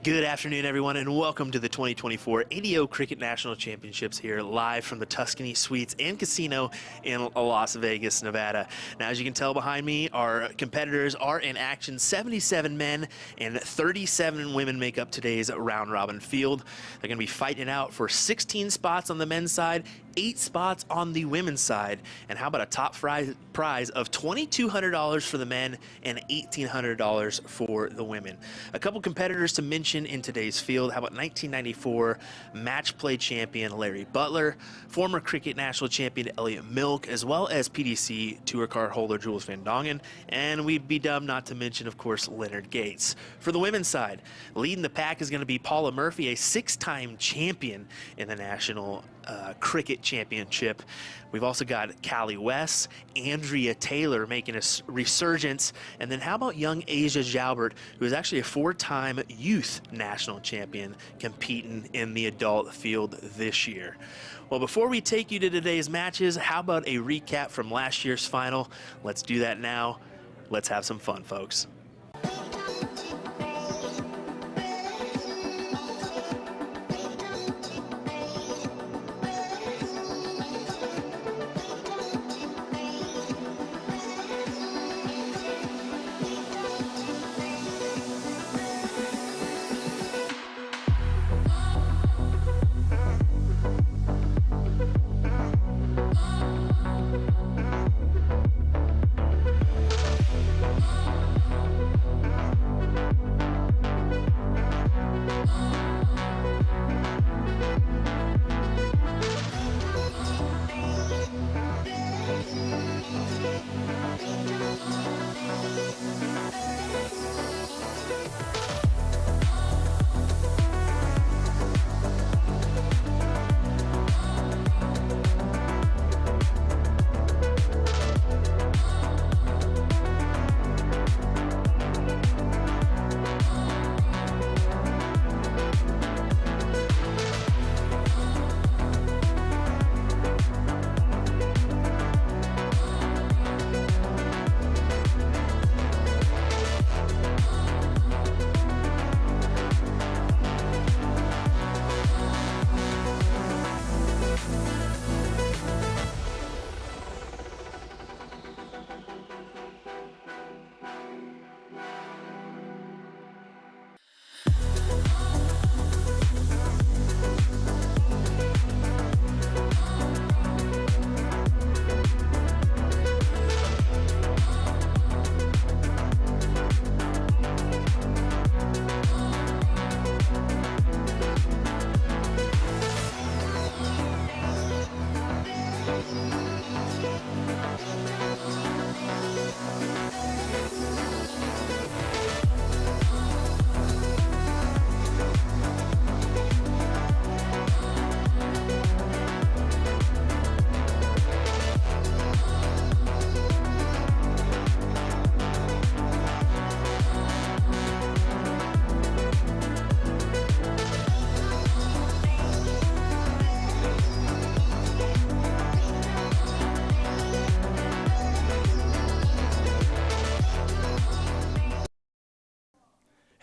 Good afternoon, everyone, and welcome to the 2024 ADO Cricket National Championships here live from the Tuscany Suites and Casino in Las Vegas, Nevada. Now, as you can tell behind me, our competitors are in action. 77 men and 37 women make up today's round-robin field. They're going to be fighting it out for 16 spots on the men's side, 8 spots on the women's side. And how about a top prize of $2,200 for the men and $1,800 for the women? A couple competitors to mention in today's field. How about 1994 match play champion Larry Butler, former cricket national champion Elliot Milk, as well as PDC tour card holder Jules Van Dongen, and we'd be dumb not to mention, of course, Leonard Gates. For the women's side, leading the pack is going to be Paula Murphy, a 6-time champion in the National Cricket Championship. We've also got Callie West, Andrea Taylor making a resurgence, and then how about young Asia Jalbert, who is actually a 4-time youth national champion competing in the adult field this year. Well, before we take you to today's matches, how about a recap from last year's final? Let's do that now. Let's have some fun, folks.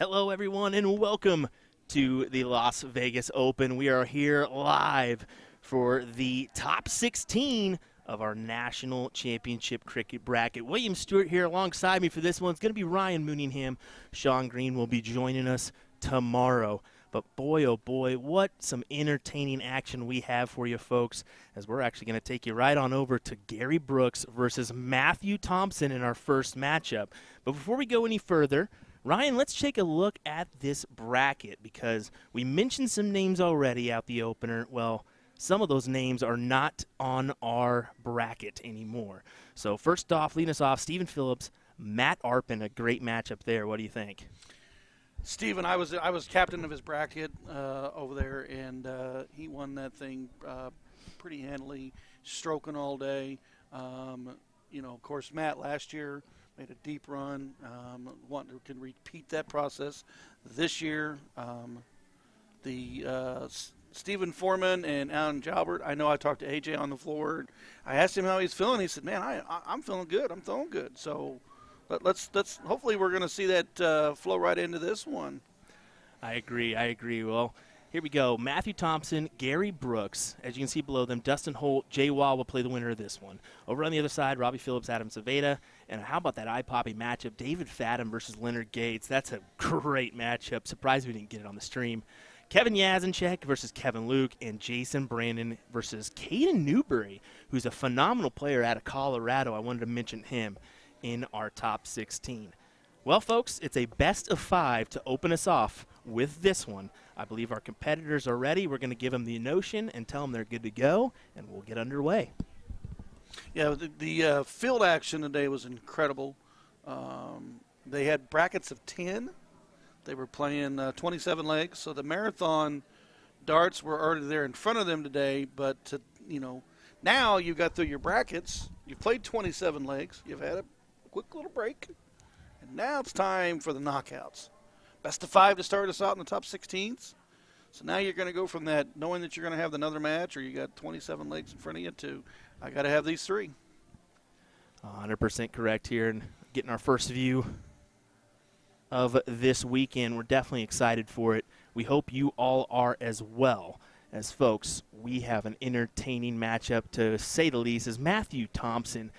Hello, everyone, and welcome to the Las Vegas Open. We are here live for the top 16 of our National Championship Cricket bracket. William Stuart here alongside me for this one. It's going to be Ryan Mooneyham. Sean Green will be joining us tomorrow. But boy, oh boy, what some entertaining action we have for you folks, as we're actually going to take you right on over to Gary Brooks versus Matthew Thompson in our first matchup. But before we go any further, Ryan, let's take a look at this bracket, because we mentioned some names already out the opener. Well, some of those names are not on our bracket anymore. So first off, leading us off, Stephen Phillips, Matt Arpin, a great matchup there. What do you think? Stephen, I was captain of his bracket over there, and he won that thing pretty handily, stroking all day. You know, of course, Matt last year made a deep run. Can repeat that process this year. Stephen Foreman and Alan Jalbert, I know I talked to AJ on the floor. I asked him how he's feeling. He said, man, I'm feeling good. I'm feeling good. So let's hopefully we're going to see that flow right into this one. I agree. Well, here we go. Matthew Thompson, Gary Brooks. As you can see below them, Dustin Holt, Jay Wall will play the winner of this one. Over on the other side, Robbie Phillips, Adam Zaveda. And how about that eye-popping matchup, David Fadden versus Leonard Gates. That's a great matchup. Surprised we didn't get it on the stream. Kevin Yazinchek versus Kevin Luke, and Jason Brandon versus Caden Newberry, who's a phenomenal player out of Colorado. I wanted to mention him in our top 16. Well, folks, it's a best of 5 to open us off with this one. I believe our competitors are ready. We're going to give them the notion and tell them they're good to go, and we'll get underway. Yeah, the field action today was incredible. They had brackets of 10. They were playing 27 legs, so the marathon darts were already there in front of them today. But now you've got through your brackets. You've played 27 legs. You've had a quick little break, and now it's time for the knockouts. Best of 5 to start us out in the top 16s. So now you're going to go from that, knowing that you're going to have another match, or you got 27 legs in front of you, to I got to have these 3. 100% correct here, and getting our first view of this weekend. We're definitely excited for it. We hope you all are as well. As folks, we have an entertaining matchup, to say the least, as Matthew Thompson.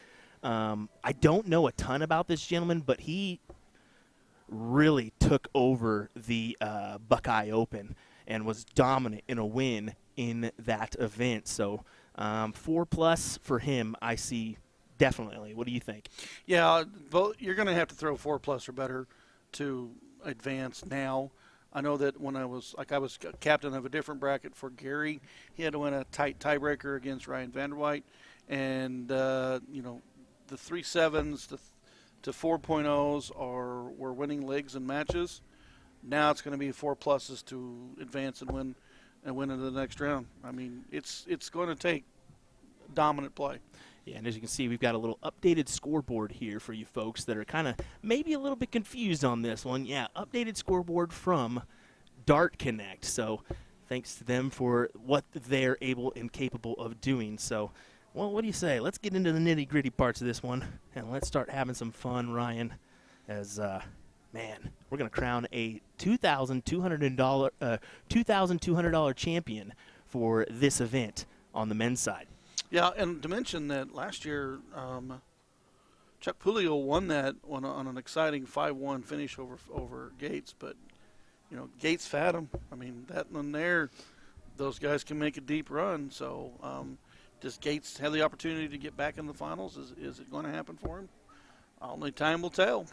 I don't know a ton about this gentleman, but he really took over the Buckeye Open and was dominant in a win in that event. So 4+ for him, I see definitely. What do you think? Yeah, you're going to have to throw 4+ or better to advance now. I know that when I was captain of a different bracket for Gary, he had to win a tight tiebreaker against Ryan Vanderwhite, and the 3 7s to 4.0s were winning legs and matches. Now it's going to be 4+ to advance and win into the next round. I mean, it's going to take dominant play. Yeah, and as you can see, we've got a little updated scoreboard here for you folks that are kind of maybe a little bit confused on this one. Yeah, updated scoreboard from Dart Connect. So thanks to them for what they're able and capable of doing. So, well, what do you say? Let's get into the nitty-gritty parts of this one, and let's start having some fun, Ryan, as, man, we're going to crown a $2,200 champion for this event on the men's side. Yeah, and to mention that last year, Chuck Pulio won that on an exciting 5-1 finish over Gates. But, Gates Fadden, I mean, that one there, those guys can make a deep run. So does Gates have the opportunity to get back in the finals? Is it going to happen for him? Only time will tell.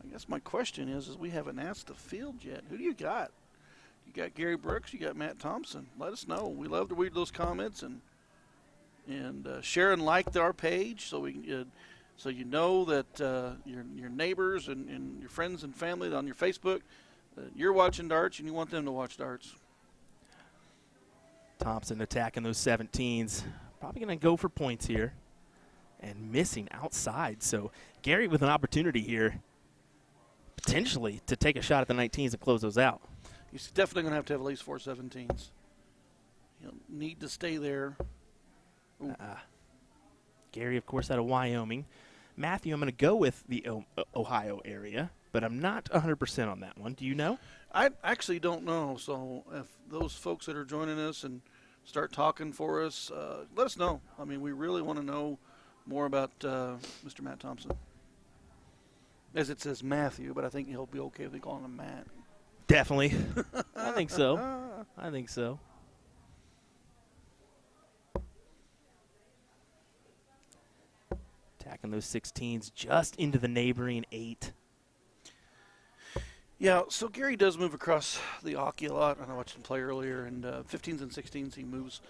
I guess my question is we haven't asked the field yet. Who do you got? You got Gary Brooks. You got Matt Thompson. Let us know. We love to read those comments and share and like our page so we so you know that your neighbors and your friends and family on your Facebook, you're watching darts and you want them to watch darts. Thompson attacking those 17s. Probably going to go for points here and missing outside. So Gary with an opportunity here potentially to take a shot at the 19s and close those out. He's definitely going to have at least 4 17s. He'll need to stay there. Gary, of course, out of Wyoming. Matthew, I'm going to go with the Ohio area, but I'm not 100% on that one. Do you know? I actually don't know. So if those folks that are joining us and start talking for us, let us know. I mean, we really want to know more about Mr. Matt Thompson. As it says Matthew, but I think he'll be okay if they call him Matt. Definitely. I think so. I think so. Attacking those 16s just into the neighboring 8. Yeah, so Gary does move across the Aki a lot. I watched him play earlier, and 15s and 16s he moves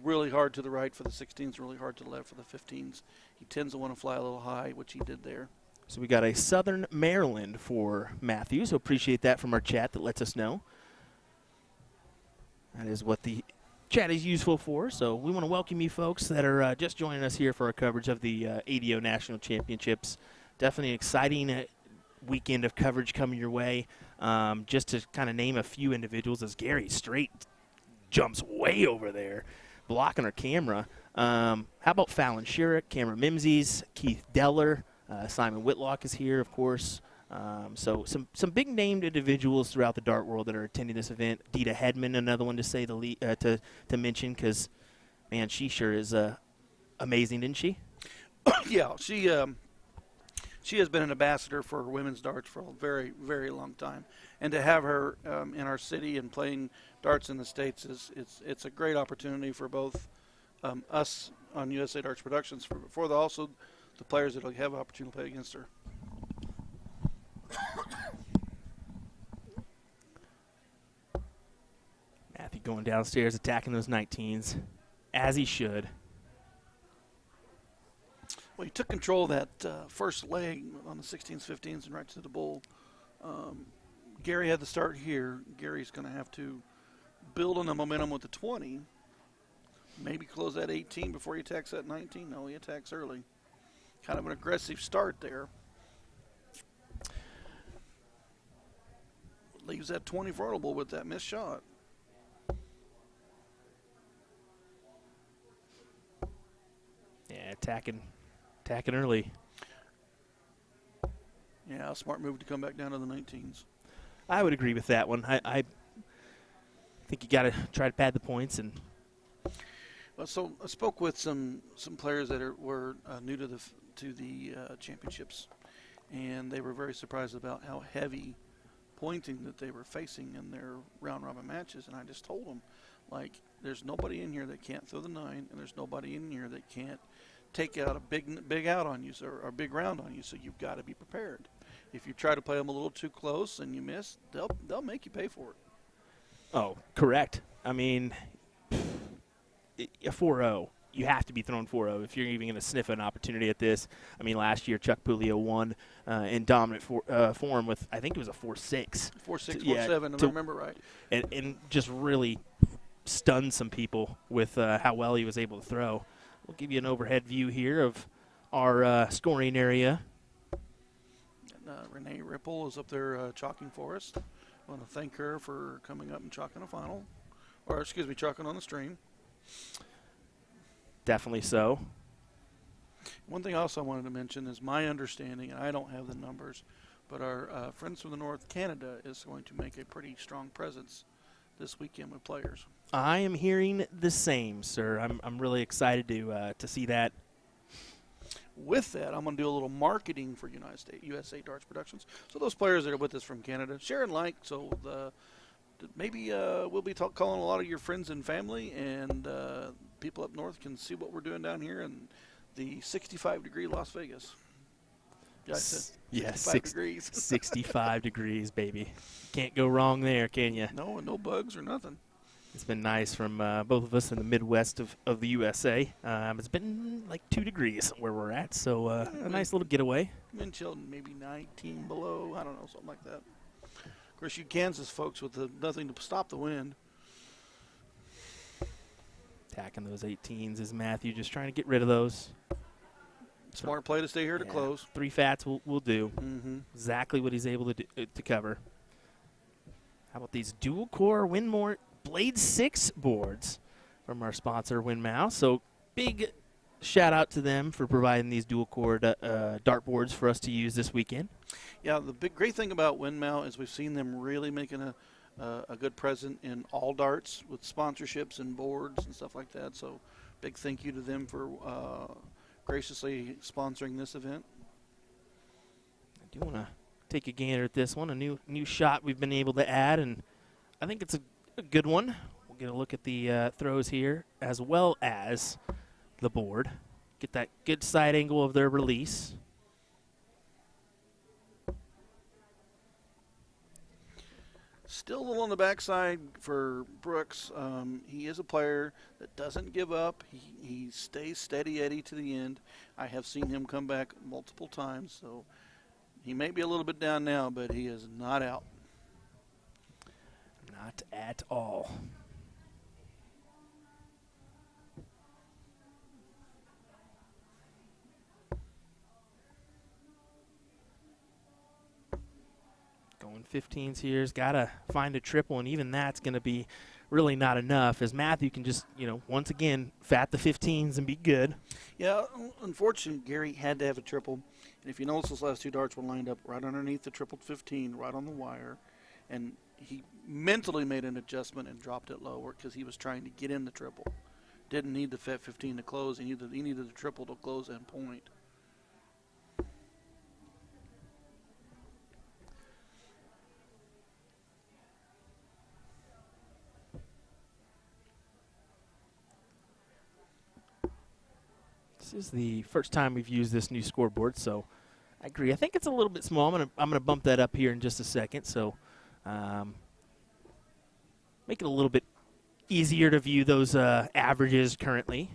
really hard to the right for the 16s, really hard to the left for the 15s. He tends to want to fly a little high, which he did there. So we got a Southern Maryland for Matthew, so appreciate that from our chat that lets us know. That is what the chat is useful for, so we want to welcome you folks that are just joining us here for our coverage of the ADO National Championships. Definitely an exciting weekend of coverage coming your way. Just to kind of name a few individuals, as Gary straight jumps way over there. blocking our camera. How about Fallon Sherrick, Cameron Mimsys, Keith Deller, Simon Whitlock is here, of course. So some big named individuals throughout the dart world that are attending this event. Dita Hedman, another one to say to mention, because man, she sure is amazing, isn't she? Yeah, she has been an ambassador for women's darts for a very, very long time, and to have her in our city and playing darts in the States it's a great opportunity for both us on USA Darts Productions for also the players that will have an opportunity to play against her. Matthew going downstairs, attacking those 19s, as he should. Well, he took control of that first leg on the 16s, 15s, and right to the bull. Gary had the start here. Gary's going to have to build on the momentum with the 20. Maybe close that 18 before he attacks that 19. No, he attacks early. Kind of an aggressive start there. Leaves that 20 vulnerable with that missed shot. Yeah, attacking early. Yeah, a smart move to come back down to the 19s. I would agree with that one. I think you got to try to pad the points. And well, so I spoke with some players that were new to the championships, and they were very surprised about how heavy pointing that they were facing in their round robin matches. And I just told them, like, there's nobody in here that can't throw the 9, and there's nobody in here that can't take out a big out on you, or a big round on you. So you've got to be prepared. If you try to play them a little too close and you miss, they'll make you pay for it. Oh, correct. I mean, a 4-0. You have to be throwing 4-0 if you're even going to sniff an opportunity at this. I mean, last year Chuck Pulio won in dominant form with, I think it was a 4-6. 4-6, 4-7, if I remember right. And just really stunned some people with how well he was able to throw. We'll give you an overhead view here of our scoring area. Renee Ripple is up there chalking for us. I want to thank her for coming up and chalking a final. Or, excuse me, chalking on the stream. Definitely so. One thing else I wanted to mention is my understanding, and I don't have the numbers, but our friends from the North, Canada, is going to make a pretty strong presence this weekend with players. I am hearing the same, sir. I'm really excited to see that. With that, I'm going to do a little marketing for USA Darts Productions. So those players that are with us from Canada, share and like. So maybe we'll be calling a lot of your friends and family, and people up north can see what we're doing down here in the 65-degree Las Vegas. Yeah, 65 degrees. 65 degrees, baby. Can't go wrong there, can you? No, and no bugs or nothing. It's been nice from both of us in the Midwest of the USA. It's been like 2 degrees where we're at, so a nice little getaway. Wind chill maybe 19 below. I don't know, something like that. Of course, you Kansas folks with nothing to stop the wind. Attacking those 18s is Matthew, just trying to get rid of those. Smart play to stay here to close. 3 fats will do. Mm-hmm. Exactly what he's able to cover. How about these dual-core Winmore Blade 6 boards from our sponsor, WinMouse. So big shout-out to them for providing these dual-core dart boards for us to use this weekend. Yeah, the great thing about WinMouse is we've seen them really making a good present in all darts with sponsorships and boards and stuff like that. So big thank you to them for graciously sponsoring this event. I do want to take a gander at this one, a new shot we've been able to add, and I think it's a good one. We'll get a look at the throws here as well as the board. Get that good side angle of their release. Still a little on the backside for Brooks. He is a player that doesn't give up. He stays steady Eddie to the end. I have seen him come back multiple times, so he may be a little bit down now, but he is not out. Not at all. Going 15s here. Has got to find a triple, and even that's going to be really not enough, as Matthew can just, once again, fat the 15s and be good. Yeah, unfortunately, Gary had to have a triple. And if you notice, those last 2 darts were lined up right underneath the triple 15, right on the wire. And he mentally made an adjustment and dropped it lower because he was trying to get in the triple. Didn't need the fat 15 to close. He needed the triple to close and point. This is the first time we've used this new scoreboard, so I agree. I think it's a little bit small. I'm gonna bump that up here in just a second, so make it a little bit easier to view those averages currently.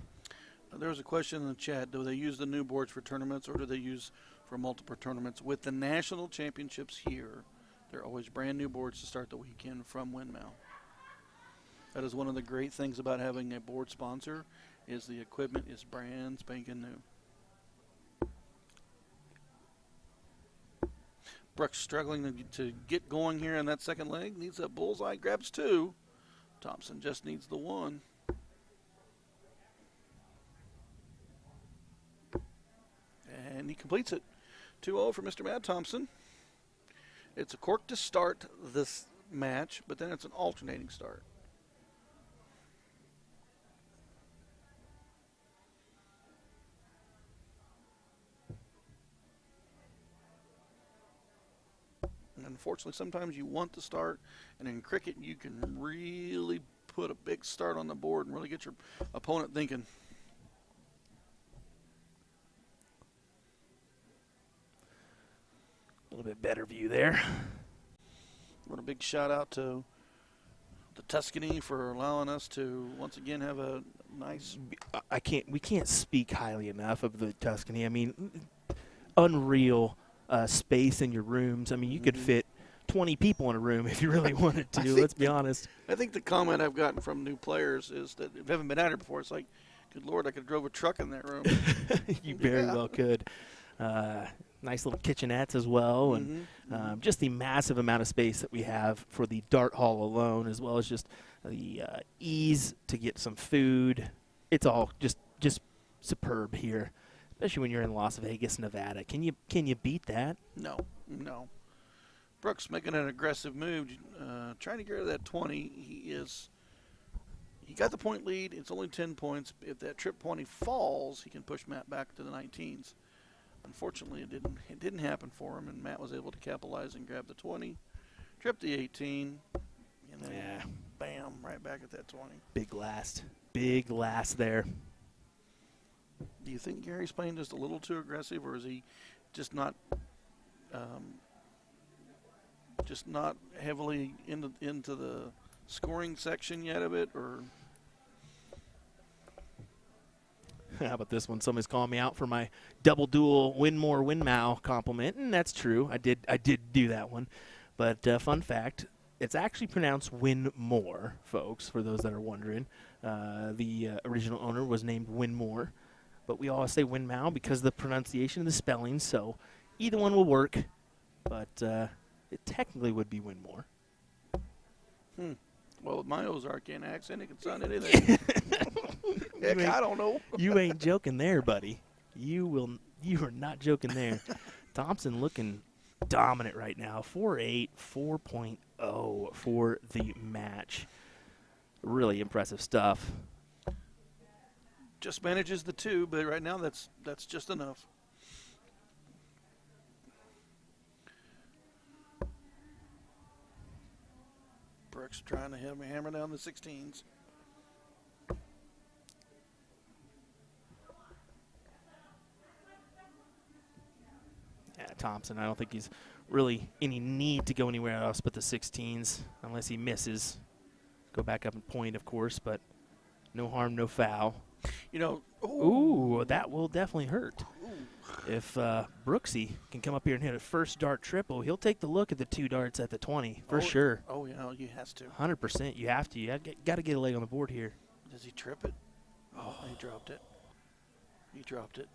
There was a question in the chat. Do they use the new boards for tournaments, or do they use for multiple tournaments? With the national championships here, they're always brand new boards to start the weekend from Windmill. That is one of the great things about having a board sponsor, is the equipment is brand spanking new. Brooks struggling to get going here in that second leg. Needs that bullseye. Grabs 2. Thompson just needs the 1. And he completes it. 2-0 for Mr. Matt Thompson. It's a cork to start this match, but then it's an alternating start. Unfortunately, sometimes you want to start, and in cricket you can really put a big start on the board and really get your opponent thinking. A little bit better view there. Want a big shout out to the Tuscany for allowing us to once again have a nice. We can't speak highly enough of the Tuscany. I mean, unreal. Space in your rooms. I mean, you could fit 20 people in a room if you really wanted to. Let's be honest. I think the comment I've gotten from new players is that if you haven't been out here before, it's like, good Lord, I could have drove a truck in that room. You very well could. Nice little kitchenettes as well, and just the massive amount of space that we have for the dart hall alone, as well as just the ease to get some food. It's all just superb here. Especially when you're in Las Vegas, Nevada. Can you beat that? No. Brooks making an aggressive move, trying to get rid of that 20. He got the point lead. It's only 10 points. If that trip 20 falls, he can push Matt back to the 19s. Unfortunately, it didn't happen for him, and Matt was able to capitalize and grab the 20, trip the 18, and then bam, right back at that 20. Big last there. Do you think Gary's playing just a little too aggressive, or is he just not heavily into the scoring section yet of it, or? How about this one? Somebody's calling me out for my double dual Winmore Winmow compliment, and that's true. I did do that one, but fun fact: it's actually pronounced Winmore, folks. For those that are wondering, the original owner was named Winmore. But we always say Winmow because of the pronunciation and the spelling, so either one will work. But it technically would be Winmore. Well, with my Ozarkian accent, it could sound anything. Heck, I don't know. You ain't joking there, buddy. You are not joking there. Thompson looking dominant right now. 4.8, 4.0 for the match. Really impressive stuff. Just manages the 2, but right now that's just enough. Brooks trying to hammer down the 16s. Yeah, Thompson, I don't think he's really any need to go anywhere else but the 16s unless he misses. Go back up and point, of course, but no harm, no foul. Ooh, that will definitely hurt. Ooh. If Brooksy can come up here and hit a first dart triple, he'll take the look at the 2 darts at the 20 for sure. Oh, yeah, he has to. 100%. You have to. You got to get a leg on the board here. Does he trip it? Oh, he dropped it.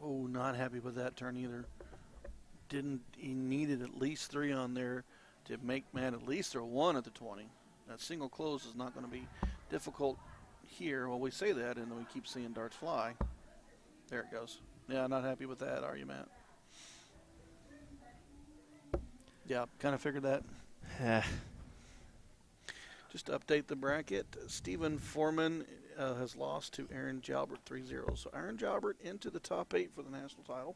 Oh, not happy with that turn either. He needed at least 3 on there to make Matt at least throw 1 at the 20. That single close is not going to be difficult here. Well, we say that, and then we keep seeing darts fly. There it goes. Yeah, not happy with that, are you, Matt? Yeah, kind of figured that. Just to update the bracket, Stephen Foreman has lost to Aaron Jalbert 3-0. So Aaron Jalbert into the top 8 for the national title.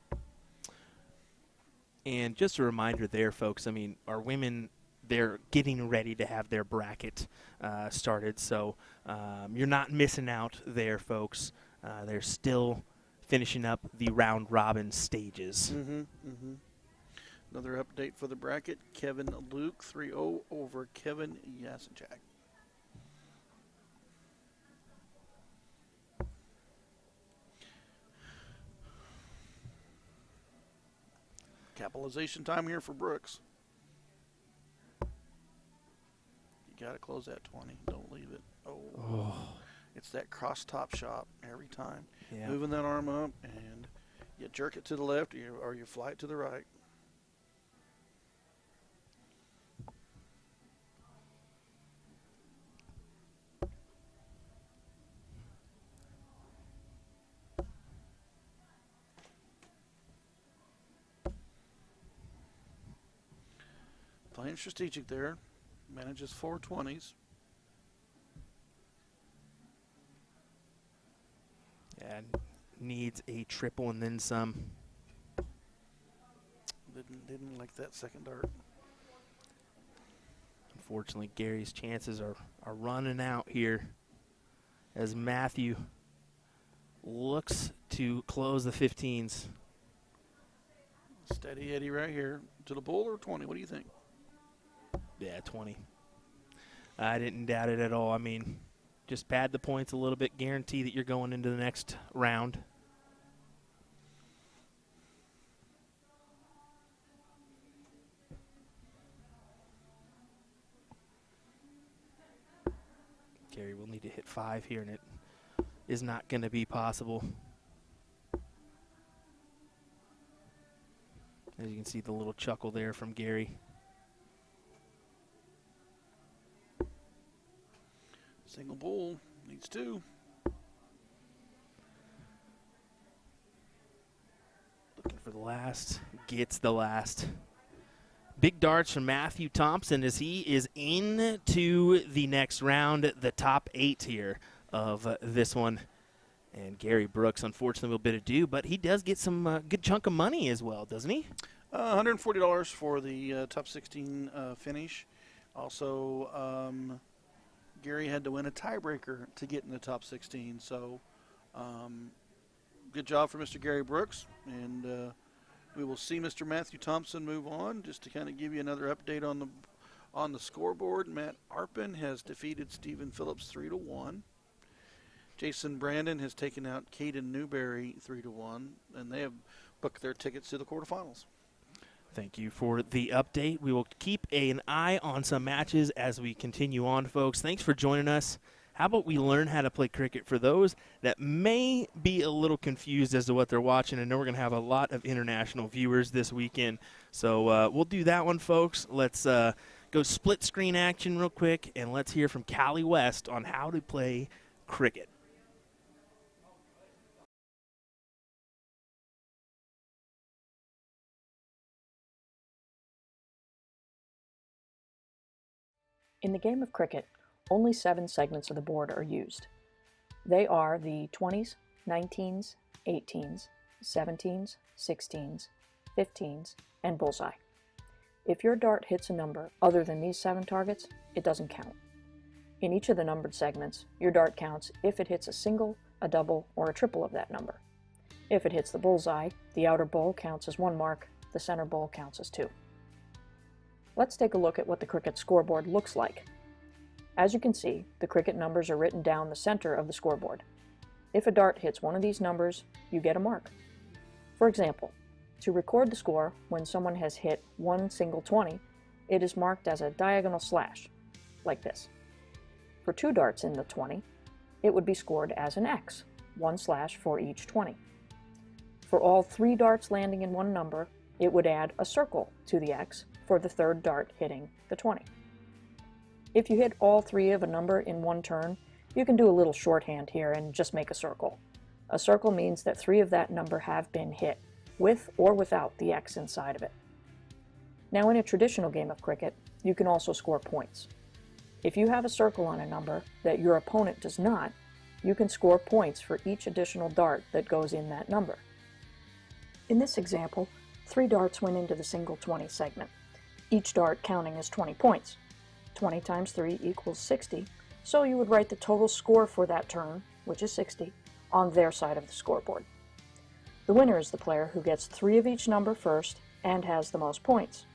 And just a reminder there, folks, I mean, our women, they're getting ready to have their bracket started. So you're not missing out there, folks. They're still finishing up the round-robin stages. Another update for the bracket, Kevin Luke 3-0 over Kevin Yasinchak. Capitalization time here for Brooks. You got to close that 20. Don't leave it. Oh. It's that cross-top shot every time. Yeah. Moving that arm up, and you jerk it to the left or you fly it to the right. Playing strategic there. Manages 4 20s. And needs a triple and then some. Didn't like that second dart. Unfortunately, Gary's chances are running out here as Matthew looks to close the 15s. Steady Eddie right here. To the bull or 20? What do you think? Yeah, 20. I didn't doubt it at all. I mean, just pad the points a little bit, guarantee that you're going into the next round. Gary will need to hit 5 here, and it is not going to be possible. As you can see, the little chuckle there from Gary. Single bull, needs 2. Looking for the last, gets the last. Big darts from Matthew Thompson as he is into the next round, the top 8 here of this one. And Gary Brooks, unfortunately, will bid adieu, but he does get some good chunk of money as well, doesn't he? $140 for the top 16 finish. Also, Gary had to win a tiebreaker to get in the top 16. So, good job for Mr. Gary Brooks. And we will see Mr. Matthew Thompson move on. Just to kind of give you another update on the scoreboard, Matt Arpin has defeated Stephen Phillips 3-1. Jason Brandon has taken out Caden Newberry 3-1, and they have booked their tickets to the quarterfinals. Thank you for the update. We will keep an eye on some matches as we continue on, folks. Thanks for joining us. How about we learn how to play cricket for those that may be a little confused as to what they're watching? I know we're going to have a lot of international viewers this weekend, so we'll do that one, folks. Let's go split screen action real quick, and let's hear from Callie West on how to play cricket. In the game of cricket, only 7 segments of the board are used. They are the 20s, 19s, 18s, 17s, 16s, 15s, and bullseye. If your dart hits a number other than these 7 targets, it doesn't count. In each of the numbered segments, your dart counts if it hits a single, a double, or a triple of that number. If it hits the bullseye, the outer bowl counts as 1 mark, the center bowl counts as 2. Let's take a look at what the cricket scoreboard looks like. As you can see, the cricket numbers are written down the center of the scoreboard. If a dart hits one of these numbers, you get a mark. For example, to record the score when someone has hit 1 single 20, it is marked as a diagonal slash, like this. For 2 darts in the 20, it would be scored as an X, 1 slash for each 20. For all 3 darts landing in one number, it would add a circle to the X for the 3rd dart hitting the 20. If you hit all 3 of a number in one turn, you can do a little shorthand here and just make a circle. A circle means that 3 of that number have been hit, with or without the X inside of it. Now in a traditional game of cricket, you can also score points. If you have a circle on a number that your opponent does not, you can score points for each additional dart that goes in that number. In this example, 3 darts went into the single 20 segment, each dart counting as 20 points. 20 times 3 equals 60, so you would write the total score for that turn, which is 60, on their side of the scoreboard. The winner is the player who gets 3 of each number first and has the most points.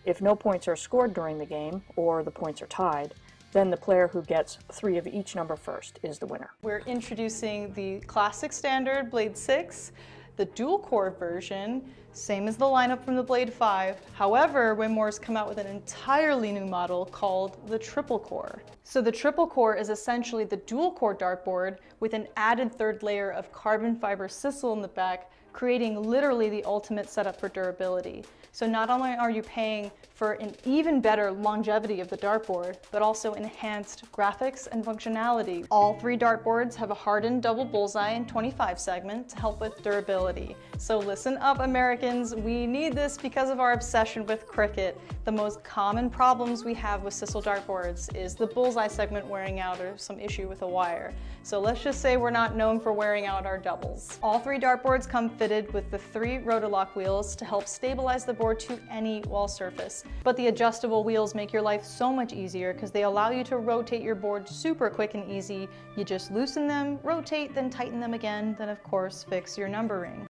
If no points are scored during the game, or the points are tied, then the player who gets 3 of each number first is the winner. We're introducing the classic standard Blade 6, the dual core version, same as the lineup from the Blade 5. However, Winmore's come out with an entirely new model called the triple core. So the triple core is essentially the dual core dartboard with an added 3rd layer of carbon fiber sisal in the back, creating literally the ultimate setup for durability. So not only are you paying for an even better longevity of the dartboard, but also enhanced graphics and functionality. All 3 dartboards have a hardened double bullseye and 25 segment to help with durability. So listen up, Americans, we need this because of our obsession with cricket. The most common problems we have with sisal dartboards is the bullseye segment wearing out or some issue with a wire. So let's just say we're not known for wearing out our doubles. All 3 dartboards come fitted with the 3 rotolock wheels to help stabilize the board to any wall surface. But the adjustable wheels make your life so much easier because they allow you to rotate your board super quick and easy. You just loosen them, rotate, then tighten them again, then of course fix your numbering.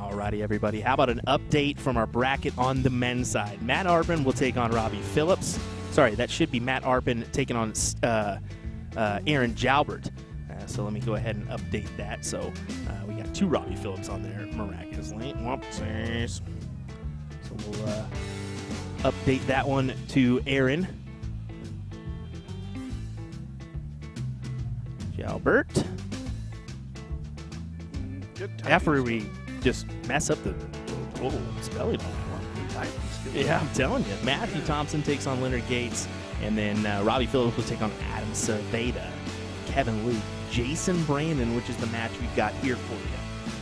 Alrighty, everybody. How about an update from our bracket on the men's side? Matt Arpin will take on Robbie Phillips. Sorry, that should be Matt Arpin taking on Aaron Jalbert. So let me go ahead and update that. So we got 2 Robbie Phillips on there, miraculously. Whoopsies. So we'll update that one to Aaron Jalbert. Good After we just mess up the total spelling on that one. Yeah, I'm telling you. Matthew Thompson takes on Leonard Gates, and then Robbie Phillips will take on Adam Cerveda, Kevin Luke, Jason Brandon, which is the match we've got here for you.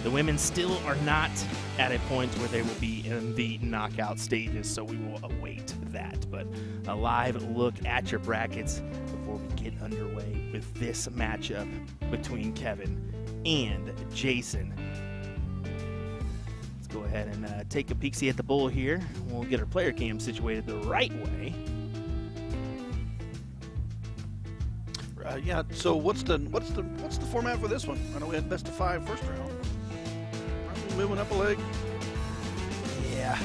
The women still are not at a point where they will be in the knockout stages, so we will await that. But a live look at your brackets before we get underway with this matchup between Kevin and Jason. Let's go ahead and take a peek-see at the bowl here. We'll get our player cam situated the right way. Yeah. So what's the format for this one? I know we had best of 5 first round. Are we moving up a leg? Yeah.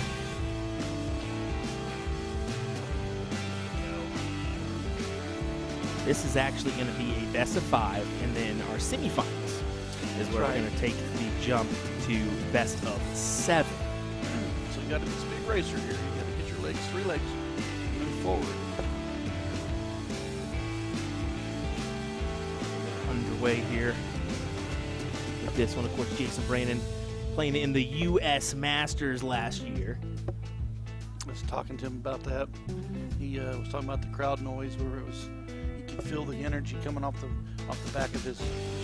This is actually going to be a best of 5, and then our semifinals is where we're going to take the jump to best of 7. So you got to be a big racer here. You got to get your legs, 3 legs, move forward. Underway here with this one, of course, Jason Brandon playing in the U.S. Masters last year. I was talking to him about that. He was talking about the crowd noise, where it was he could feel the energy coming off the back of his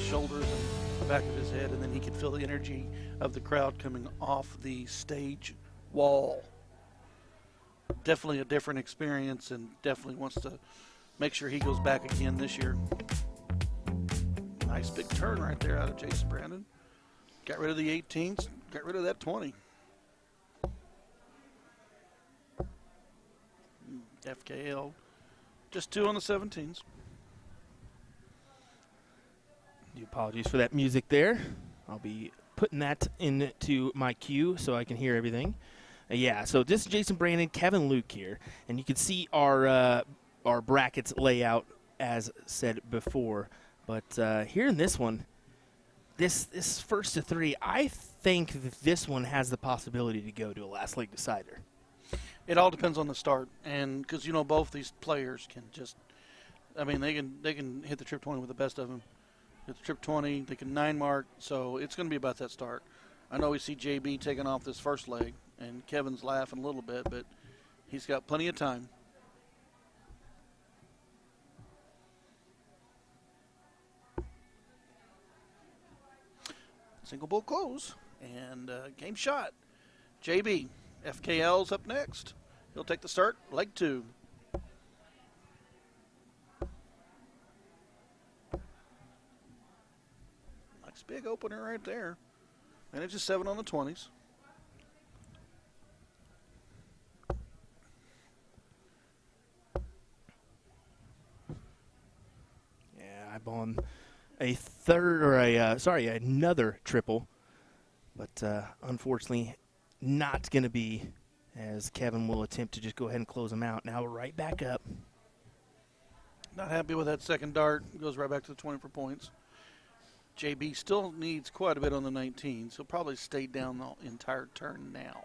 shoulders and the back of his head, and then he could feel the energy of the crowd coming off the stage wall. Definitely a different experience, and definitely wants to make sure he goes back again this year. Nice big turn right there out of Jason Brandon. Got rid of the 18s, got rid of that 20. FKL, just 2 on the 17s. Apologies for that music there. I'll be putting that into my queue so I can hear everything. Yeah, so this is Jason Brandon, Kevin Luke here, and you can see our brackets layout as said before. But here in this one, this first to 3, I think that this one has the possibility to go to a last leg decider. It all depends on the start, and because both these players can just, they can hit the trip 20 with the best of them. Hit the trip 20, they can 9 mark, so it's going to be about that start. I know we see JB taking off this first leg, and Kevin's laughing a little bit, but he's got plenty of time. Single bull close, and game shot. JB, FKL's up next. He'll take the start, leg 2. Nice big opener right there. And it's just 7 on the 20s. Yeah, eyeballing another triple, but unfortunately not going to be, as Kevin will attempt to just go ahead and close him out. Now right back up. Not happy with that second dart. Goes right back to the 20 for points. JB still needs quite a bit on the 19s. He'll probably stay down the entire turn now.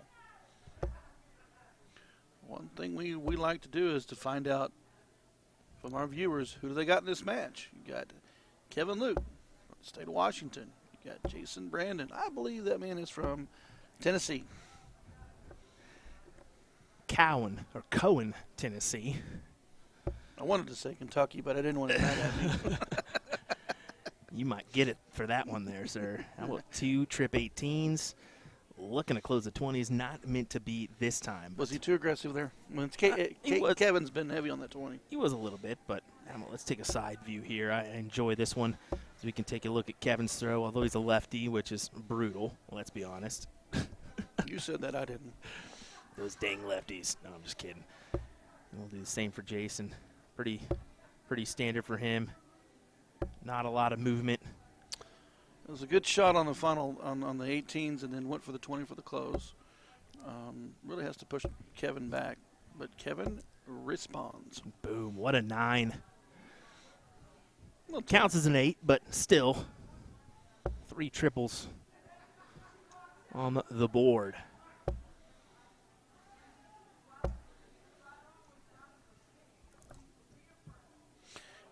One thing we like to do is to find out from our viewers, who do they got in this match? You got Kevin Luke from the state of Washington. You got Jason Brandon. I believe that man is from Tennessee. Cohen, Tennessee. I wanted to say Kentucky, but I didn't want to mad at me. You might get it for that one there, sir. How about 2 trip 18s? Looking to close the 20s. Not meant to be this time. Was he too aggressive there? Kevin's been heavy on that 20. He was a little bit, but let's take a side view here. I enjoy this one, so we can take a look at Kevin's throw, although he's a lefty, which is brutal, let's be honest. You said that, I didn't. Those dang lefties. No, I'm just kidding. We'll do the same for Jason. Pretty standard for him. Not a lot of movement. It was a good shot on the final on the 18s, and then went for the 20 for the close. Really has to push Kevin back, but Kevin responds. Boom, what a 9. Well, Counts as an 8, but still 3 triples on the board.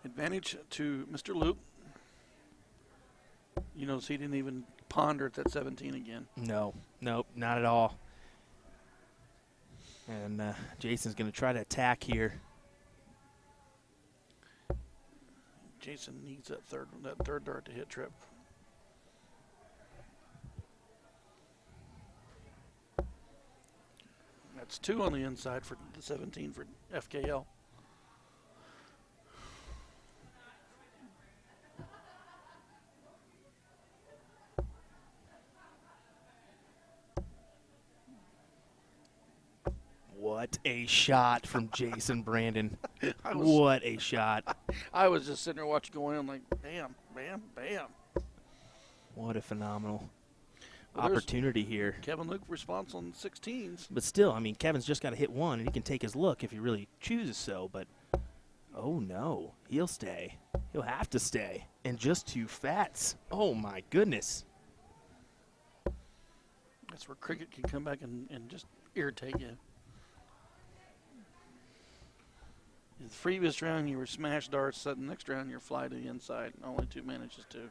Advantage to Mr. Luke. You notice he didn't even ponder at that 17 again. No, nope, not at all. And Jason's going to try to attack here. Jason needs that third dart to hit trip. That's 2 on the inside for the 17 for FKL. What a shot from Jason Brandon. What a shot. I was just sitting there watching going in like, bam, bam, bam. What a phenomenal Well, opportunity here. Kevin Luke response on 16s. But still, I mean, Kevin's just got to hit one, and he can take his look if he really chooses so. But, oh, no, he'll stay. He'll have to stay. And just 2 fats. Oh, my goodness. That's where cricket can come back and just irritate you. The previous round, you were smash darts. The next round, you're fly to the inside. Only 2 manages to.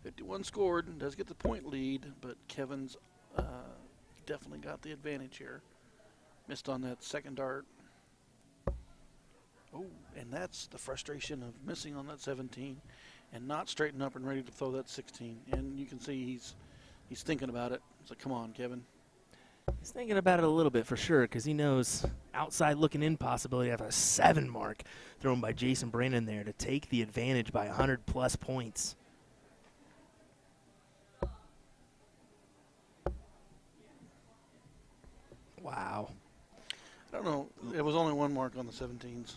51 scored. Does get the point lead, but Kevin's definitely got the advantage here. Missed on that second dart. Oh, and that's the frustration of missing on that 17 and not straighten up and ready to throw that 16. And you can see he's thinking about it. It's like, come on, Kevin. He's thinking about it a little bit for sure because he knows outside looking in possibility of a 7 mark thrown by Jason Brandon there to take the advantage by 100-plus points. Wow. I don't know. It was only 1 mark on the 17s.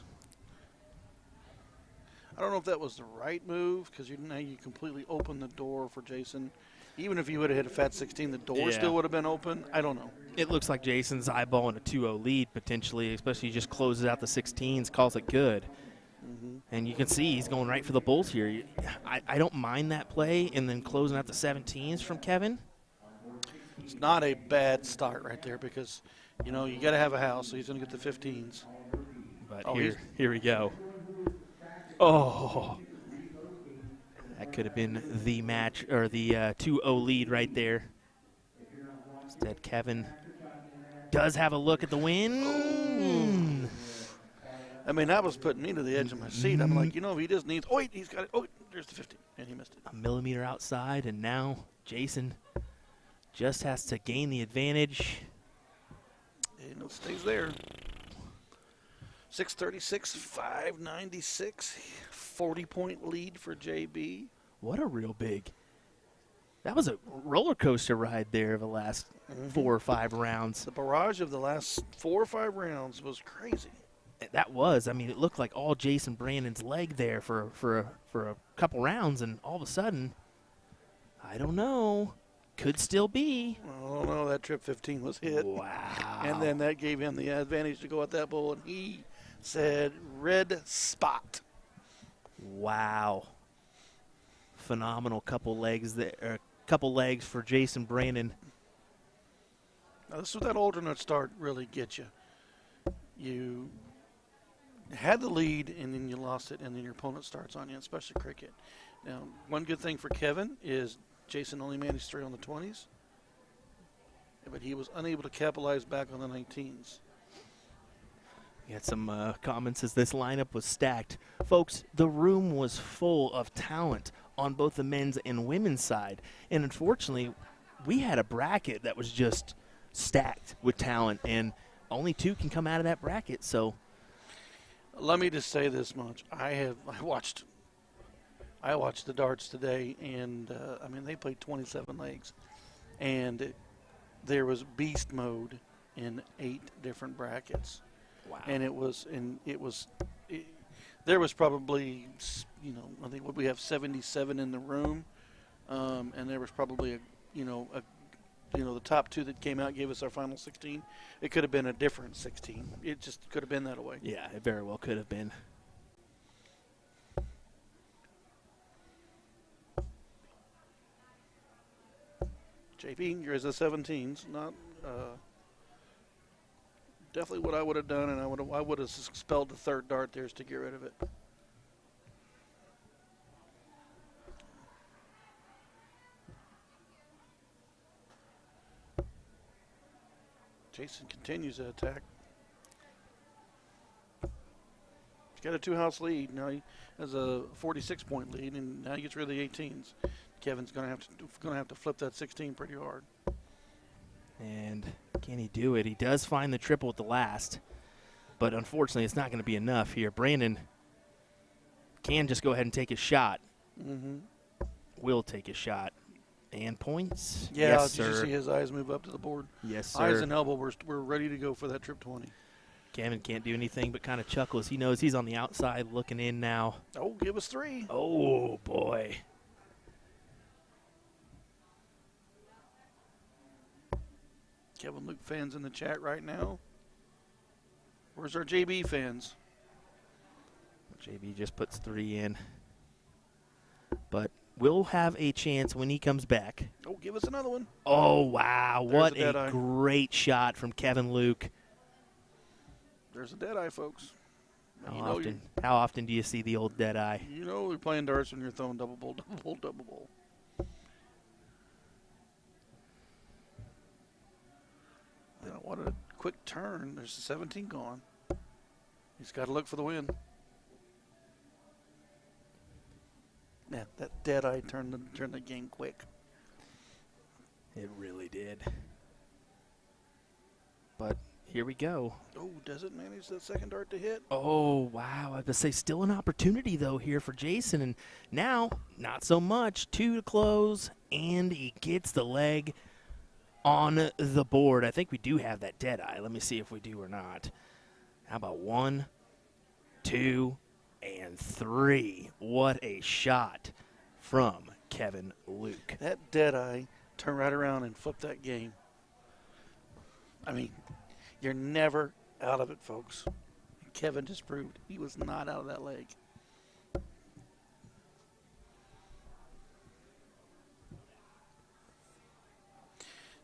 I don't know if that was the right move because now you completely opened the door for Jason. Even if you would have hit a fat 16, the door still would have been open. I don't know. It looks like Jason's eyeballing a 2-0 lead potentially, especially he just closes out the 16s, calls it good. Mm-hmm. And you can see he's going right for the Bulls here. I don't mind that play and then closing out the 17s from Kevin. It's not a bad start right there because, you got to have a house, so he's going to get the 15s. But here we go. Oh, that could have been the match or the 2-0 lead right there. Instead, Kevin does have a look at the win. I mean, that was putting me to the edge of my seat. I'm like, if he just needs, he's got it. Oh, there's the 15, and he missed it. A millimeter outside, and now Jason just has to gain the advantage. And it stays there. 636, 596, 40-point lead for JB. What a real big. That was a roller coaster ride there of the last 4 or 5 rounds. The barrage of the last 4 or 5 rounds was crazy. That was. I mean, it looked like all Jason Brandon's leg there for a couple rounds, and all of a sudden, I don't know. Could still be. Oh, no, that trip 15 was hit. Wow. And then that gave him the advantage to go at that ball, and he said red spot. Wow. Phenomenal couple legs there. Couple legs for Jason Brandon. Now, this is what that alternate start really gets you. You had the lead, and then you lost it, and then your opponent starts on you, especially cricket. Now, one good thing for Kevin is Jason only managed 3 on the 20s, but he was unable to capitalize back on the 19s. We had some comments as this lineup was stacked. Folks, the room was full of talent on both the men's and women's side. And unfortunately, we had a bracket that was just stacked with talent, and only 2 can come out of that bracket. So let me just say this much. I watched the darts today, and they played 27 legs, and there was beast mode in 8 different brackets. Wow. And there was probably, I think we have 77 in the room, and there was probably the top 2 that came out gave us our final 16. It could have been a different 16. It just could have been that way. Yeah, it very well could have been. JP, yours is 17s, not definitely what I would have done, and I would have expelled the third dart there to get rid of it. Jason continues to attack. He's got a 2-house lead. Now he has a 46-point lead, and now he gets rid of the 18s. Kevin's gonna have to flip that 16 pretty hard. And can he do it? He does find the triple at the last, but unfortunately it's not going to be enough here. Brandon can just go ahead and take a shot. Mm-hmm. Will take a shot. And points? Yeah, yes, did you sir. see his eyes move up to the board? Yes, sir. Eyes and elbow, we're ready to go for that trip 20. Kevin can't do anything but kind of chuckle as he knows he's on the outside looking in now. Oh, give us 3. Oh, boy. Kevin Luke fans in the chat right now. Where's our JB fans? JB just puts 3 in. But we'll have a chance when he comes back. Oh, give us another one. Oh, wow. There's What a dead eye. great shot from Kevin Luke. There's a dead eye, folks. How often do you see the old dead eye? You know you're playing darts when you're throwing double bowl, double bowl, double bowl. What a quick turn. There's the 17 gone. He's got to look for the win. Man, that dead eye turned the game quick. It really did. But here we go. Oh, does it manage that second dart to hit? Oh, wow. I have to say, still an opportunity, though, here for Jason. And now, not so much. 2 to close, and he gets the leg on the board. I think we do have that dead eye. Let me see if we do or not. How about 1, 2, and 3. What a shot from Kevin Luke. That dead eye turned right around and flipped that game. I mean, you're never out of it, folks. Kevin just proved he was not out of that leg.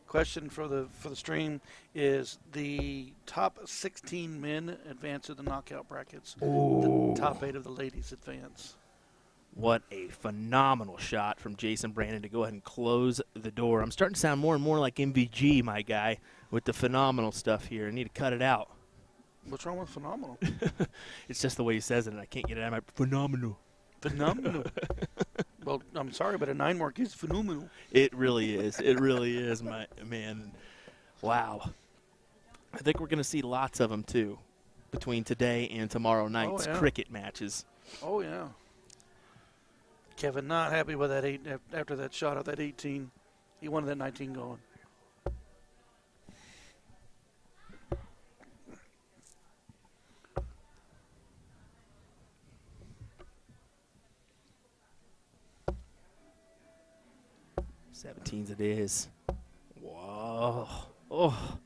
Question for the stream is the top 16 men advance to the knockout brackets. Ooh. The top 8 of the ladies advance. What a phenomenal shot from Jason Brandon to go ahead and close the door. I'm starting to sound more and more like MVG, my guy, with the phenomenal stuff here. I need to cut it out. What's wrong with phenomenal? It's just the way he says it, and I can't get it out of my phenomenal. Phenomenal. Well, I'm sorry, but a 9 mark is phenomenal. It really is. It really is, my man. Wow. I think we're going to see lots of them, too, between today and tomorrow night's cricket matches. Oh, yeah. Kevin not happy with that 8 after that shot at that 18. He wanted that 19 going. Seventeens it is. Whoa. Oh.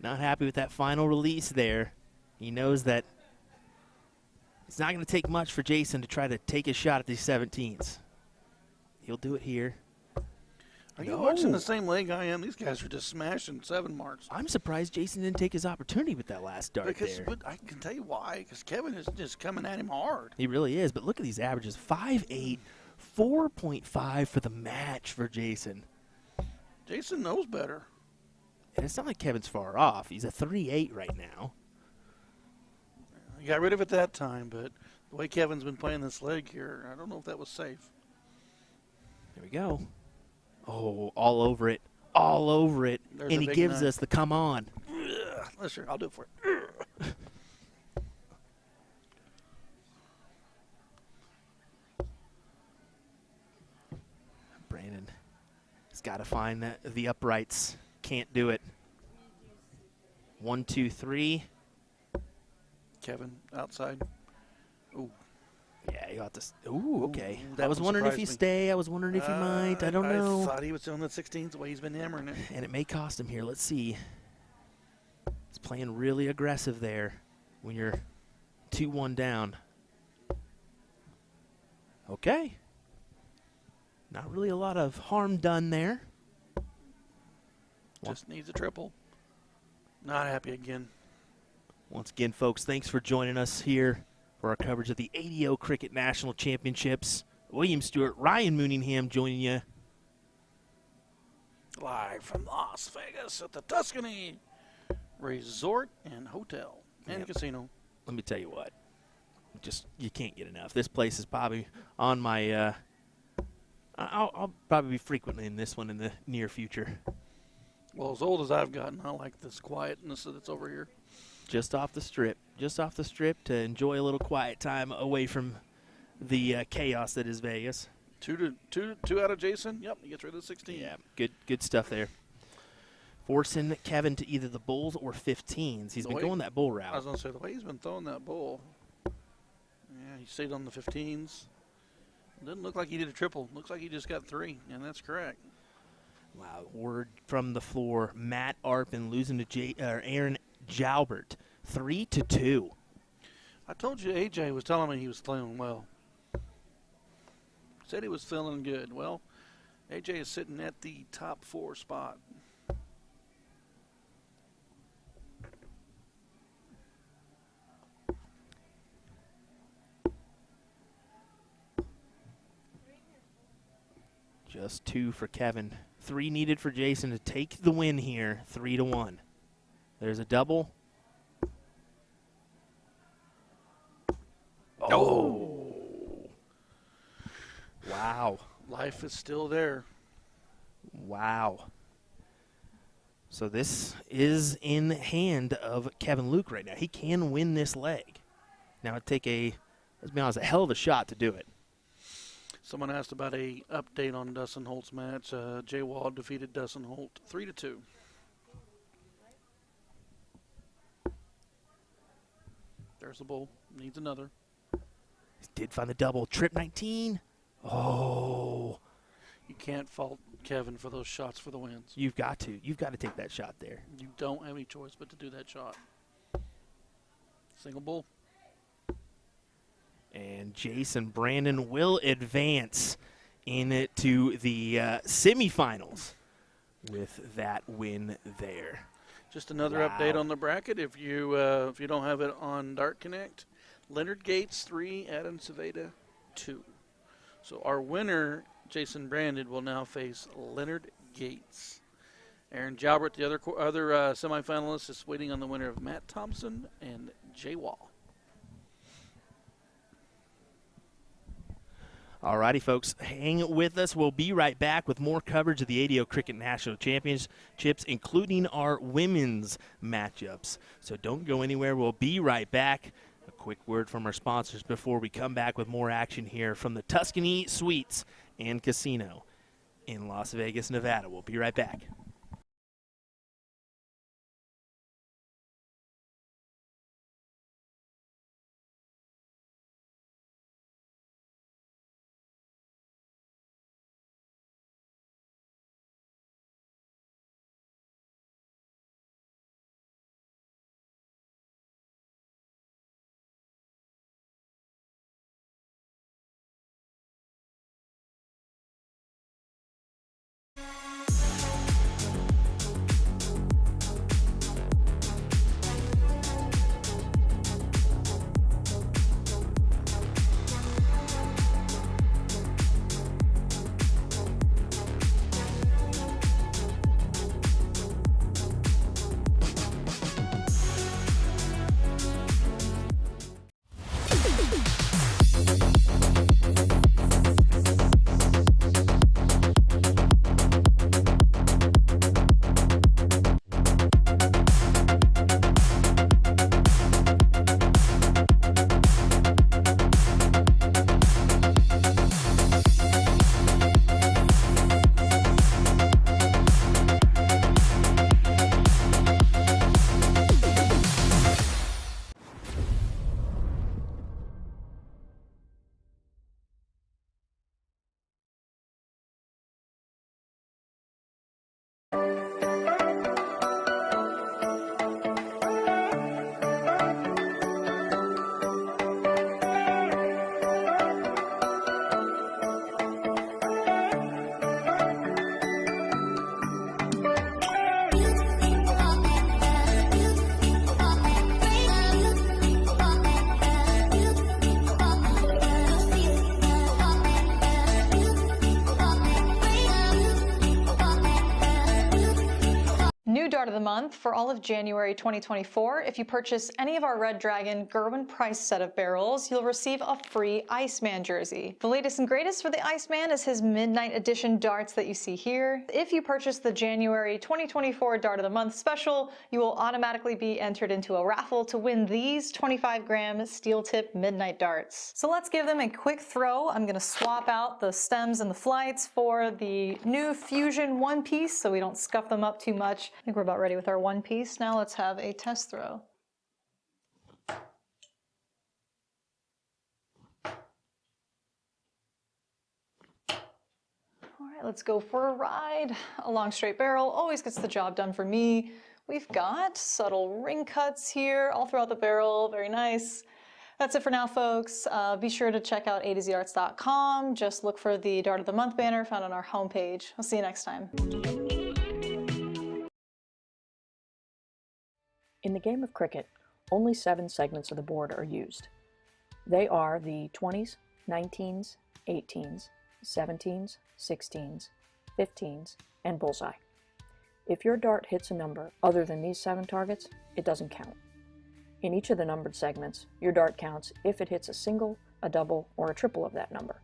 Not happy with that final release there. He knows that it's not going to take much for Jason to try to take a shot at these 17s. He'll do it here. Are you watching the same leg I am? These guys are just smashing 7 marks. I'm surprised Jason didn't take his opportunity with that last dart there. But I can tell you why. Because Kevin is just coming at him hard. He really is. But look at these averages. 5.8, 4.5 for the match for Jason. Jason knows better. And it's not like Kevin's far off. He's a 3.8 right now. He got rid of it that time, but the way Kevin's been playing this leg here, I don't know if that was safe. There we go. Oh, all over it. All over it. There's and he gives 9. us the come on. Listen, I'll do it for you. Brandon has got to find the uprights. Can't do it. 1, 2, 3. Kevin outside. Ooh. Yeah, you got this. Ooh, okay. That I was one wondering if surprised he'd me. stay. I was wondering if he might. I don't know. I thought he was doing the 16s the way he's been hammering it. And it may cost him here. Let's see. He's playing really aggressive there when you're 2-1 down. Okay. Not really a lot of harm done there. Just needs a triple. Not happy again. Once again, folks, thanks for joining us here for our coverage of the ADO Cricket National Championships. William Stuart, Ryan Mooneyham joining you. Live from Las Vegas at the Tuscany Resort and Hotel and Casino. Let me tell you what. You can't get enough. This place is probably on my I'll probably be frequently in this one in the near future. Well, as old as I've gotten, I like this quietness that's over here. Just off the strip to enjoy a little quiet time away from the chaos that is Vegas. Two out of Jason. Yep, he gets rid of the 16. Yeah, good stuff there. Forcing Kevin to either the bulls or 15s. He's been going that bull route. I was going to say, the way he's been throwing that bull, yeah, he stayed on the 15s. Didn't look like he did a triple. Looks like he just got 3, and that's correct. Wow, word from the floor. Matt Arpin losing to Aaron Jalbert, 3-2. I told you AJ was telling me he was playing well. Said he was feeling good. Well, AJ is sitting at the top 4 spot. Just 2 for Kevin. 3 needed for Jason to take the win here, 3-1. There's a double. Oh. Wow. Life is still there. Wow. So this is in the hand of Kevin Luke right now. He can win this leg. Now it'd take let's be honest, a hell of a shot to do it. Someone asked about a update on Dustin Holt's match. Jay Wall defeated Dustin Holt 3-2. There's the bull. Needs another. He did find the double. Trip 19. Oh. You can't fault Kevin for those shots for the wins. You've got to. You've got to take that shot there. You don't have any choice but to do that shot. Single bull. And Jason Brandon will advance into the semifinals with that win there. Just another update on the bracket. If you don't have it on Dart Connect, Leonard Gates 3, Adam Civeda 2. So our winner, Jason Brandon, will now face Leonard Gates. Aaron Jalbert, the other semifinalist, is waiting on the winner of Matt Thompson and Jay Wall. All righty, folks, hang with us. We'll be right back with more coverage of the ADO Cricket National Championships, including our women's matchups. So don't go anywhere. We'll be right back. A quick word from our sponsors before we come back with more action here from the Tuscany Suites and Casino in Las Vegas, Nevada. We'll be right back. Dart of the Month for all of January 2024. If you purchase any of our Red Dragon Gerwin Price set of barrels, you'll receive a free Iceman jersey. The latest and greatest for the Iceman is his Midnight Edition darts that you see here. If you purchase the January 2024 Dart of the Month special, you will automatically be entered into a raffle to win these 25-gram steel tip Midnight darts. So let's give them a quick throw. I'm going to swap out the stems and the flights for the new Fusion one piece so we don't scuff them up too much. I think we're about ready with our one piece. Now let's have a test throw. All right, let's go for a ride. A long straight barrel always gets the job done for me. We've got subtle ring cuts here all throughout the barrel. Very nice. That's it for now, folks. Be sure to check out usadarts.com. Just look for the Dart of the Month banner found on our homepage. I'll see you next time. In the game of cricket, only 7 segments of the board are used. They are the 20s, 19s, 18s, 17s, 16s, 15s, and bullseye. If your dart hits a number other than these 7 targets, it doesn't count. In each of the numbered segments, your dart counts if it hits a single, a double, or a triple of that number.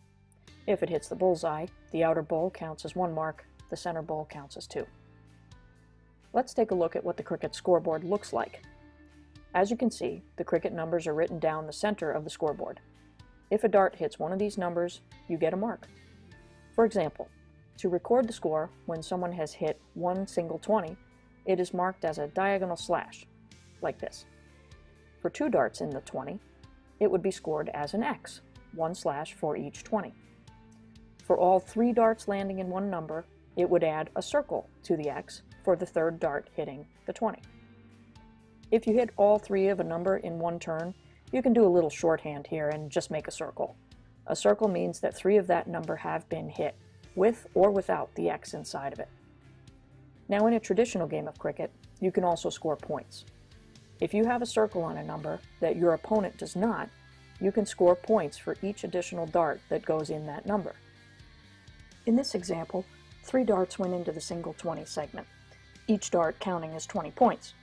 If it hits the bullseye, the outer bowl counts as 1 mark, the center bowl counts as 2. Let's take a look at what the cricket scoreboard looks like. As you can see, the cricket numbers are written down the center of the scoreboard. If a dart hits one of these numbers, you get a mark. For example, to record the score when someone has hit one single 20, it is marked as a diagonal slash, like this. For 2 darts in the 20, it would be scored as an X, 1 slash for each 20. For all 3 darts landing in one number, it would add a circle to the X for the 3rd dart hitting the 20. If you hit all 3 of a number in one turn, you can do a little shorthand here and just make a circle. A circle means that 3 of that number have been hit, with or without the X inside of it. Now, in a traditional game of cricket, you can also score points. If you have a circle on a number that your opponent does not, you can score points for each additional dart that goes in that number. In this example, 3 darts went into the single 20 segment, each dart counting as 20 points.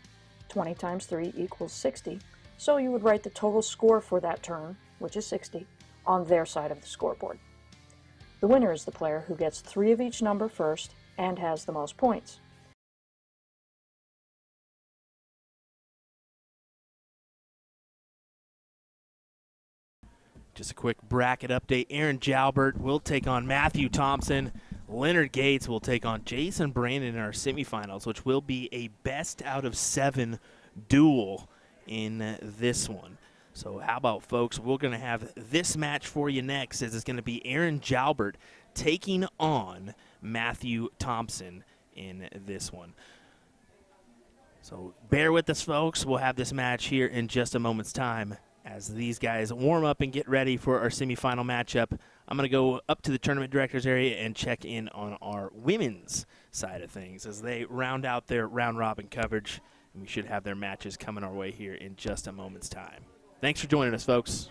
20 times 3 equals 60, so you would write the total score for that turn, which is 60, on their side of the scoreboard. The winner is the player who gets 3 of each number first and has the most points. Just a quick bracket update. Aaron Jalbert will take on Matthew Thompson. Leonard Gates will take on Jason Brandon in our semifinals, which will be a best out of 7 duel in this one. So how about, folks, we're going to have this match for you next, as it's going to be Aaron Jalbert taking on Matthew Thompson in this one. So bear with us, folks. We'll have this match here in just a moment's time as these guys warm up and get ready for our semifinal matchup. I'm going to go up to the tournament directors area and check in on our women's side of things as they round out their round-robin coverage, and we should have their matches coming our way here in just a moment's time. Thanks for joining us, folks.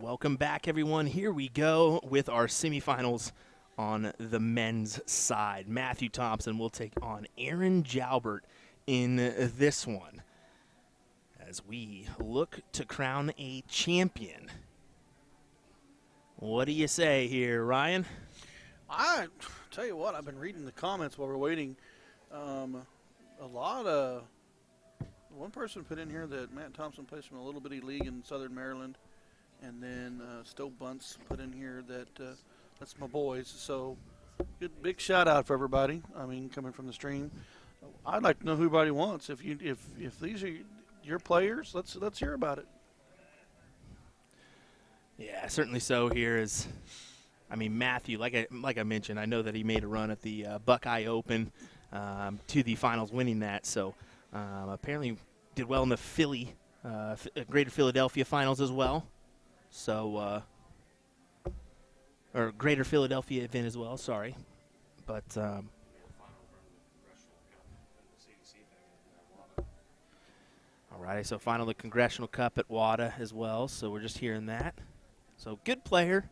Welcome back, everyone. Here we go with our semifinals on the men's side. Matthew Thompson will take on Aaron Jalbert in this one as we look to crown a champion. What do you say here, Ryan? I tell you what, I've been reading the comments while we're waiting. A lot of one person put in here that Matt Thompson plays from a little bitty league in Southern Maryland, and then Stowe Bunce put in here that that's my boys. So good big shout out for everybody. I mean, coming from the stream, I'd like to know who everybody wants. If these are your players, let's hear about it. Yeah, certainly so. Here is, I mean, Matthew. Like I mentioned, I know that he made a run at the Buckeye Open to the finals, winning that. So apparently did well in the Greater Philadelphia finals as well. So or Greater Philadelphia event as well. Sorry, but. All right, so final the Congressional Cup at WADA as well. So we're just hearing that. So good player,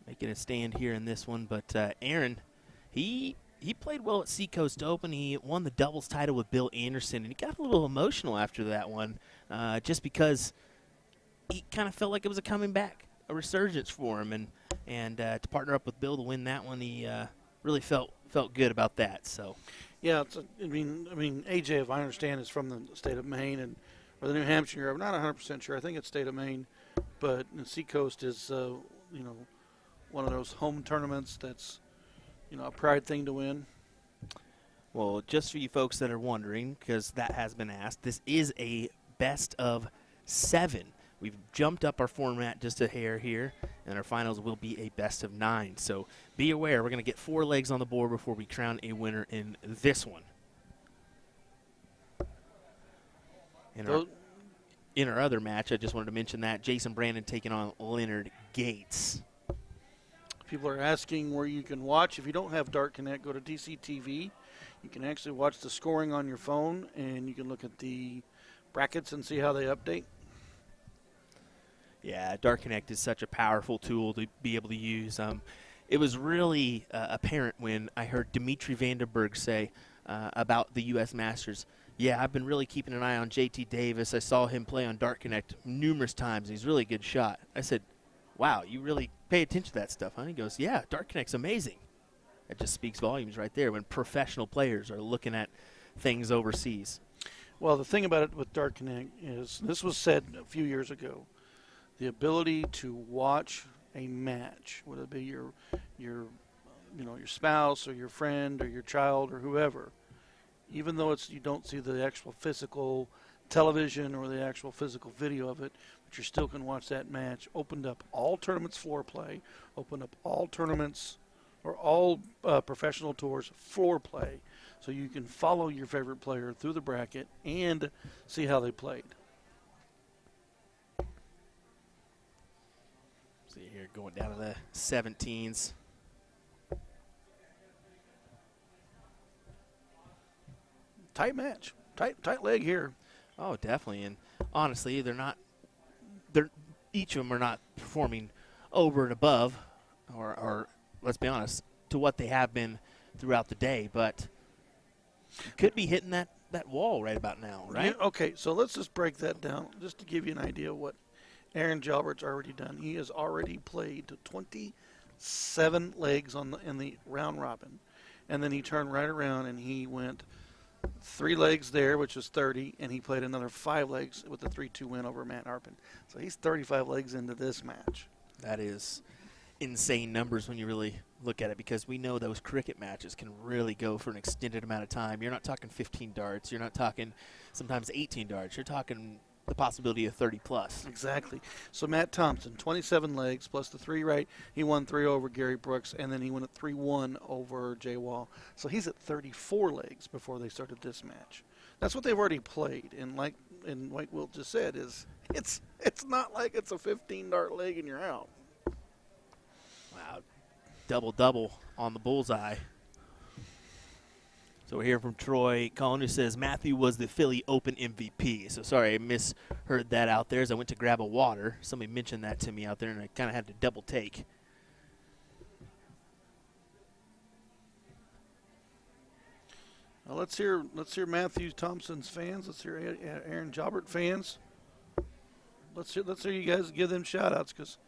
making a stand here in this one. But Aaron, he played well at Seacoast Open. He won the doubles title with Bill Anderson, and he got a little emotional after that one, just because he kind of felt like it was a coming back, a resurgence for him, and to partner up with Bill to win that one, he really felt good about that. So. Yeah, I mean, AJ, if I understand, is from the state of Maine or the New Hampshire. I'm not 100% sure. I think it's state of Maine, but Seacoast is, one of those home tournaments that's, a pride thing to win. Well, just for you folks that are wondering, because that has been asked, this is a best of 7. We've jumped up our format just a hair here, and our finals will be a best of 9. So be aware, we're going to get 4 legs on the board before we crown a winner in this one. In our other match, I just wanted to mention that, Jason Brandon taking on Leonard Gates. People are asking where you can watch. If you don't have Dart Connect, go to DCTV. You can actually watch the scoring on your phone, and you can look at the brackets and see how they update. Yeah, Dart Connect is such a powerful tool to be able to use. It was really apparent when I heard Dimitri Vandenberg say about the U.S. Masters, yeah, I've been really keeping an eye on J.T. Davis. I saw him play on Dart Connect numerous times. He's a really good shot. I said, wow, you really pay attention to that stuff, huh? He goes, yeah, Dart Connect's amazing. That just speaks volumes right there when professional players are looking at things overseas. Well, the thing about it with Dart Connect is, this was said a few years ago, the ability to watch a match, whether it be your spouse or your friend or your child or whoever, even though you don't see the actual physical television or the actual physical video of it, but you still can watch that match. Opened up all tournaments floor play, opened up all tournaments or all professional tours floor play, so you can follow your favorite player through the bracket and see how they played. See here, going down to the 17s. Tight match, tight leg here. Oh, definitely. And honestly, each of them are not performing over and above, or let's be honest, to what they have been throughout the day. But could be hitting that wall right about now, right? Yeah, okay, so let's just break that down just to give you an idea of what Aaron Jalbert's already done. He has already played 27 legs in the round robin, and then he turned right around and he went 3 legs there, which was 30, and he played another 5 legs with the 3-2 win over Matt Harpin. So he's 35 legs into this match. That is insane numbers when you really look at it, because we know those cricket matches can really go for an extended amount of time. You're not talking 15 darts. You're not talking sometimes 18 darts. You're talking the possibility of 30 plus. Exactly. So Matt Thompson, 27 legs plus the 3 right. He won 3 over Gary Brooks, and then he won at 3-1 over Jay Wall. So he's at 34 legs before they started this match. That's what they've already played. And like Wilt just said, is it's not like it's a 15-dart leg and you're out. Wow. Double-double on the bullseye. So we're hearing from Troy Cullen, who says Matthew was the Philly Open MVP. So sorry, I misheard that out there as I went to grab a water. Somebody mentioned that to me out there, and I kind of had to double take. Let's hear Matthew Thompson's fans. Let's hear Aaron Jobert fans. Let's hear you guys give them shout-outs, because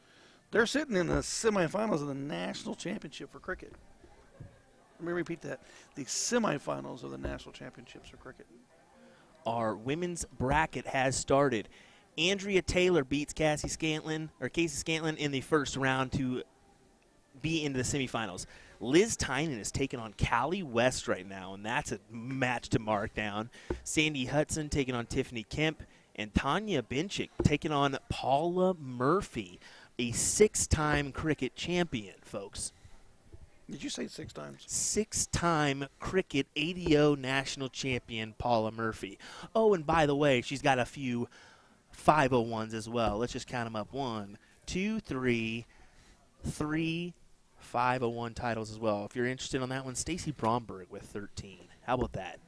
they're sitting in the semifinals of the national championship for cricket. Let me repeat that. The semifinals of the national championships for cricket. Our women's bracket has started. Andrea Taylor beats Casey Scantlin in the first round to be into the semifinals. Liz Tynan is taking on Callie West right now, and that's a match to mark down. Sandy Hudson taking on Tiffany Kemp, and Tanya Binchik taking on Paula Murphy, a 6-time cricket champion, folks. Did you say 6 times? 6-time cricket ADO national champion Paula Murphy. Oh, and by the way, she's got a few 501s as well. Let's just count them up. 1, 2, 3 501 titles as well. If you're interested on that one, Stacy Bromberg with 13. How about that?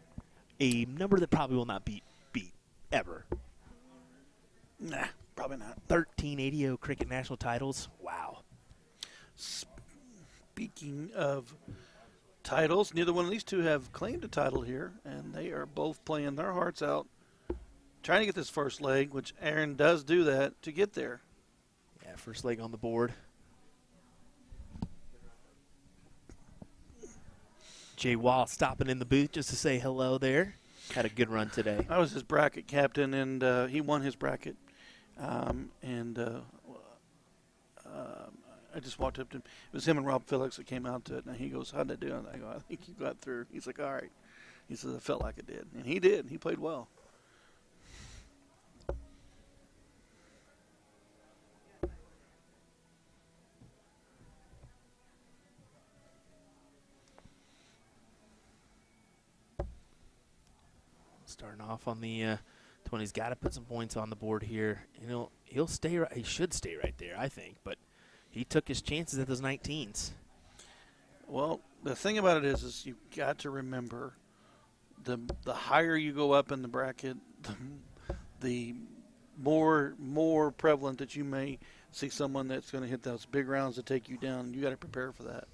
A number that probably will not be beat ever. Nah, probably not. 13 ADO cricket national titles. Wow. Speaking of titles, neither one of these two have claimed a title here, and they are both playing their hearts out, trying to get this first leg, which Aaron does do that to get there. Yeah, first leg on the board. Jay Wall stopping in the booth just to say hello there. Had a good run today. I was his bracket captain, and he won his bracket. I just walked up to him. It was him and Rob Phillips that came out to it, and he goes, "How'd I do?" And I go, "I think you got through." He's like, "All right." He says, "I felt like I did." And he did. He played well. Starting off on the 20s, got to put some points on the board here. And he'll stay right. He should stay right there, I think. But he took his chances at those 19s. Well, the thing about it is you've got to remember the higher you go up in the bracket, the more prevalent that you may see someone that's going to hit those big rounds to take you down. You got to prepare for that.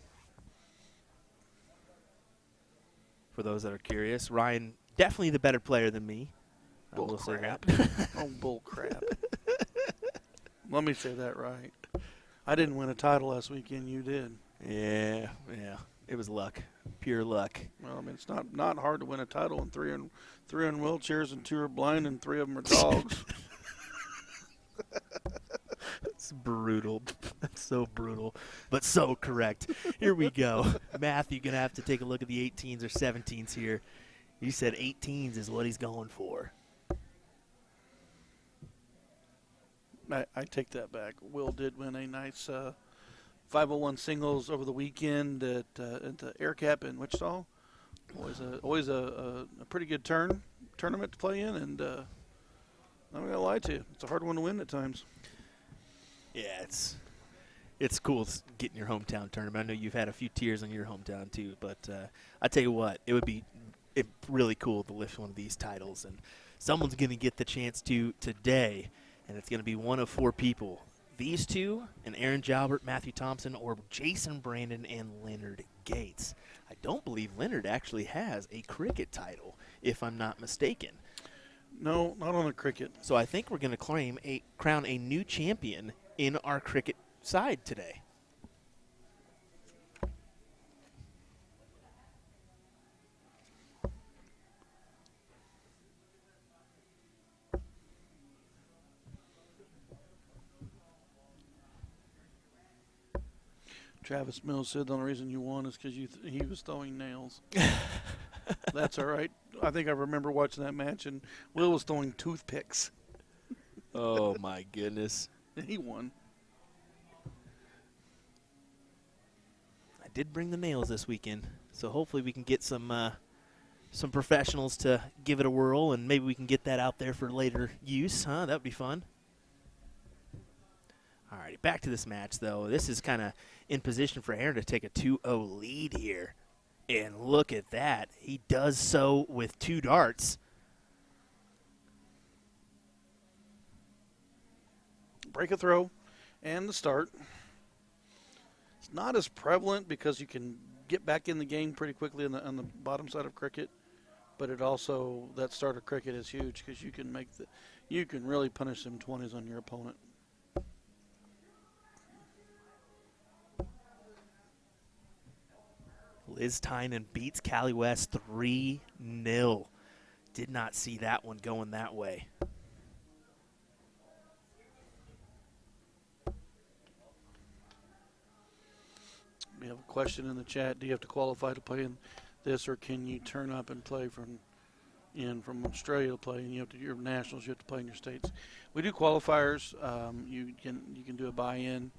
For those that are curious, Ryan, definitely the better player than me. I will say that. Oh, bull crap. Let me say that right. I didn't win a title last weekend. You did. Yeah. It was luck, pure luck. Well, I mean, it's not hard to win a title when three in wheelchairs and 2 are blind and 3 of them are dogs. It's brutal. That's so brutal, but so correct. Here we go. Matthew gonna have to take a look at the 18s or 17s here. You said 18s is what he's going for. I take that back. Will did win a nice 501 singles over the weekend at the Air Cap in Wichita. Always a pretty good tournament to play in, and I'm not gonna lie to you, it's a hard one to win at times. Yeah, it's cool getting your hometown tournament. I know you've had a few tears on your hometown too, but I tell you what, it would be really cool to lift one of these titles, and someone's going to get the chance to today, and it's going to be one of 4 people. These two, and Aaron Jalbert, Matthew Thompson, or Jason Brandon and Leonard Gates. I don't believe Leonard actually has a cricket title, if I'm not mistaken. No, not on the cricket. So I think we're going to crown a new champion in our cricket side today. Travis Mills said the only reason you won is because he was throwing nails. That's all right. I think I remember watching that match, and Will was throwing toothpicks. Oh, my goodness. And he won. I did bring the nails this weekend, so hopefully we can get some professionals to give it a whirl, and maybe we can get that out there for later use. That would be fun. All right, back to this match, though. This is kind of in position for Aaron to take a 2-0 lead here. And look at that. He does so with 2 darts. Break a throw and the start. It's not as prevalent because you can get back in the game pretty quickly on the bottom side of cricket, but it also, that start of cricket is huge because you can really punish them 20s on your opponent. Liz Tynan beats Callie West 3-0. Did not see that one going that way. We have a question in the chat. Do you have to qualify to play in this, or can you turn up and play from Australia to play, and your nationals, you have to play in your states? We do qualifiers. You can do a buy-in.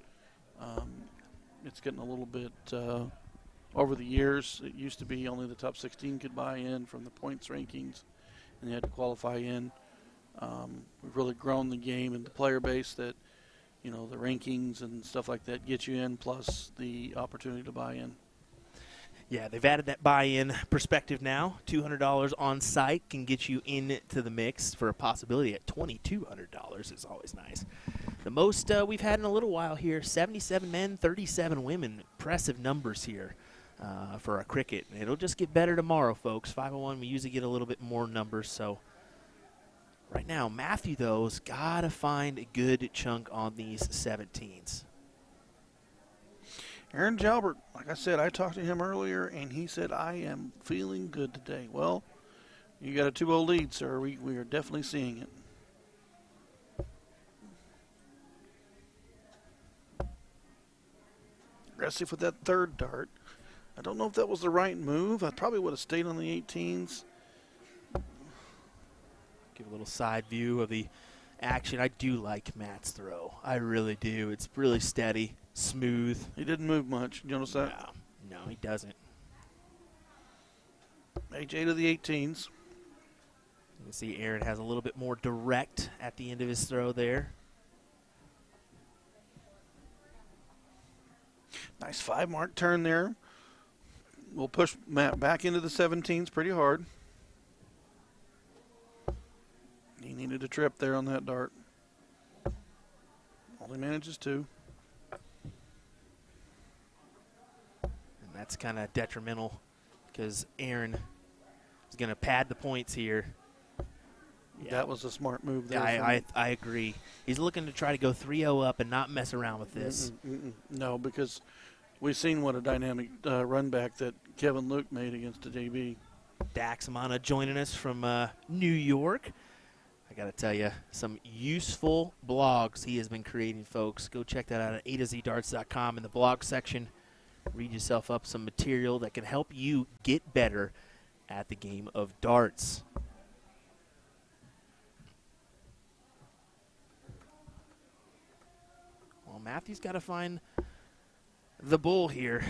It's getting a little bit over the years. It used to be only the top 16 could buy in from the points rankings, and you had to qualify in. We've really grown the game and the player base that, you know, the rankings and stuff like that get you in, plus the opportunity to buy in. Yeah, they've added that buy-in perspective now. $200 on site can get you into the mix for a possibility at $2,200 is always nice. The most we've had in a little while here, 77 men, 37 women. Impressive numbers here for our cricket. And it'll just get better tomorrow, folks. 501, we usually get a little bit more numbers, so right now, Matthew, though, has got to find a good chunk on these 17s. Aaron Jalbert, like I said, I talked to him earlier, and he said, I am feeling good today. Well, you got a 2-0 lead, sir. We are definitely seeing it. Aggressive with that third dart. I don't know if that was the right move. I probably would have stayed on the 18s. Give a little side view of the action. I do like Matt's throw. I really do. It's really steady, smooth. He didn't move much. You notice that? No, he doesn't. H8 of the 18s. You can see Aaron has a little bit more direct at the end of his throw there. Nice 5-mark turn there. We'll push Matt back into the 17s pretty hard. He needed a trip there on that dart. Only manages 2. And that's kind of detrimental because Aaron is going to pad the points here. Yeah. That was a smart move there. I agree. He's looking to try to go 3-0 up and not mess around with this. No, because we've seen what a dynamic run back that Kevin Luke made against the JB. Dax Amana joining us from New York. I got to tell you, some useful blogs he has been creating, folks. Go check that out at a2zdarts.com in the blog section. Read yourself up some material that can help you get better at the game of darts. Well, Matthew's got to find the bull here.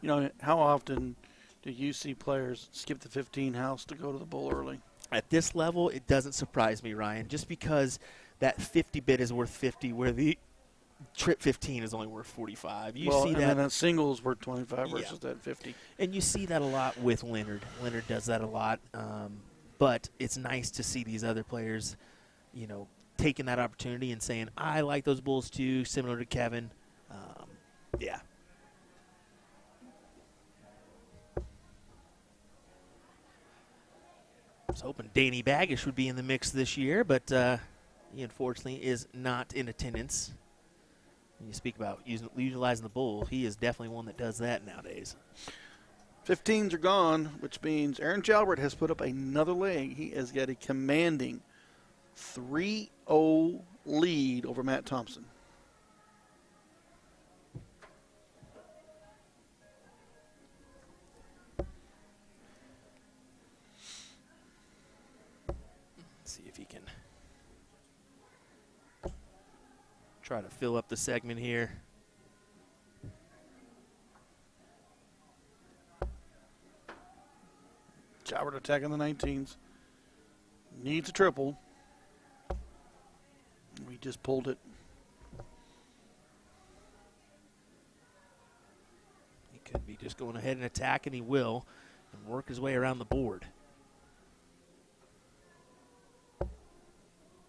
You know, how often do you see players skip the 15 house to go to the bull early? At this level, it doesn't surprise me, Ryan, just because that 50 bid is worth 50, where the trip 15 is only worth 45. You see that, and then singles worth 25 versus that 50. And you see that a lot with Leonard. Leonard does that a lot, but it's nice to see these other players, you know, taking that opportunity and saying, I like those bulls too, similar to Kevin. Yeah. I was hoping Danny Baggish would be in the mix this year, but he unfortunately is not in attendance. When you speak about utilizing the bull, he is definitely one that does that nowadays. 15s are gone, which means Aaron Jalbert has put up another leg. He has got a commanding 3-0 lead over Matt Thompson. See if he can try to fill up the segment here. Jalbert attacking the 19s. Needs a triple. We just pulled it. He Could be just going ahead and attack, and he will, and work his way around the board.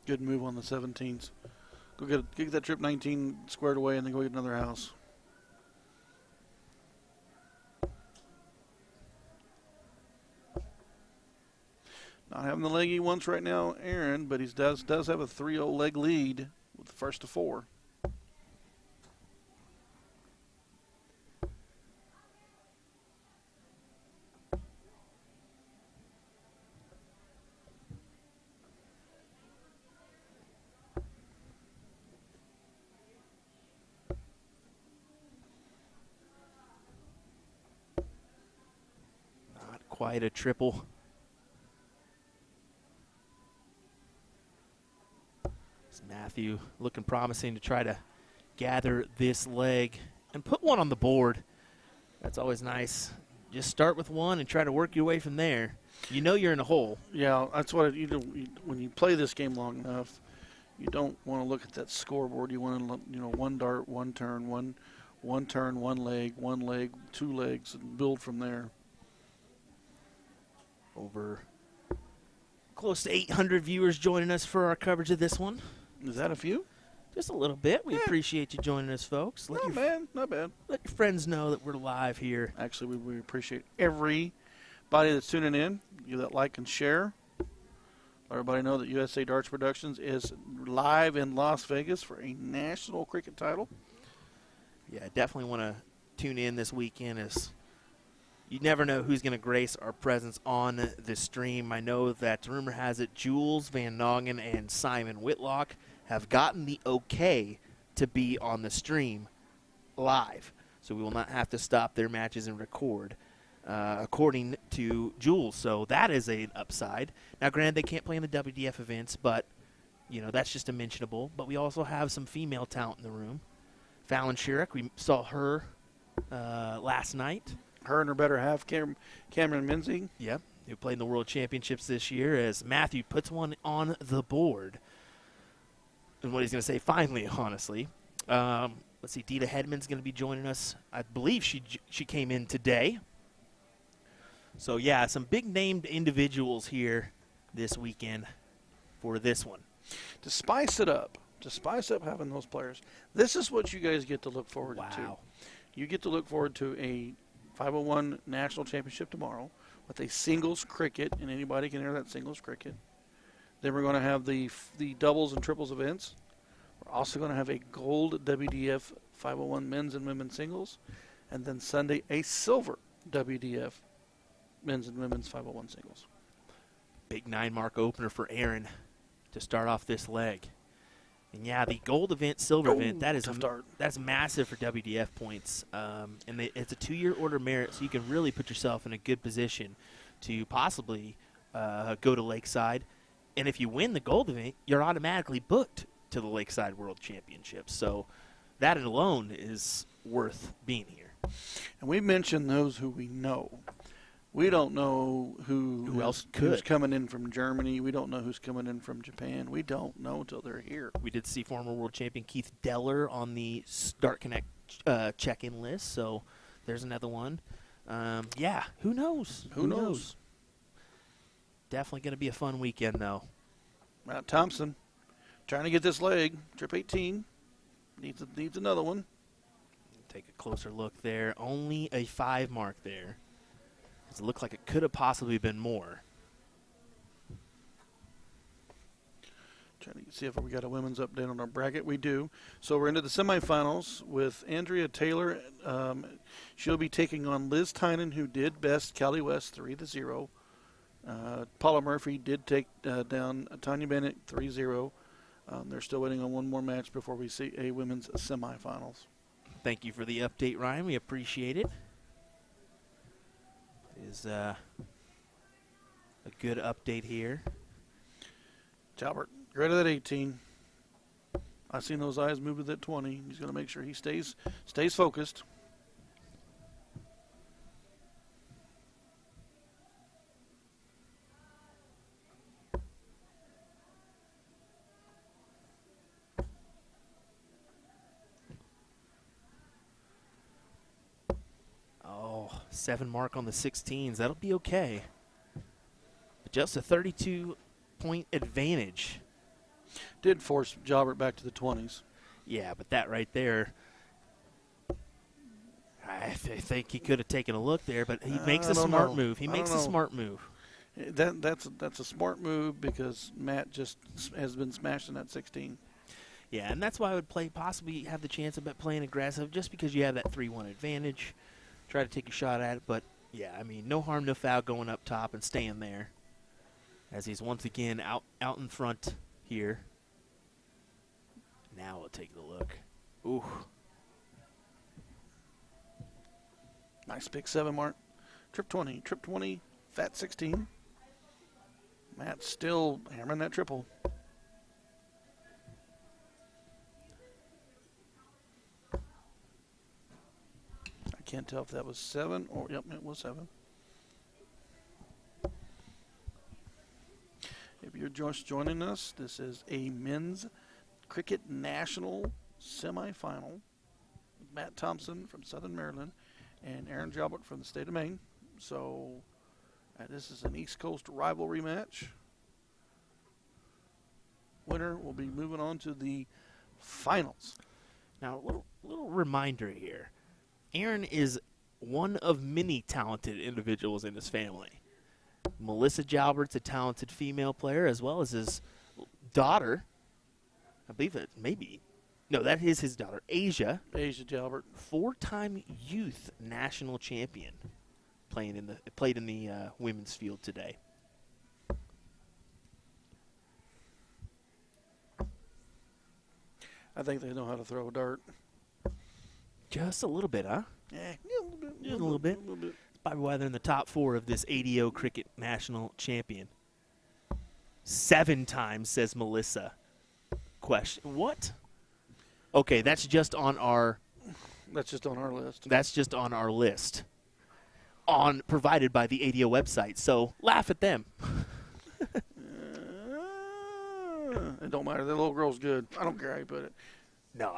Good move on the 17s. Go get that trip 19 squared away and then go get another house. Not having the leg he wants right now, Aaron, but he does have a 3-0 leg lead with the first to 4. Not quite a triple. Matthew looking promising to try to gather this leg and put one on the board. That's always nice. Just start with one and try to work your way from there. You know you're in a hole. Yeah, that's what you do. When you play this game long enough, you don't want to look at that scoreboard. You want to, one dart, one turn, one turn, one leg, 2 legs, and build from there. Over close to 800 viewers joining us for our coverage of this one. Is that a few? Just a little bit. We appreciate you joining us, folks. Not bad. Let your friends know that we're live here. Actually, we appreciate everybody that's tuning in. Give that like and share. Let everybody know that USA Darts Productions is live in Las Vegas for a national cricket title. Yeah, definitely want to tune in this weekend, as you never know who's going to grace our presence on the stream. I know that rumor has it Jules Van Noggen and Simon Whitlock have gotten the okay to be on the stream live. So we will not have to stop their matches and record, according to Jules. So that is an upside. Now, granted, they can't play in the WDF events, but, that's just a mentionable. But we also have some female talent in the room. Fallon Sherrick, we saw her last night. Her and her better half, Cameron Menzies. Yep, who played in the World Championships this year, as Matthew puts one on the board. And what he's going to say, finally, honestly. Let's see, Dita Hedman's going to be joining us. I believe she came in today. So, yeah, some big-named individuals here this weekend for this one. To spice it up having those players, this is what you guys get to look forward to. You get to look forward to a 501 National Championship tomorrow with a singles cricket, and anybody can enter that singles cricket. Then we're going to have the doubles and triples events. We're also going to have a gold WDF 501 men's and women's singles, and then Sunday a silver WDF men's and women's 501 singles. Big 9-mark opener for Aaron to start off this leg. And yeah, the gold event, silver event, that's massive for WDF points. And it's a 2-year order merit, so you can really put yourself in a good position to possibly go to Lakeside. And if you win the gold event, you're automatically booked to the Lakeside World Championships. So that alone is worth being here. And we mentioned those who we know. We don't know who else who's coming in from Germany. We don't know who's coming in from Japan. We don't know until they're here. We did see former world champion Keith Deller on the Start Connect check-in list, so there's another one. Yeah, who knows? Who knows? Definitely going to be a fun weekend, though. Matt Thompson trying to get this leg. Trip 18. Needs another one. Take a closer look there. Only a 5 mark there. It looked like it could have possibly been more. Trying to see if we got a women's update on our bracket. We do. So we're into the semifinals with Andrea Taylor. She'll be taking on Liz Tynan, who did best Cali West 3-0. Paula Murphy did take down Tanya Bennett 3-0. They're still waiting on one more match before we see a women's semifinals. Thank you for the update, Ryan. We appreciate it. Is a good update here. Talbert, greater than 18. I've seen those eyes move to that 20. He's going to make sure he stays focused. 7 mark on the 16s. That'll be okay. But just a 32-point advantage. Did force Jalbert back to the 20s. Yeah, but that right there, I think he could have taken a look there, but he makes a smart move. He makes a smart move. That's a smart move because Matt just has been smashed in that 16. Yeah, and that's why I would possibly have the chance of playing aggressive, just because you have that 3-1 advantage. Try to take a shot at it, but yeah, I mean, no harm, no foul going up top and staying there. As he's once again out in front here. Now we'll take a look. Ooh. Nice big 7 mark. Trip 20, fat 16. Matt's still hammering that triple. I can't tell if that was 7 or, yep, it was 7. If you're just joining us, this is a men's cricket national semifinal. Matt Thompson from Southern Maryland and Aaron Jalbert from the state of Maine. So this is an East Coast rivalry match. Winner will be moving on to the finals. Now, a little reminder here. Aaron is one of many talented individuals in his family. Melissa Jalbert's a talented female player, as well as his daughter. I believe it maybe. No, that is his daughter, Asia. Asia Jalbert. 4-time youth national champion. Played in the women's field today. I think they know how to throw a dart. Just a little bit, huh? Yeah, a little bit. Just a little bit. That's probably why they're in the top 4 of this ADO Cricket National Champion. 7 times, says Melissa. Question. What? Okay, that's just on our... That's just on our list. That's just on our list. Provided by the ADO website. So laugh at them. It don't matter. The little girl's good. I don't care how you put it. No,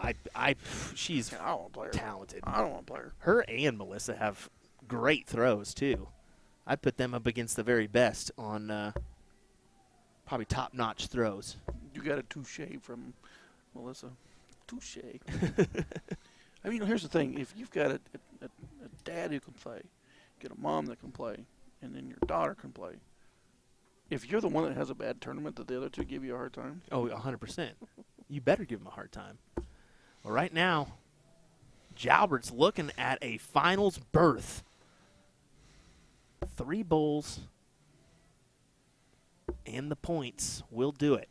she's I don't want to play her. Talented. I don't want to play her. Her and Melissa have great throws, too. I'd put them up against the very best on probably top-notch throws. You got a touche from Melissa. Touche. I mean, here's the thing. If you've got a dad who can play, get a mom that can play, and then your daughter can play, if you're the one that has a bad tournament that the other two give you a hard time. Oh, 100%. You better give them a hard time. Well, right now, Jalbert's looking at a finals berth. 3 bowls and the points will do it.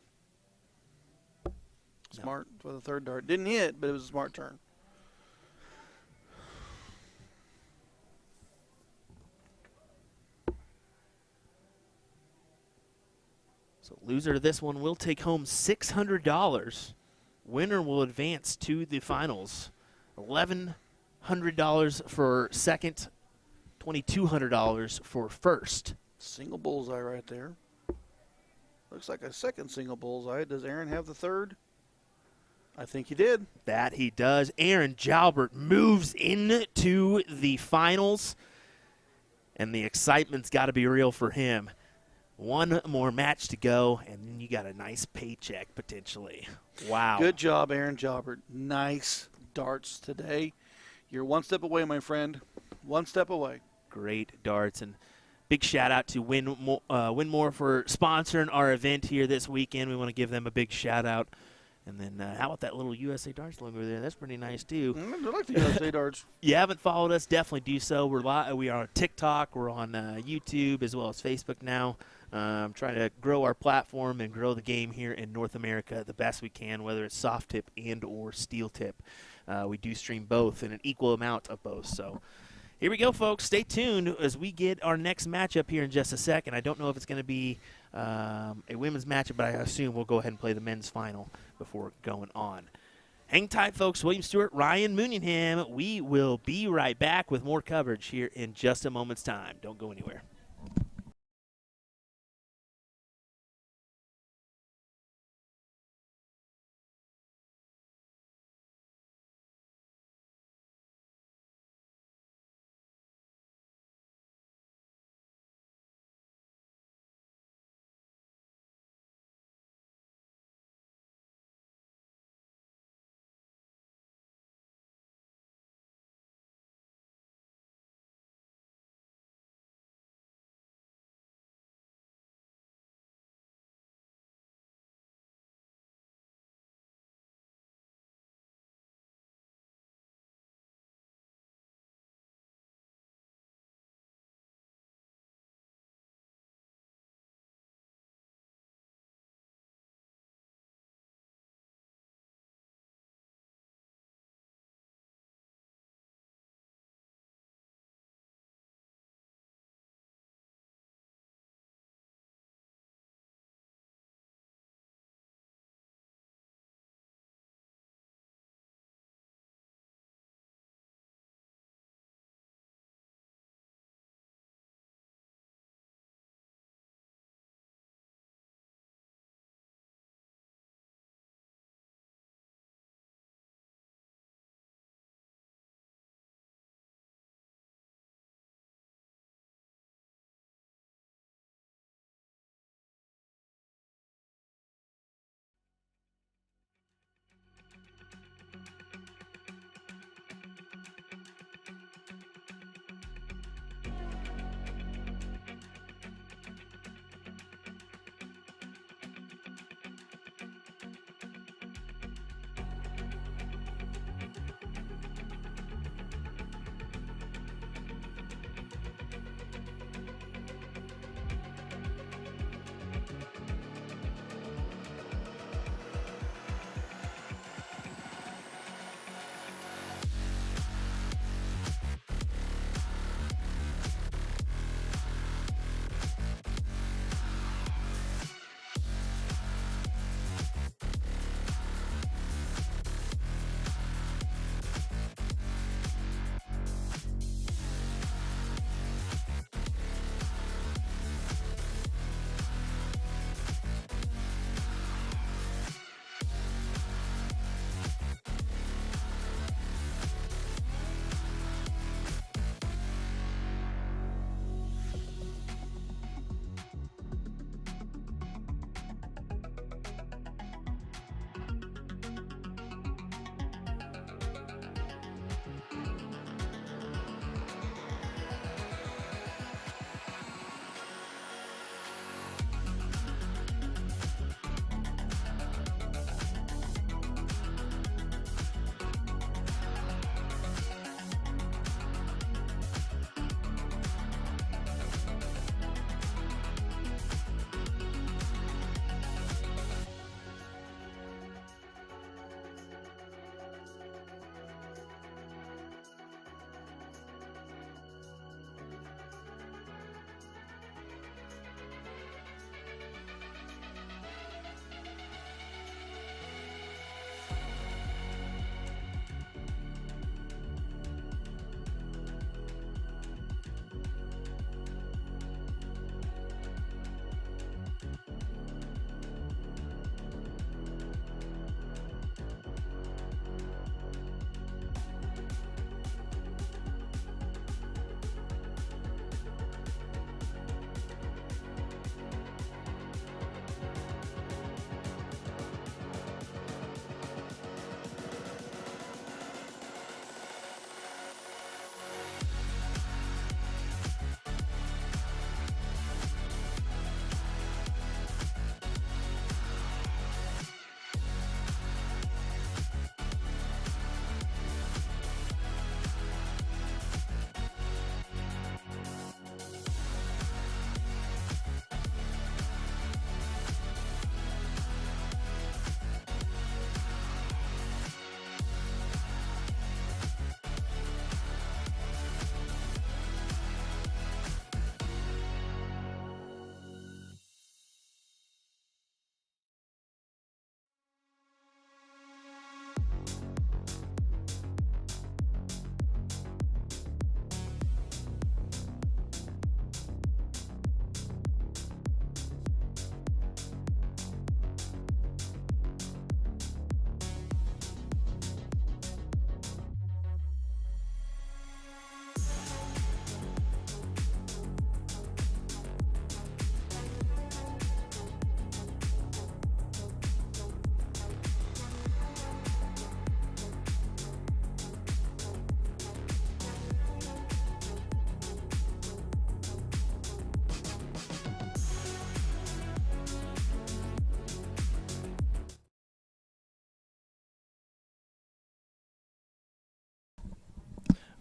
Smart for the third dart. Didn't hit, but it was a smart turn. So loser to this one will take home $600. Winner will advance to the finals. $1,100 for second, $2,200 for first. Single bullseye right there. Looks like a second single bullseye. Does Aaron have the third? I think he did. That he does. Aaron Jalbert moves into the finals, and the excitement's got to be real for him. One more match to go, and then you got a nice paycheck potentially. Wow. Good job, Aaron Jalbert. Nice darts today. You're one step away, my friend. One step away. Great darts, and big shout out to Winmore for sponsoring our event here this weekend. We want to give them a big shout out. And then how about that little USA Darts logo there? That's pretty nice, too. I like the USA Darts. You haven't followed us, definitely do so. We are on TikTok. We're on YouTube as well as Facebook now. Trying to grow our platform and grow the game here in North America the best we can, whether it's soft tip and or steel tip. We do stream both in an equal amount of both. So here we go, folks. Stay tuned as we get our next matchup here in just a second. I don't know if it's going to be a women's matchup, but I assume we'll go ahead and play the men's final before going on. Hang tight, folks. William Stuart, Ryan Mooneyham. We will be right back with more coverage here in just a moment's time. Don't go anywhere.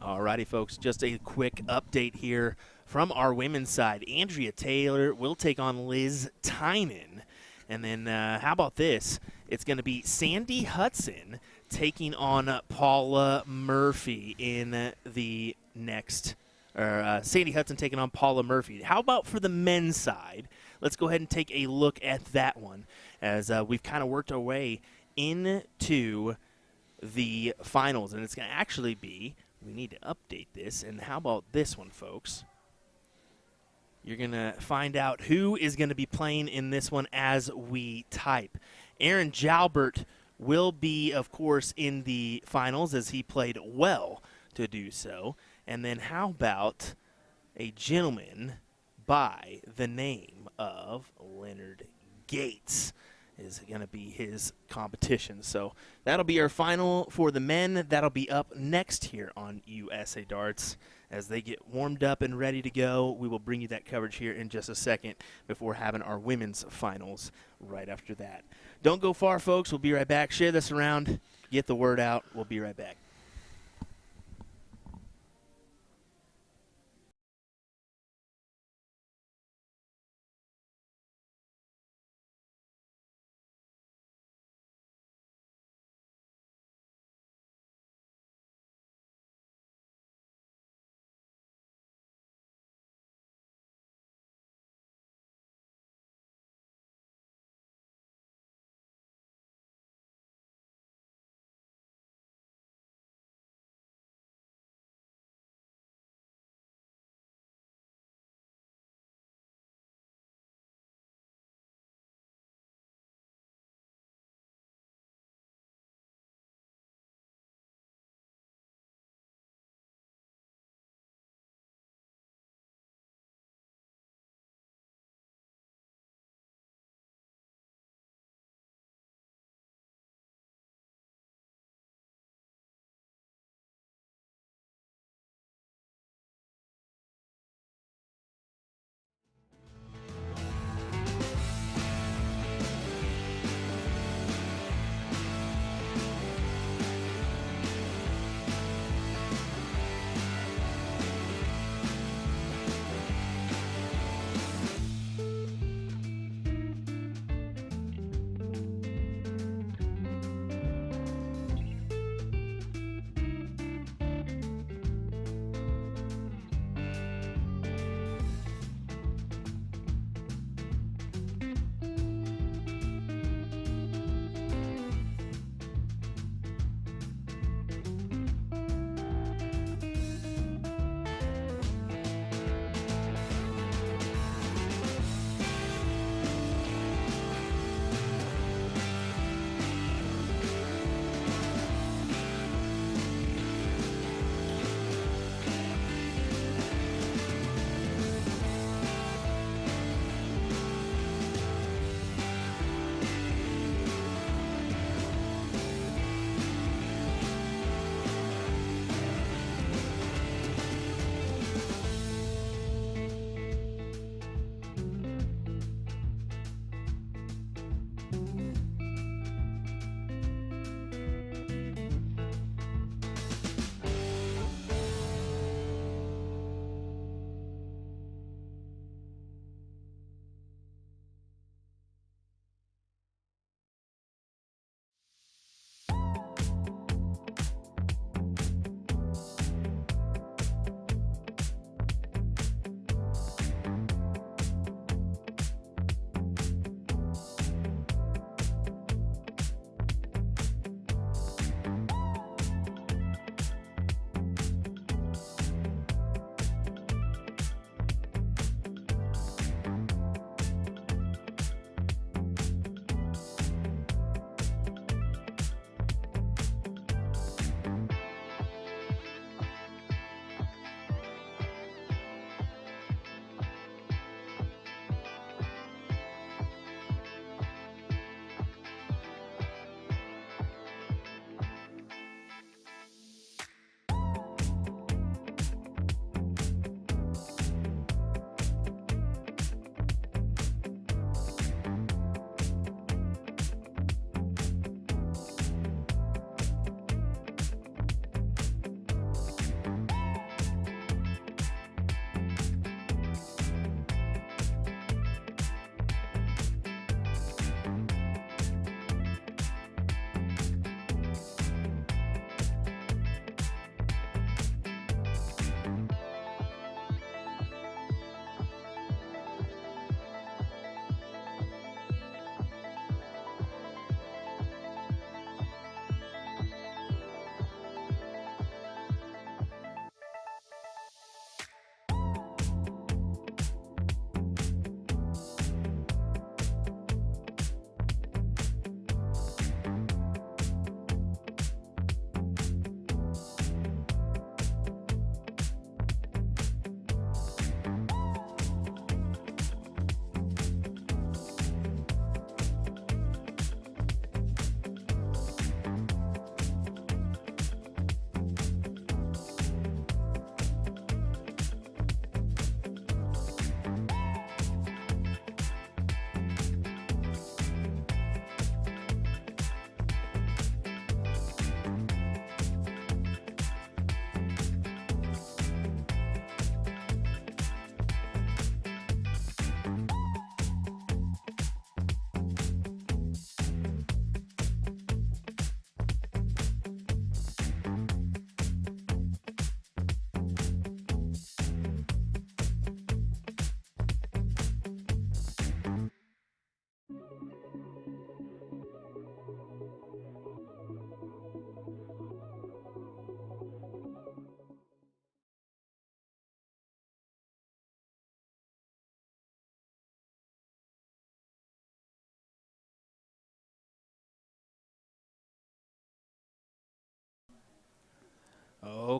Alrighty, folks, just a quick update here from our women's side. Andrea Taylor will take on Liz Tynan. And then how about this? It's going to be Sandy Hudson taking on Paula Murphy in the next Sandy Hudson taking on Paula Murphy. How about for the men's side? Let's go ahead and take a look at that one as we've kind of worked our way into the finals. And it's going to actually be, we need to update this. And how about this one, folks? You're going to find out who is going to be playing in this one as we type. Aaron Jalbert will be, of course, in the finals as he played well to do so. And then how about a gentleman by the name of Leonard Gates is going to be his competition. So that'll be our final for the men. That'll be up next here on USA Darts. As they get warmed up and ready to go, we will bring you that coverage here in just a second before having our women's finals right after that. Don't go far, folks. We'll be right back. Share this around. Get the word out. We'll be right back.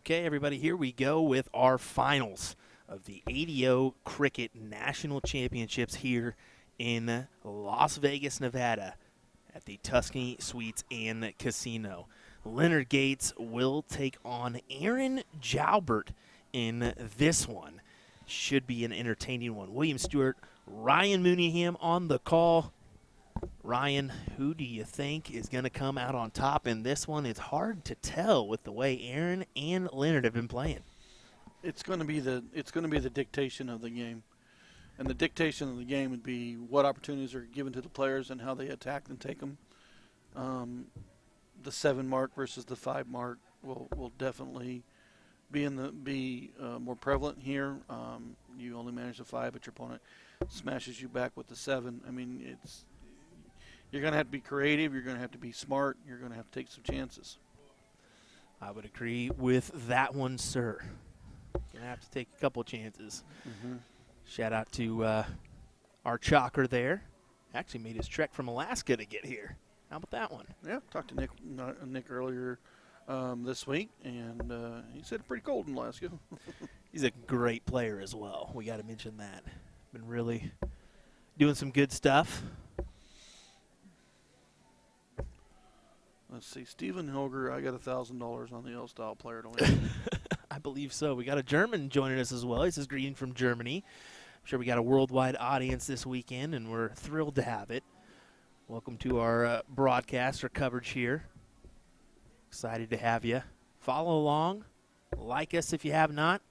Okay, everybody, here we go with our finals of the ADO Cricket National Championships here in Las Vegas, Nevada at the Tuscany Suites and Casino. Leonard Gates will take on Aaron Jalbert in this one. Should be an entertaining one. William Stuart, Ryan Mooneyham on the call. Ryan, who do you think is going to come out on top in this one? It's hard to tell with the way Aaron and Leonard have been playing. It's going to be the dictation of the game, and the dictation of the game would be what opportunities are given to the players and how they attack and take them. The 7 mark versus the 5 mark will definitely be more prevalent here. You only manage the 5, but your opponent smashes you back with the 7. I mean, you're going to have to be creative. You're going to have to be smart. You're going to have to take some chances. I would agree with that one, sir. Going to have to take a couple chances. Mm-hmm. Shout out to our chalker there. Actually made his trek from Alaska to get here. How about that one? Yeah, talked to Nick earlier this week, and he said pretty cold in Alaska. He's a great player as well. We got to mention that. Been really doing some good stuff. Let's see, Stephen Hilger, I got $1,000 on the L-Style player to win. I believe so. We got a German joining us as well. He says greeting from Germany. I'm sure we got a worldwide audience this weekend, and we're thrilled to have it. Welcome to our broadcast or coverage here. Excited to have you. Follow along. Like us if you have not.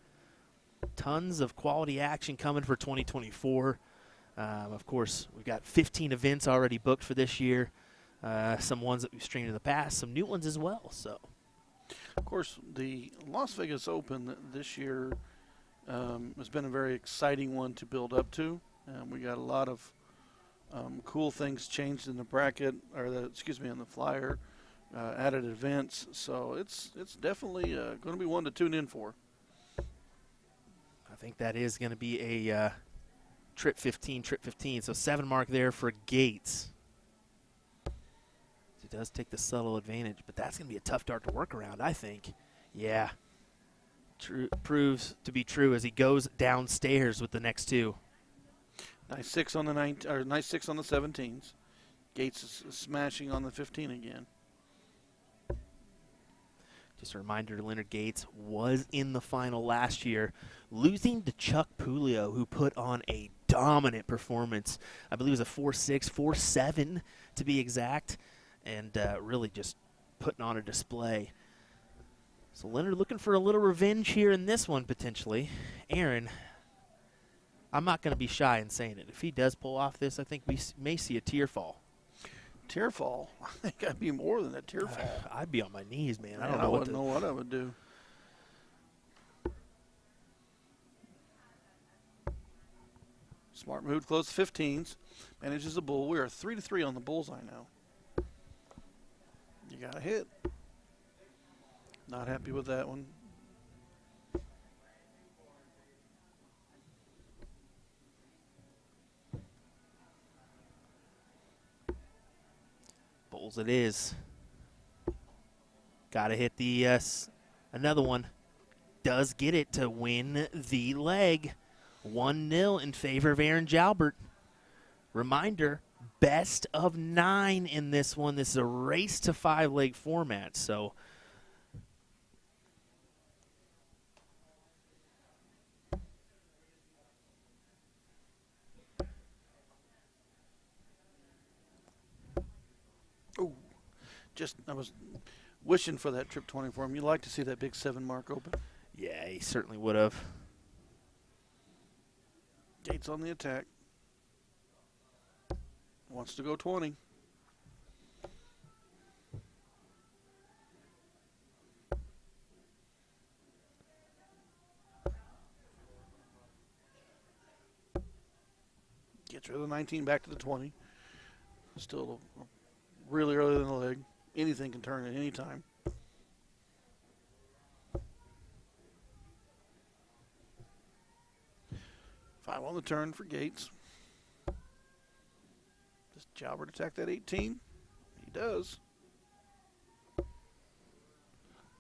Tons of quality action coming for 2024. Of course, we've got 15 events already booked for this year. Some ones that we've streamed in the past, some new ones as well. So, of course, the Las Vegas Open this year has been a very exciting one to build up to. We got a lot of cool things changed in the bracket, or on the flyer, added events. So it's definitely going to be one to tune in for. I think that is going to be a trip 15. So 7 mark there for Gates. He does take the subtle advantage, but that's going to be a tough dart to work around, I think. Yeah. Proves to be true as he goes downstairs with the next 2. Nice 6 on the nice 6 on the 17s. Gates is smashing on the 15 again. Just a reminder, Leonard Gates was in the final last year, losing to Chuck Pulio, who put on a dominant performance. I believe it was a 4-6, 4-7 to be exact, and really just putting on a display. So Leonard looking for a little revenge here in this one, potentially. Aaron, I'm not going to be shy in saying it. If he does pull off this, I think we may see a tear fall. Tear fall? I think I'd be more than a tear fall. I'd be on my knees, man. I wouldn't know what I would do. Smart move, close 15s. Manages the bull. We are 3-3 on the bullseye now. You got to hit. Not happy with that one. Bulls it is. Got to hit the another one. Does get it to win the leg. 1-0 in favor of Aaron Jalbert. Reminder, best of 9 in this one. This is a race to 5-leg format, so I was wishing for that trip 20 for him. You'd like to see that big 7 mark open. yeah, he certainly would have. Gates on the attack. Wants to go 20. Gets rid of the 19, back to the 20. Still really early in the leg. Anything can turn at any time. 5 on the turn for Gates. Does Jalbert attack that 18? He does.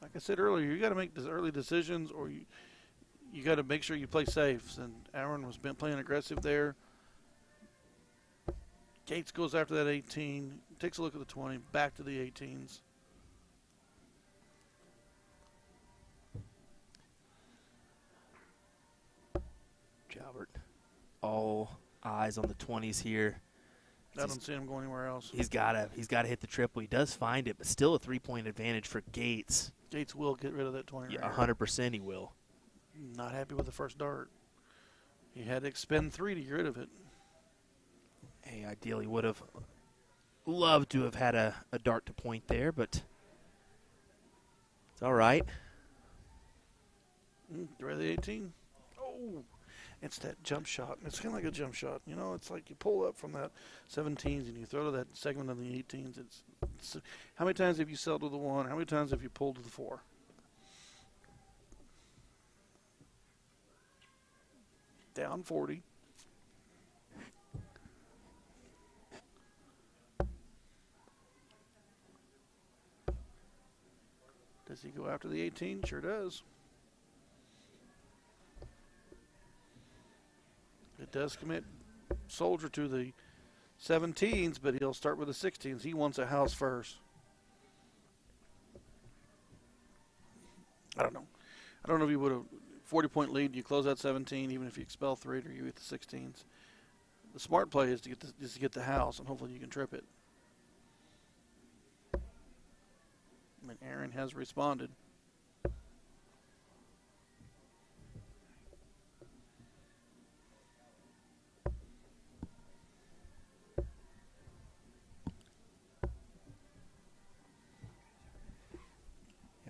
Like I said earlier, you got to make these early decisions, or you got to make sure you play safe. And Aaron was playing aggressive there. Gates goes after that 18, takes a look at the 20, back to the 18s. Jalbert, all eyes on the 20s here. I don't see him going anywhere else. He's gotta hit the triple. He does find it, but still a 3-point advantage for Gates. Gates will get rid of that 20. Yeah, 100% he will. Not happy with the first dart. He had to expend 3 to get rid of it. Hey, ideally would have loved to have had a dart to point there, but it's all right. Get rid of the 18. Oh, it's that jump shot. It's kind of like a jump shot. You know, it's like you pull up from that 17s and you throw to that segment of the 18s. It's how many times have you sailed to the 1? How many times have you pulled to the 4? Down 40. Does he go after the 18? Sure does. It does commit Soldier to the 17s, but he'll start with the 16s. He wants a house first. I don't know. I don't know if you would have 40-point lead. You close out 17, even if you expel 3 or you get the 16s. The smart play is to get the house, and hopefully you can trip it. And Aaron has responded.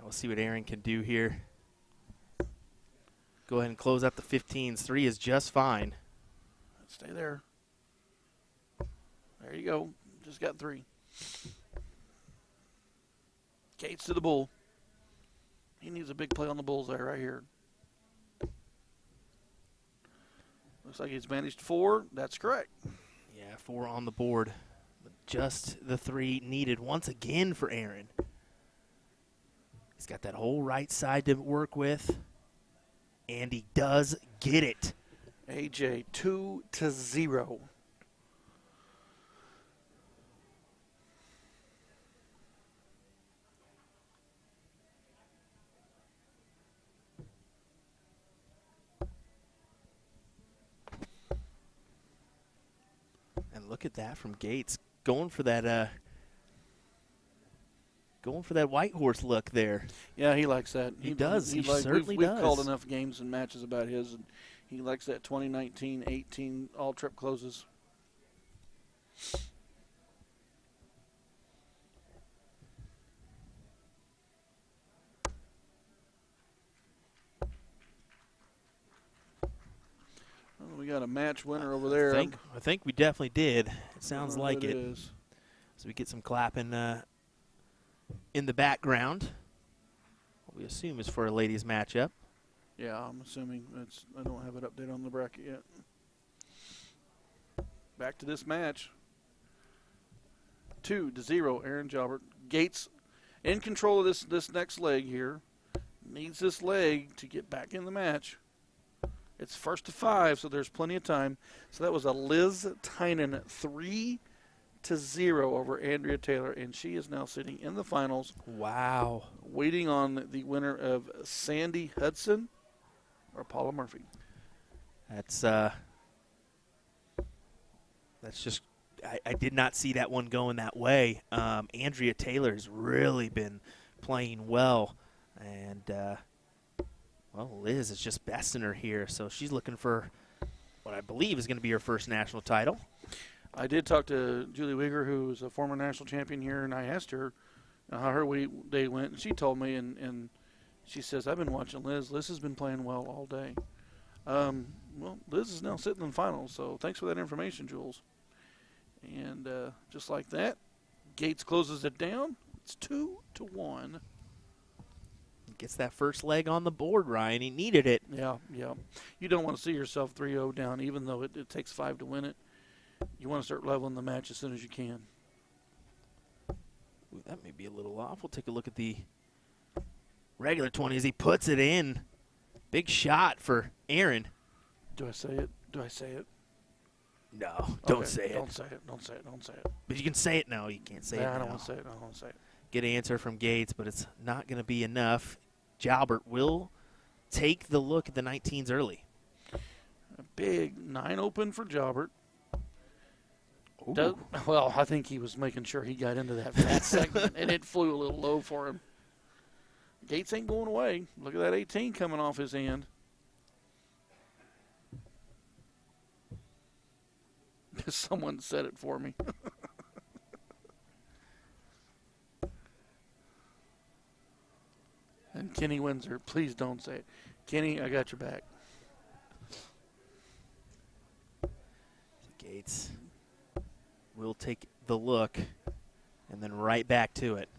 We'll see what Aaron can do here. Go ahead and close out the 15s. 3 is just fine. Stay there. There you go. Just got 3. Gates to the bull. He needs a big play on the bullseye right here. Looks like he's managed 4. That's correct. Yeah, 4 on the board. Just the 3 needed once again for Aaron. He's got that whole right side to work with, and he does get it. AJ 2-0. And look at that from Gates, going for that white horse look there. Yeah, he likes that. He does. He certainly does. We've called enough games and matches about his, and he likes that 2019-18 all trip closes. Well, we got a match winner over there. I think we definitely did. It sounds like it. Is. So we get some clapping in the background. What we assume is for a ladies matchup. Yeah, I'm assuming that's. I don't have an update on the bracket yet. Back to this match. 2-0, Aaron Jalbert. Gates in control of this next leg here. Needs this leg to get back in the match. It's 1st to 5, so there's plenty of time. So that was a Liz Tynan 3-0 over Andrea Taylor, and she is now sitting in the finals. Wow. Waiting on the winner of Sandy Hudson or Paula Murphy. That's just I did not see that one going that way. Andrea Taylor's really been playing well, and well, Liz is just besting her here, so she's looking for what I believe is going to be her first national title. I did talk to Julie Wieger, who is a former national champion here, and I asked her how her day went, and she told me, and she says, I've been watching Liz. Liz has been playing well all day. Well, Liz is now sitting in the finals, so thanks for that information, Jules. And just like that, Gates closes it down. It's 2-1. Gets that first leg on the board, Ryan. He needed it. Yeah. You don't want to see yourself 3-0 down, even though it takes 5 to win it. You want to start leveling the match as soon as you can. Ooh, that may be a little off. We'll take a look at the regular 20s. He puts it in. Big shot for Aaron. Do I say it? Do I say it? No, don't Okay, say it. Don't say it. Don't say it. Don't say it. But you can say it now. You can't say it I now. don't want to say it. I don't want to say it. Good answer from Gates, but it's not going to be enough. Jalbert will take the look at the 19s early. A big 9 open for Jalbert. Ooh. Well, I think he was making sure he got into that fat segment, and it flew a little low for him. Gates ain't going away. Look at that 18 coming off his hand. Someone said it for me. And Kenny Windsor, please don't say it. Kenny, I got your back. Gates will take the look and then right back to it.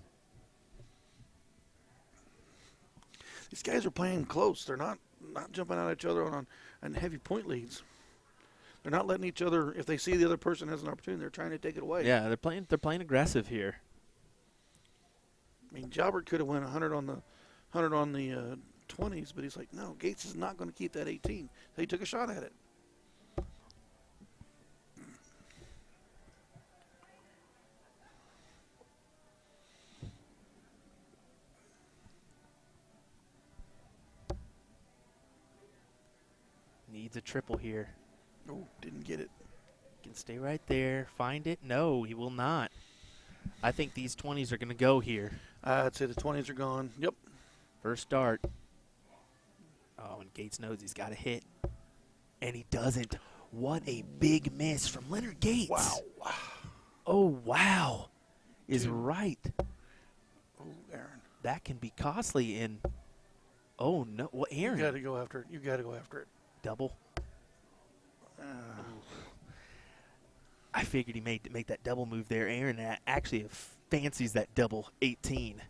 These guys are playing close. They're not jumping at each other on heavy point leads. They're not letting each other, if they see the other person has an opportunity, they're trying to take it away. Yeah, they're playing aggressive here. I mean, Jalbert could have went 100 on the 20s, but he's like, no, Gates is not going to keep that 18. So he took a shot at it. Needs a triple here. Oh, didn't get it. Can stay right there. Find it? No, he will not. I think these 20s are going to go here. I'd say the 20s are gone. Yep. First dart. Oh, and Gates knows he's got to hit. And he doesn't. What a big miss from Leonard Gates. Wow. Oh, wow. Is right. Oh, Aaron. That can be costly in. Oh, no. Well, Aaron. You got to go after it. You got to go after it. Double. I figured he make that double move there. Aaron actually fancies that double 18.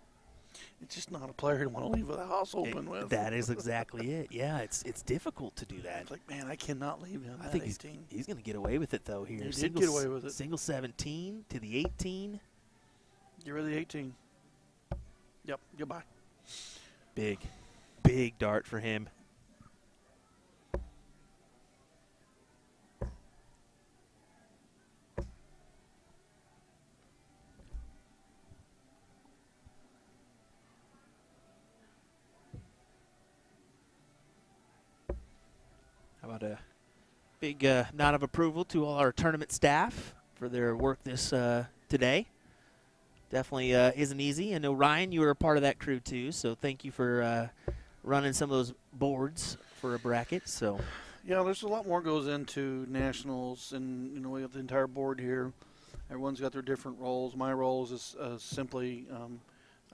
It's just not a player to want to leave the house open with. That is exactly it. Yeah, it's difficult to do that. It's like, man, I cannot leave him. I think 18. he's going to get away with it though here. He did get away with it. Single 17 to the 18. Get rid of the 18. Yep. Goodbye. Big dart for him. How about a big nod of approval to all our tournament staff for their work this today. Definitely isn't easy. I know, Ryan, you were a part of that crew too, so thank you for running some of those boards for a bracket. So, yeah, there's a lot more goes into nationals, and we have the entire board here. Everyone's got their different roles. My role is simply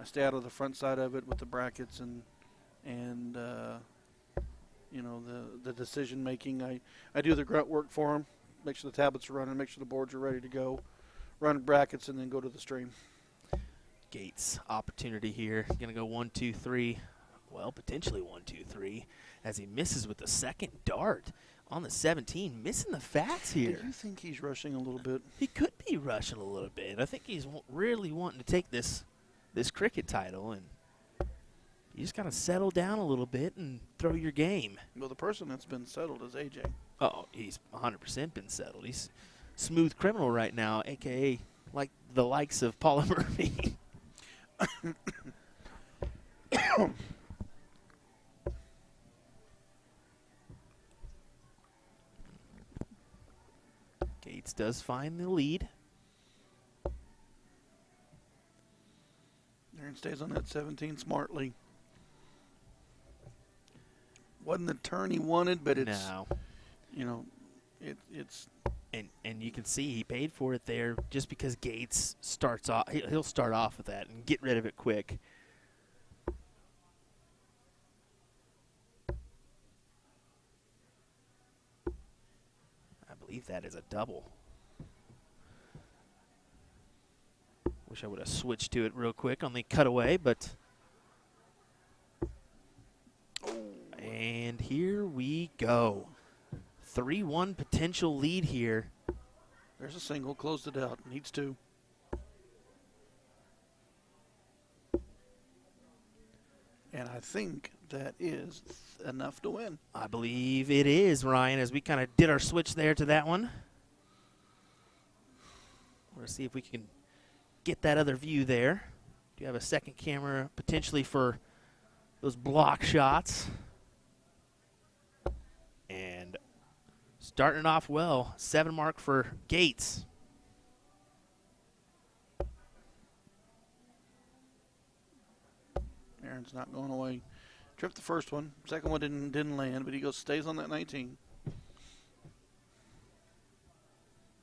I stay out of the front side of it with the brackets and the decision making. I do the grunt work for them, make sure the tablets are running, make sure the boards are ready to go, run brackets, and then go to the stream. Gates opportunity here. Gonna go 1, 2, 3. Well, potentially 1, 2, 3 as he misses with the second dart on the 17, missing the fats here. Do you think he's rushing a little bit? He could be rushing a little bit. I think he's really wanting to take this cricket title, and you just got to settle down a little bit and throw your game. Well, the person that's been settled is AJ. Oh, he's 100% been settled. He's smooth criminal right now, a.k.a. like the likes of Paula Murphy. Gates does find the lead. Aaron stays on that 17 smartly. Wasn't the turn he wanted, but it's, No. It's. And you can see he paid for it there just because Gates starts off. He'll start off with that and get rid of it quick. I believe that is a double. Wish I would have switched to it real quick on the cutaway, but. And here we go. 3-1 potential lead here. There's a single, closed it out. Needs two. And I think that is enough to win. I believe it is, Ryan, as we kind of did our switch there to that one. We're going to see if we can get that other view there. Do you have a second camera potentially for those block shots? And starting off well, 7 mark for Gates. Aaron's not going away. Tripped the first one. Second one didn't land, but he stays on that 19.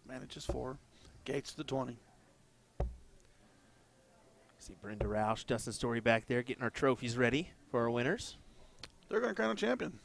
Manages 4. Gates the 20. See Brenda Roush, Dustin Story back there getting our trophies ready for our winners. They're going to crown a champion.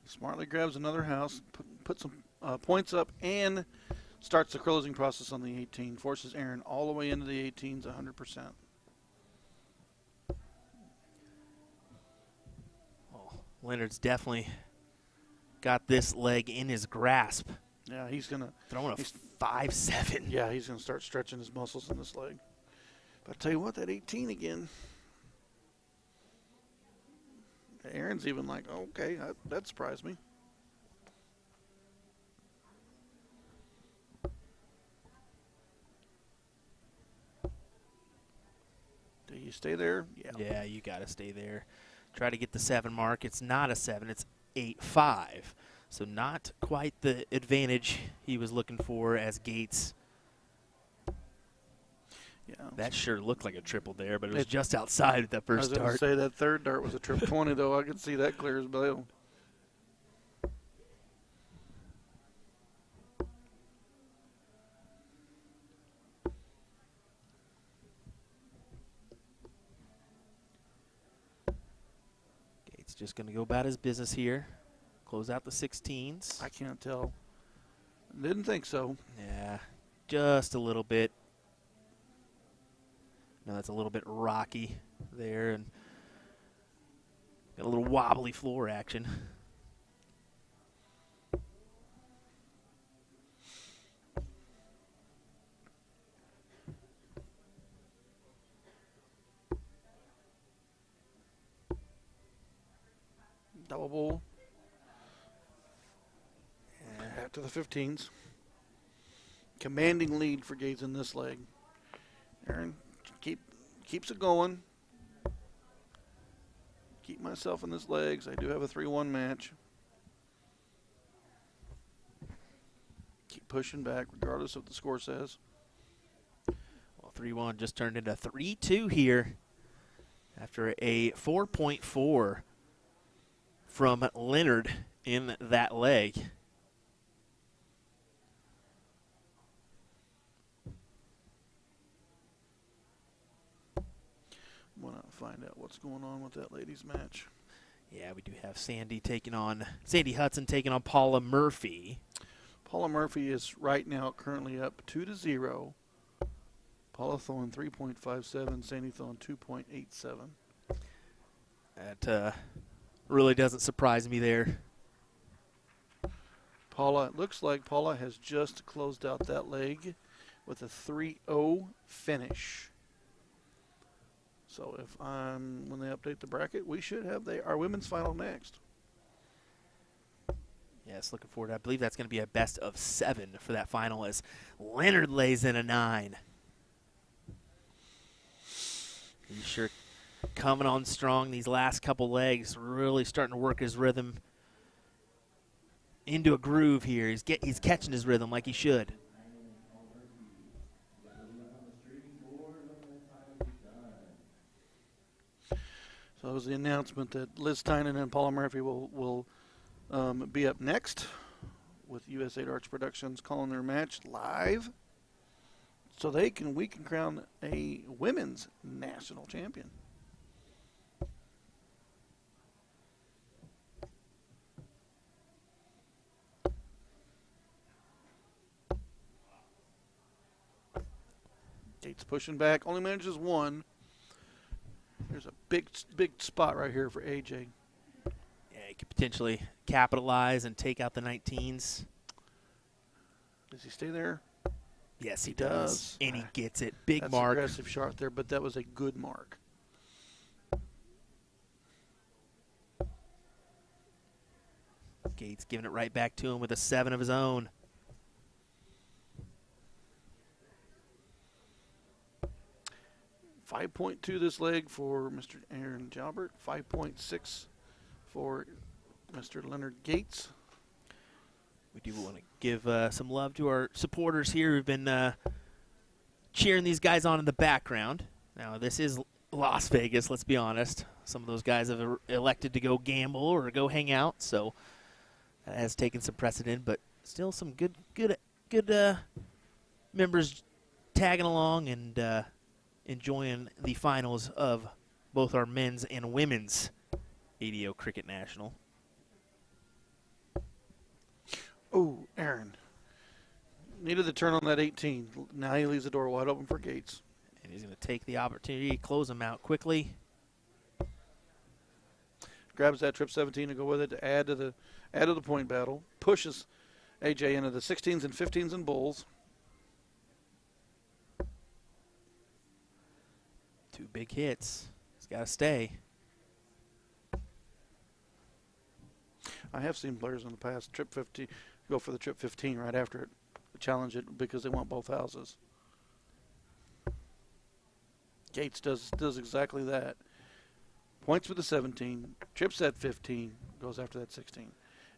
Smartly grabs another house, puts some points up, and starts the closing process on the 18. Forces Aaron all the way into the 18s 100%. Well, Leonard's definitely got this leg in his grasp. Yeah, he's going to throwing a 5-7. Yeah, he's going to start stretching his muscles in this leg. But I tell you what, that 18 again. Aaron's even like, okay, that surprised me. Do you stay there? Yeah. Yeah, you got to stay there. Try to get the 7 mark. It's not a 7. It's 8-5. So not quite the advantage he was looking for as Gates. Yeah, that sure looked like a triple there, but it was just outside at that first dart. I was going to say that third dart was a triple 20, though. I could see that clear as bell. Gates just going to go about his business here. Close out the 16s. I can't tell. Didn't think so. Yeah, just a little bit. No, that's a little bit rocky there, and got a little wobbly floor action. Double bowl. And back to the 15s. Commanding lead for Gates in this leg. Aaron keeps it going. Keep myself in this legs. I do have a 3-1 match. Keep pushing back regardless of what the score says. Well, 3-1 just turned into 3-2 here after a 4.4 from Leonard in that leg. Want to find out what's going on with that ladies' match. Yeah, we do have Sandy Hudson taking on Paula Murphy. Paula Murphy is right now currently up 2-0. Paula throwing 3.57, Sandy throwing 2.87. That really doesn't surprise me there. Paula, it looks like Paula has just closed out that leg with a 3-0 finish. So when they update the bracket, we should have our women's final next. Yes, looking forward. I believe that's going to be a best of 7 for that final as Leonard lays in a 9. He's sure coming on strong these last couple legs, really starting to work his rhythm into a groove here. He's catching his rhythm like he should. So that was the announcement that Liz Tynan and Paula Murphy will be up next with USA Darts Productions calling their match live. So we can crown a women's national champion. pushing back. Only manages one. There's a big spot right here for AJ. Yeah, he could potentially capitalize and take out the 19s. Does he stay there? Yes, he does. And he gets it. Big That's mark. Aggressive shot there, but that was a good mark. Gates giving it right back to him with a 7 of his own. .5.2 this leg for Mr. Aaron Jalbert. 5.6 for Mr. Leonard Gates. We do want to give some love to our supporters here who've been cheering these guys on in the background. Now, this is Las Vegas, let's be honest. Some of those guys have elected to go gamble or go hang out, so that has taken some precedent, but still some good members tagging along and enjoying the finals of both our men's and women's ADO Cricket National. Oh, Aaron. Needed the turn on that 18. Now he leaves the door wide open for Gates. And he's going to take the opportunity, close him out quickly. Grabs that trip 17 to go with it to add to the point battle. Pushes AJ into the 16s and 15s and bulls. 2 big hits. He's got to stay. I have seen players in the past trip 50 go for the trip 15 right after it, challenge it because they want both houses. Gates does exactly that. Points with the 17, trips that 15, goes after that 16.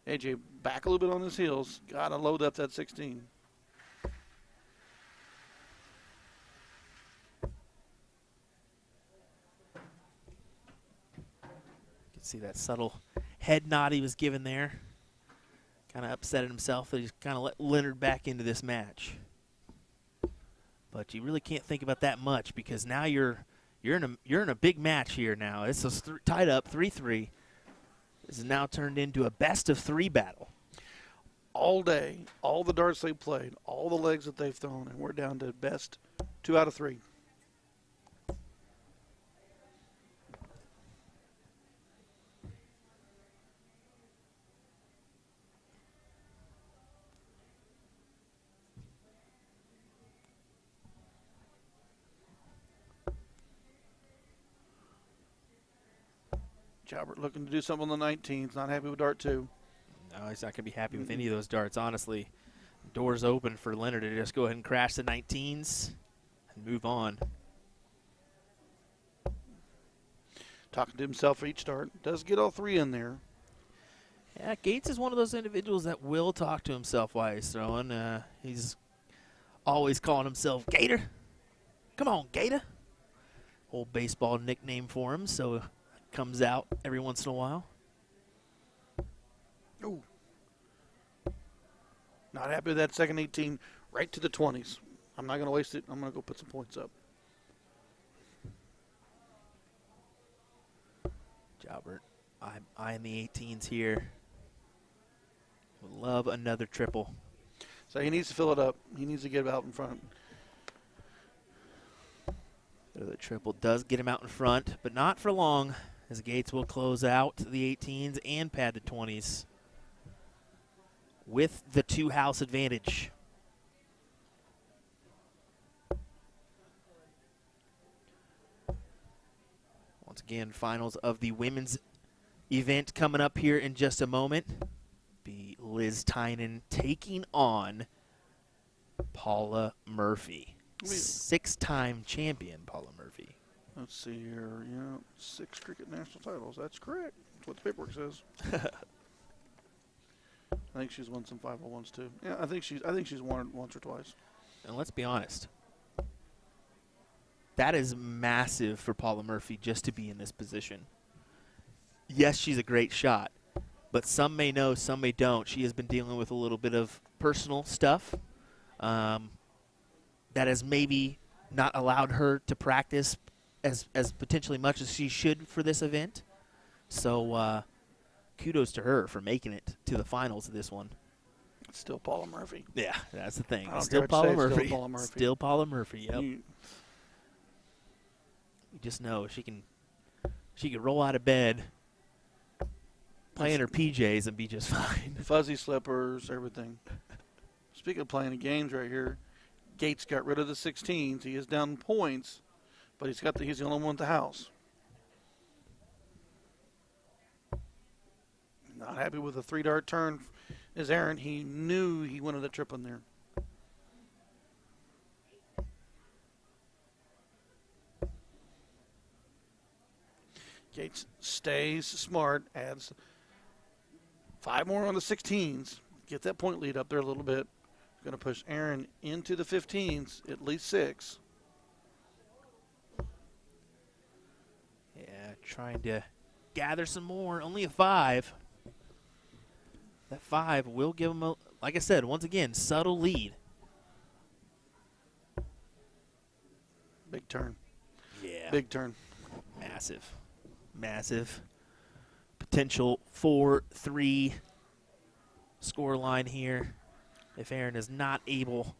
AJ back a little bit on his heels, got to load up that 16. See that subtle head nod he was given there. Kind of upset at himself that he's kind of let Leonard back into this match. But you really can't think about that much because now you're in a big match here now. It's tied up 3-3. This is now turned into a best-of-3 battle. All day, all the darts they played, all the legs that they've thrown, and we're down to best 2 out of 3. Jalbert looking to do something on the 19s. Not happy with dart 2. No, he's not going to be happy with any of those darts, honestly. Doors open for Leonard to just go ahead and crash the 19s and move on. Talking to himself for each dart. Does get all 3 in there. Yeah, Gates is one of those individuals that will talk to himself while he's throwing. He's always calling himself Gator. Come on, Gator. Old baseball nickname for him, so comes out every once in a while. Ooh. Not happy with that second 18. Right to the 20s. I'm not going to waste it. I'm going to go put some points up. Jalbert, I'm eyeing the 18s here. Would love another triple. So he needs to fill it up. He needs to get out in front. The triple does get him out in front, but not for long, as Gates will close out the 18s and pad the 20s with the 2-house advantage. Once again, finals of the women's event coming up here in just a moment. Be Liz Tynan taking on Paula Murphy. 6-time champion Paula Murphy. Let's see here. Yeah, 6 cricket national titles. That's correct. That's what the paperwork says. I think she's won some 501s too. Yeah, I think she's won once or twice. And let's be honest, that is massive for Paula Murphy just to be in this position. Yes, she's a great shot, but some may know, some may don't. She has been dealing with a little bit of personal stuff that has maybe not allowed her to practice as potentially much as she should for this event. So kudos to her for making it to the finals of this one. It's still Paula Murphy. Yeah, that's the thing. I don't Still care what you Paula say, it's Murphy. still Paula Murphy. Still Paula Murphy, yep. You just know she can roll out of bed, play in her PJs, and be just fine. Fuzzy slippers, everything. Speaking of playing the games right here, Gates got rid of the 16s. He is down in points, but he's the only one at the house. Not happy with the 3-dart turn is Aaron. He knew he wanted a trip in there. Gates stays smart, adds 5 more on the 16s. Get that point lead up there a little bit. Going to push Aaron into the 15s, at least 6. Yeah, trying to gather some more. Only a 5. That 5 will give him, like I said, once again, subtle lead. Big turn. Yeah. Big turn. Massive. Massive. Potential 4-3 score line here if Aaron is not able.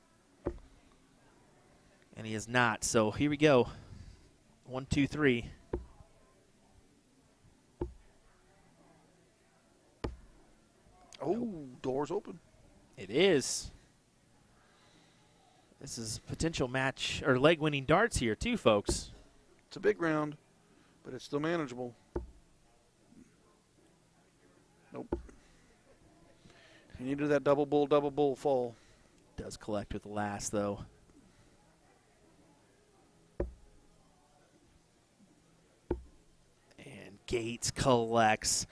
And he is not. So here we go. 1, 2, 3. Oh, doors open. It is. This is potential match or leg winning darts here too, folks. It's a big round, but it's still manageable. Nope. He needed that double bull fall. Does collect with the last though. And Gates collects.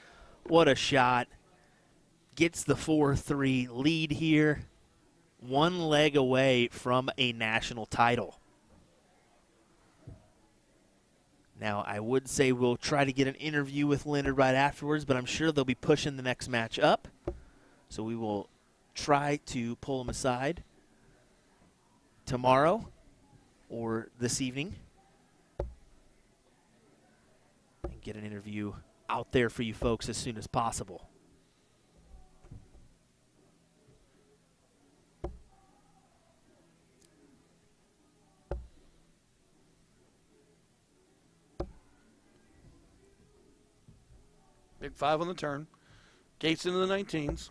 What a shot. Gets the 4-3 lead here. 1 leg away from a national title. Now, I would say we'll try to get an interview with Leonard right afterwards, but I'm sure they'll be pushing the next match up. So we will try to pull him aside tomorrow or this evening and get an interview out there for you folks as soon as possible. Big 5 on the turn. Gates into the 19s.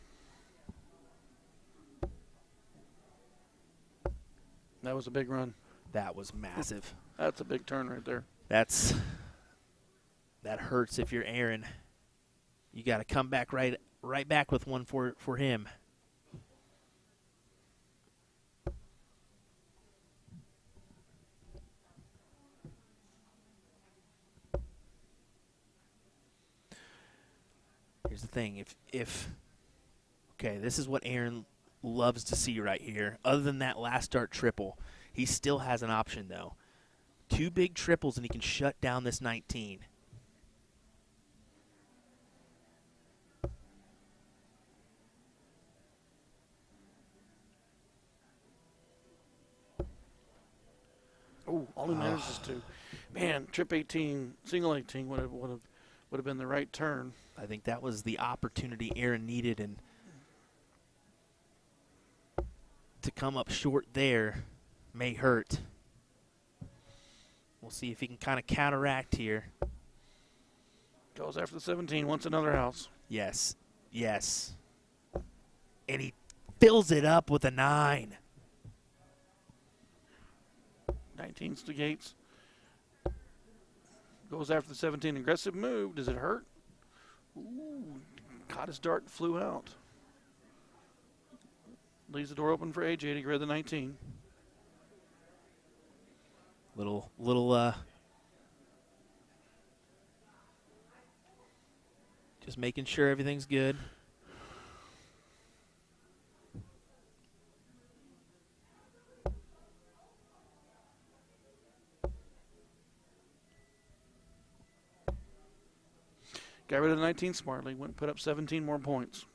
That was a big run. That was massive. That's a big turn right there. That hurts if you're Aaron. You got to come back right back with one for him. Here's the thing, okay, this is what Aaron loves to see right here. Other than that last dart triple, he still has an option though. 2 big triples and he can shut down this 19. Oh, all he manages to. Man, trip 18, single 18 would have been the right turn. I think that was the opportunity Aaron needed, and to come up short there may hurt. We'll see if he can kind of counteract here. Goes after the 17, wants another house. Yes, yes. And he fills it up with a 9. 19's to Gates. Goes after the 17. Aggressive move. Does it hurt? Ooh, caught his dart and flew out. Leaves the door open for AJ to grab the 19. Little just making sure everything's good. Got rid of the 19 smartly. Went and put up 17 more points.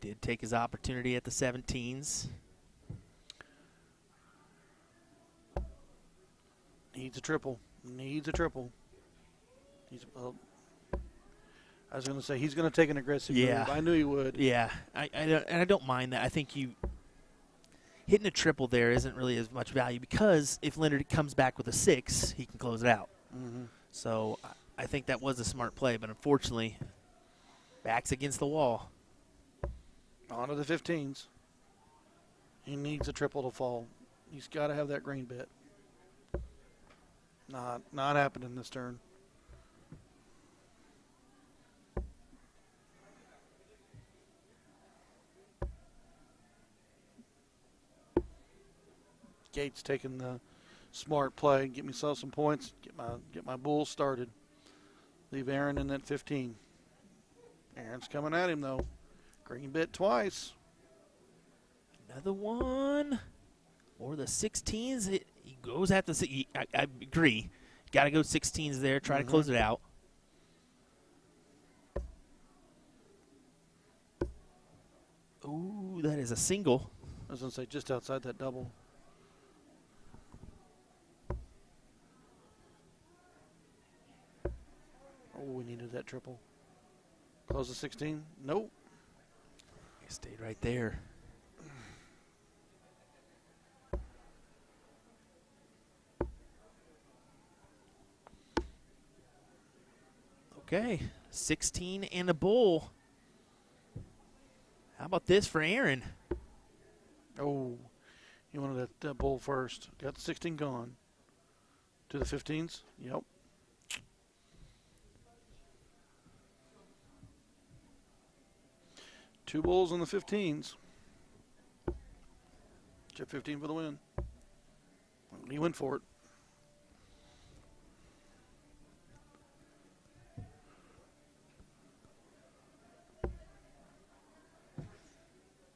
Did take his opportunity at the 17s. Needs a triple. Needs a triple. I was going to say he's going to take an aggressive Yeah. move. I knew he would. Yeah, I don't mind that. I think hitting a triple there isn't really as much value because if Leonard comes back with a 6, he can close it out. Mm-hmm. So I think that was a smart play, but unfortunately, back's against the wall. On to the 15s. He needs a triple to fall. He's got to have that green bit. Not happening this turn. Gates taking the smart play. Get myself some points. Get my bull started. Leave Aaron in at 15. Aaron's coming at him though. Green bit twice. Another one. Or the 16s. He goes at the. I agree. Got to go 16s there. Try to close it out. Ooh, that is a single. I was going to say just outside that double. Oh, we needed that triple. Close the 16. Nope. He stayed right there. Okay, 16 and a bull. How about this for Aaron? Oh, he wanted that bull first. Got the 16 gone. To the 15s. Yep. Two bulls on the 15s. Chip 15 for the win. He went for it.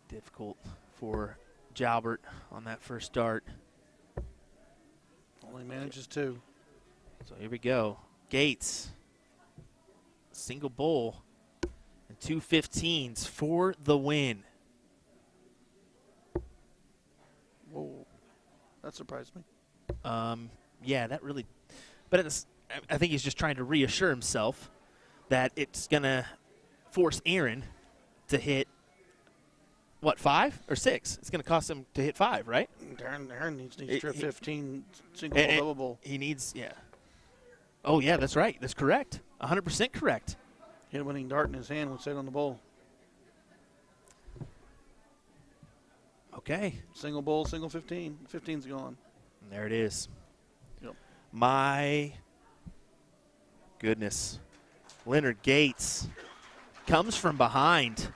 Difficult for Jalbert on that first start. Only manages two. So here we go. Gates. Single bull. And two 15s for the win. Whoa. That surprised me. Yeah, that really. But I think he's just trying to reassure himself that it's going to force Aaron to hit, what, 5 or 6? It's going to cost him to hit 5, right? Aaron needs to trip 15 single bull, double bull. He needs, yeah. Oh, yeah, that's right. That's correct. 100% correct. Hit a winning dart in his hand when set on the bull. Okay. Single bull, single 15. 15's gone. And there it is. Yep. My goodness. Leonard Gates comes from behind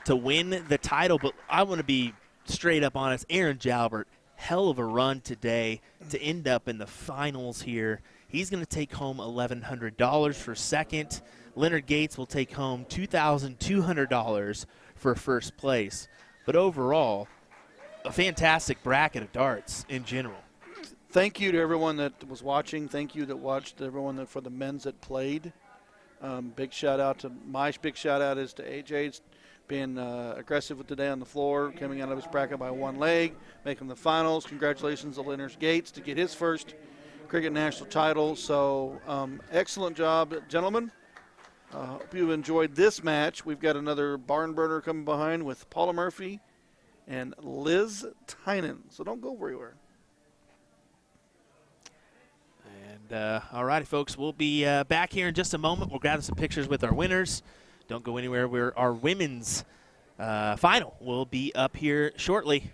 to win the title, but I want to be straight up honest. Aaron Jalbert, hell of a run today to end up in the finals here. He's going to take home $1,100 for second. Leonard Gates will take home $2,200 for first place. But overall, a fantastic bracket of darts in general. Thank you to everyone that was watching. Thank you that watched, everyone that for the men's that played. Big shout out to big shout out is to AJ's being aggressive with today on the floor, coming out of his bracket by one leg, making the finals. Congratulations to Leonard Gates to get his first cricket national title. So excellent job, gentlemen. Hope you enjoyed this match. We've got another barn burner coming behind with Paula Murphy and Liz Tynan. So don't go everywhere. And all righty, folks, we'll be back here in just a moment. We'll gather some pictures with our winners. Don't go anywhere. Our women's final will be up here shortly.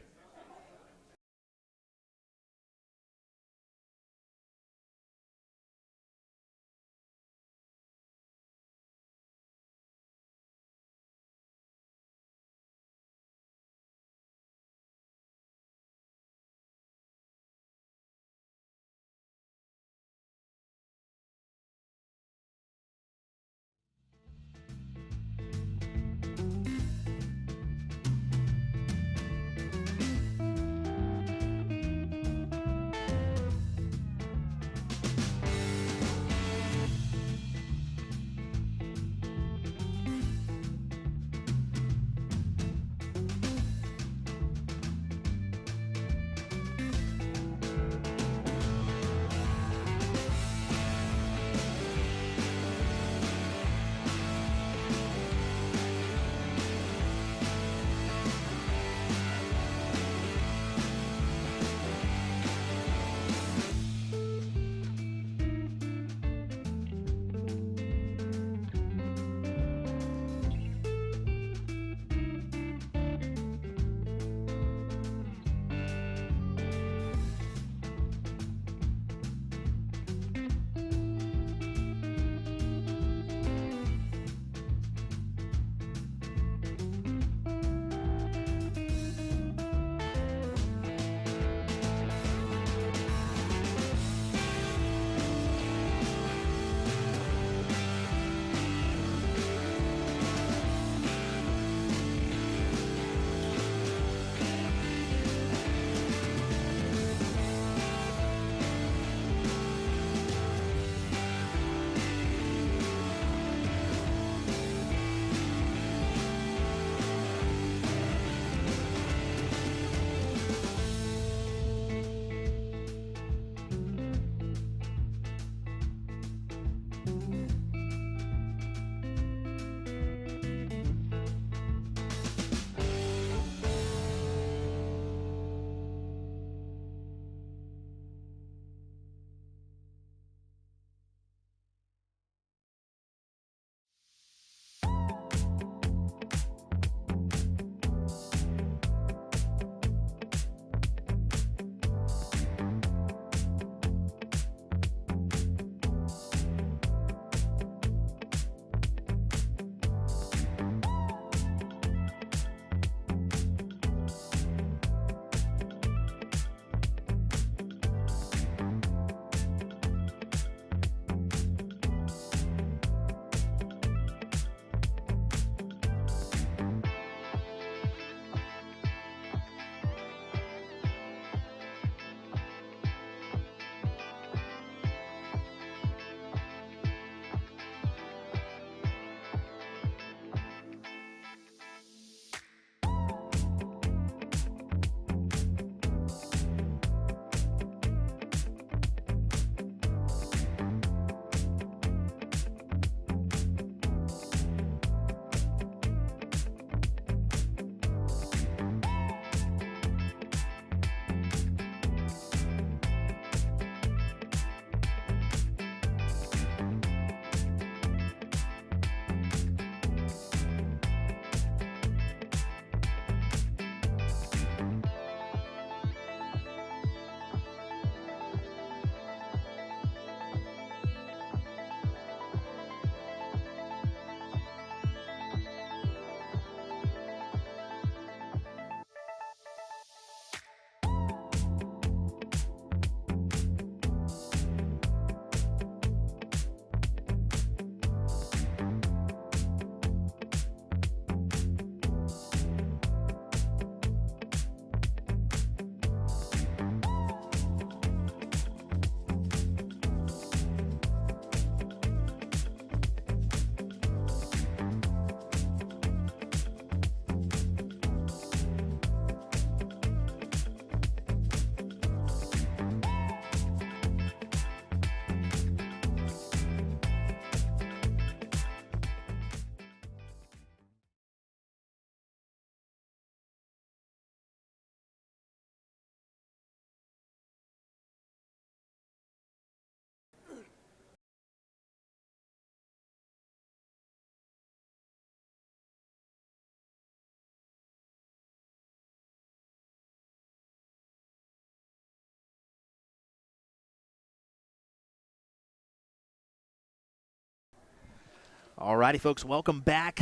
Alrighty, folks, welcome back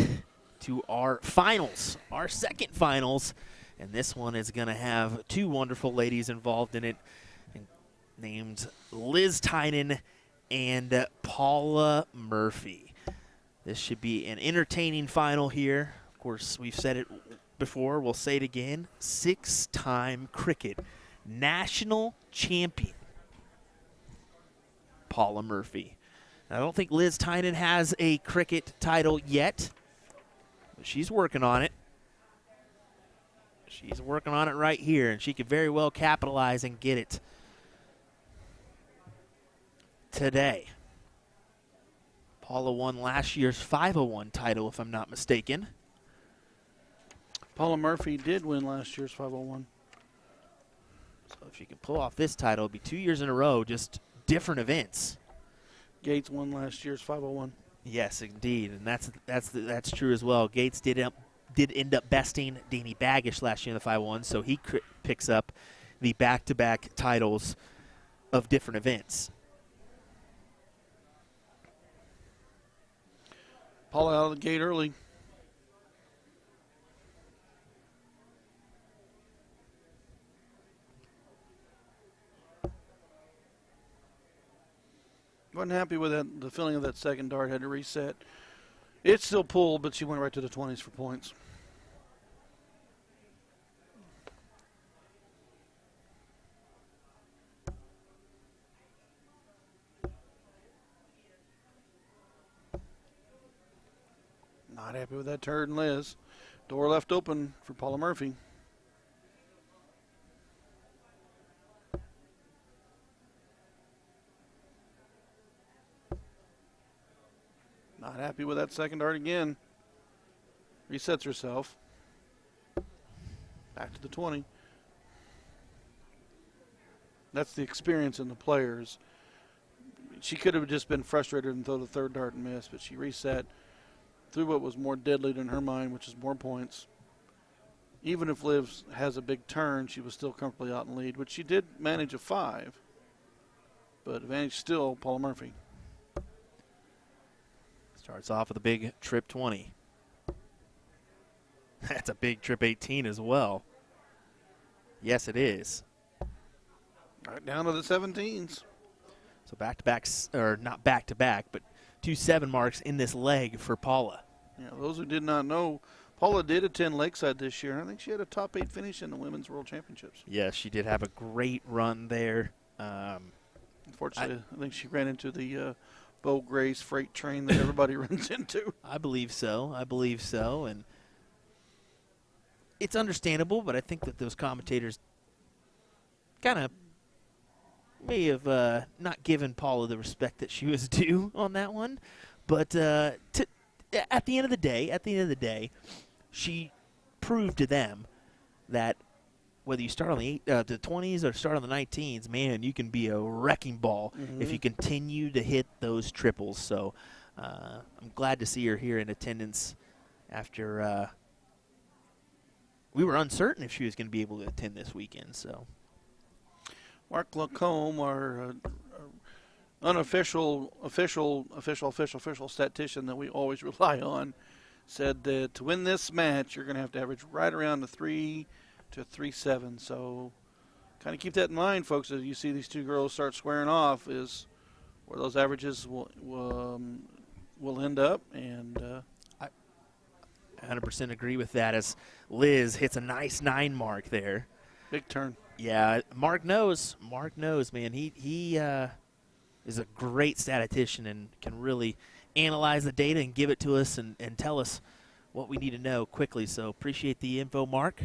to our finals, our second finals. And this one is going to have two wonderful ladies involved in it, named Liz Tynan and Paula Murphy. This should be an entertaining final here. Of course, we've said it before. We'll say it again. 6-time cricket national champion, Paula Murphy. I don't think Liz Tynan has a cricket title yet, but she's working on it. She's working on it right here, and she could very well capitalize and get it today. Paula won last year's 501 title, if I'm not mistaken. Paula Murphy did win last year's 501. So if she can pull off this title, it'll be 2 years in a row, just different events. Gates won last year's 501. Yes, indeed, and that's true as well. Gates did end up besting Danny Baggish last year in the 501, so he picks up the back-to-back titles of different events. Paula out of the gate early. Wasn't happy with that. The feeling of that second dart, had to reset. It still pulled, but she went right to the 20s for points. Not happy with that turn, Liz. Door left open for Paula Murphy. Not happy with that second dart again. Resets herself. Back to the 20. That's the experience in the players. She could have just been frustrated and throw the third dart and miss, but she reset, threw what was more deadly in her mind, which is more points. Even if Liv has a big turn, she was still comfortably out in lead, which she did manage a 5. But advantage still Paula Murphy. Starts off with a big trip 20. That's a big trip 18 as well. Yes, it is. Right down to the 17s. So back-to-back, or not back-to-back, but 2 7 marks in this leg for Paula. Yeah, those who did not know, Paula did attend Lakeside this year, and I think she had a top 8 finish in the Women's World Championships. Yes, she did have a great run there. Unfortunately, I think she ran into the Bo Grace freight train that everybody runs into. I believe so. And it's understandable, but I think that those commentators kind of may have not given Paula the respect that she was due on that one. But at the end of the day, she proved to them that whether you start on the 20s or start on the 19s, man, you can be a wrecking ball if you continue to hit those triples. So I'm glad to see her here in attendance after we were uncertain if she was going to be able to attend this weekend. So Mark Lacombe, our unofficial statistician that we always rely on, said that to win this match, you're going to have to average right around the 3 to 3.7. So kind of keep that in mind, folks, as you see these two girls start squaring off, is where those averages will end up. And I 100% agree with that, as Liz hits a nice 9 mark there. Big turn. Yeah, Mark knows, man. He is a great statistician and can really analyze the data and give it to us and tell us what we need to know quickly. So appreciate the info, Mark.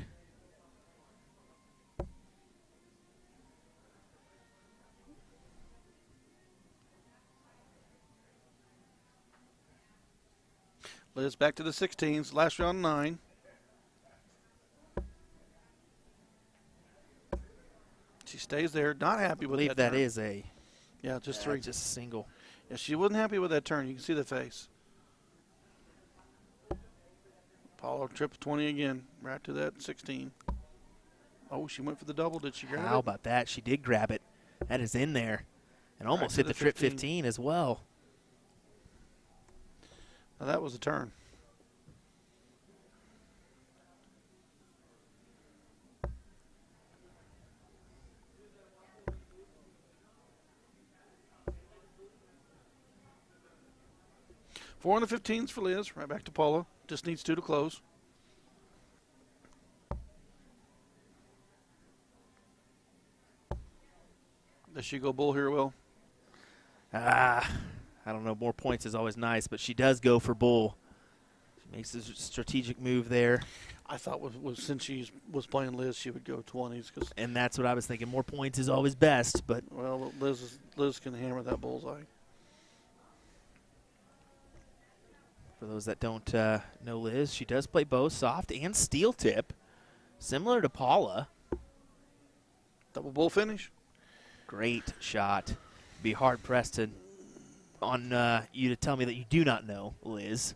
Liz back to the 16s. Last round 9. She stays there. Not happy with that. I believe that turn. is a just 3. just a single. Yeah, she wasn't happy with that turn. You can see the face. Paula trips 20 again, right to that 16. Oh, she went for the double. Did she grab it? How about that? She did grab it. That is in there. And almost hit the trip 15 as well. Now that was a turn. Four on the 15s for Liz. Right back to Paula. Just needs 2 to close. Does she go bull here, Will? I don't know. More points is always nice, but she does go for bull. She makes a strategic move there. I thought since she was playing Liz, she would go 20s. And that's what I was thinking. More points is always best, but Well, Liz can hammer that bullseye. for those that don't know Liz, she does play both soft and steel tip, similar to Paula. Double bull finish. Great shot. Be hard pressed on you to tell me that you do not know Liz.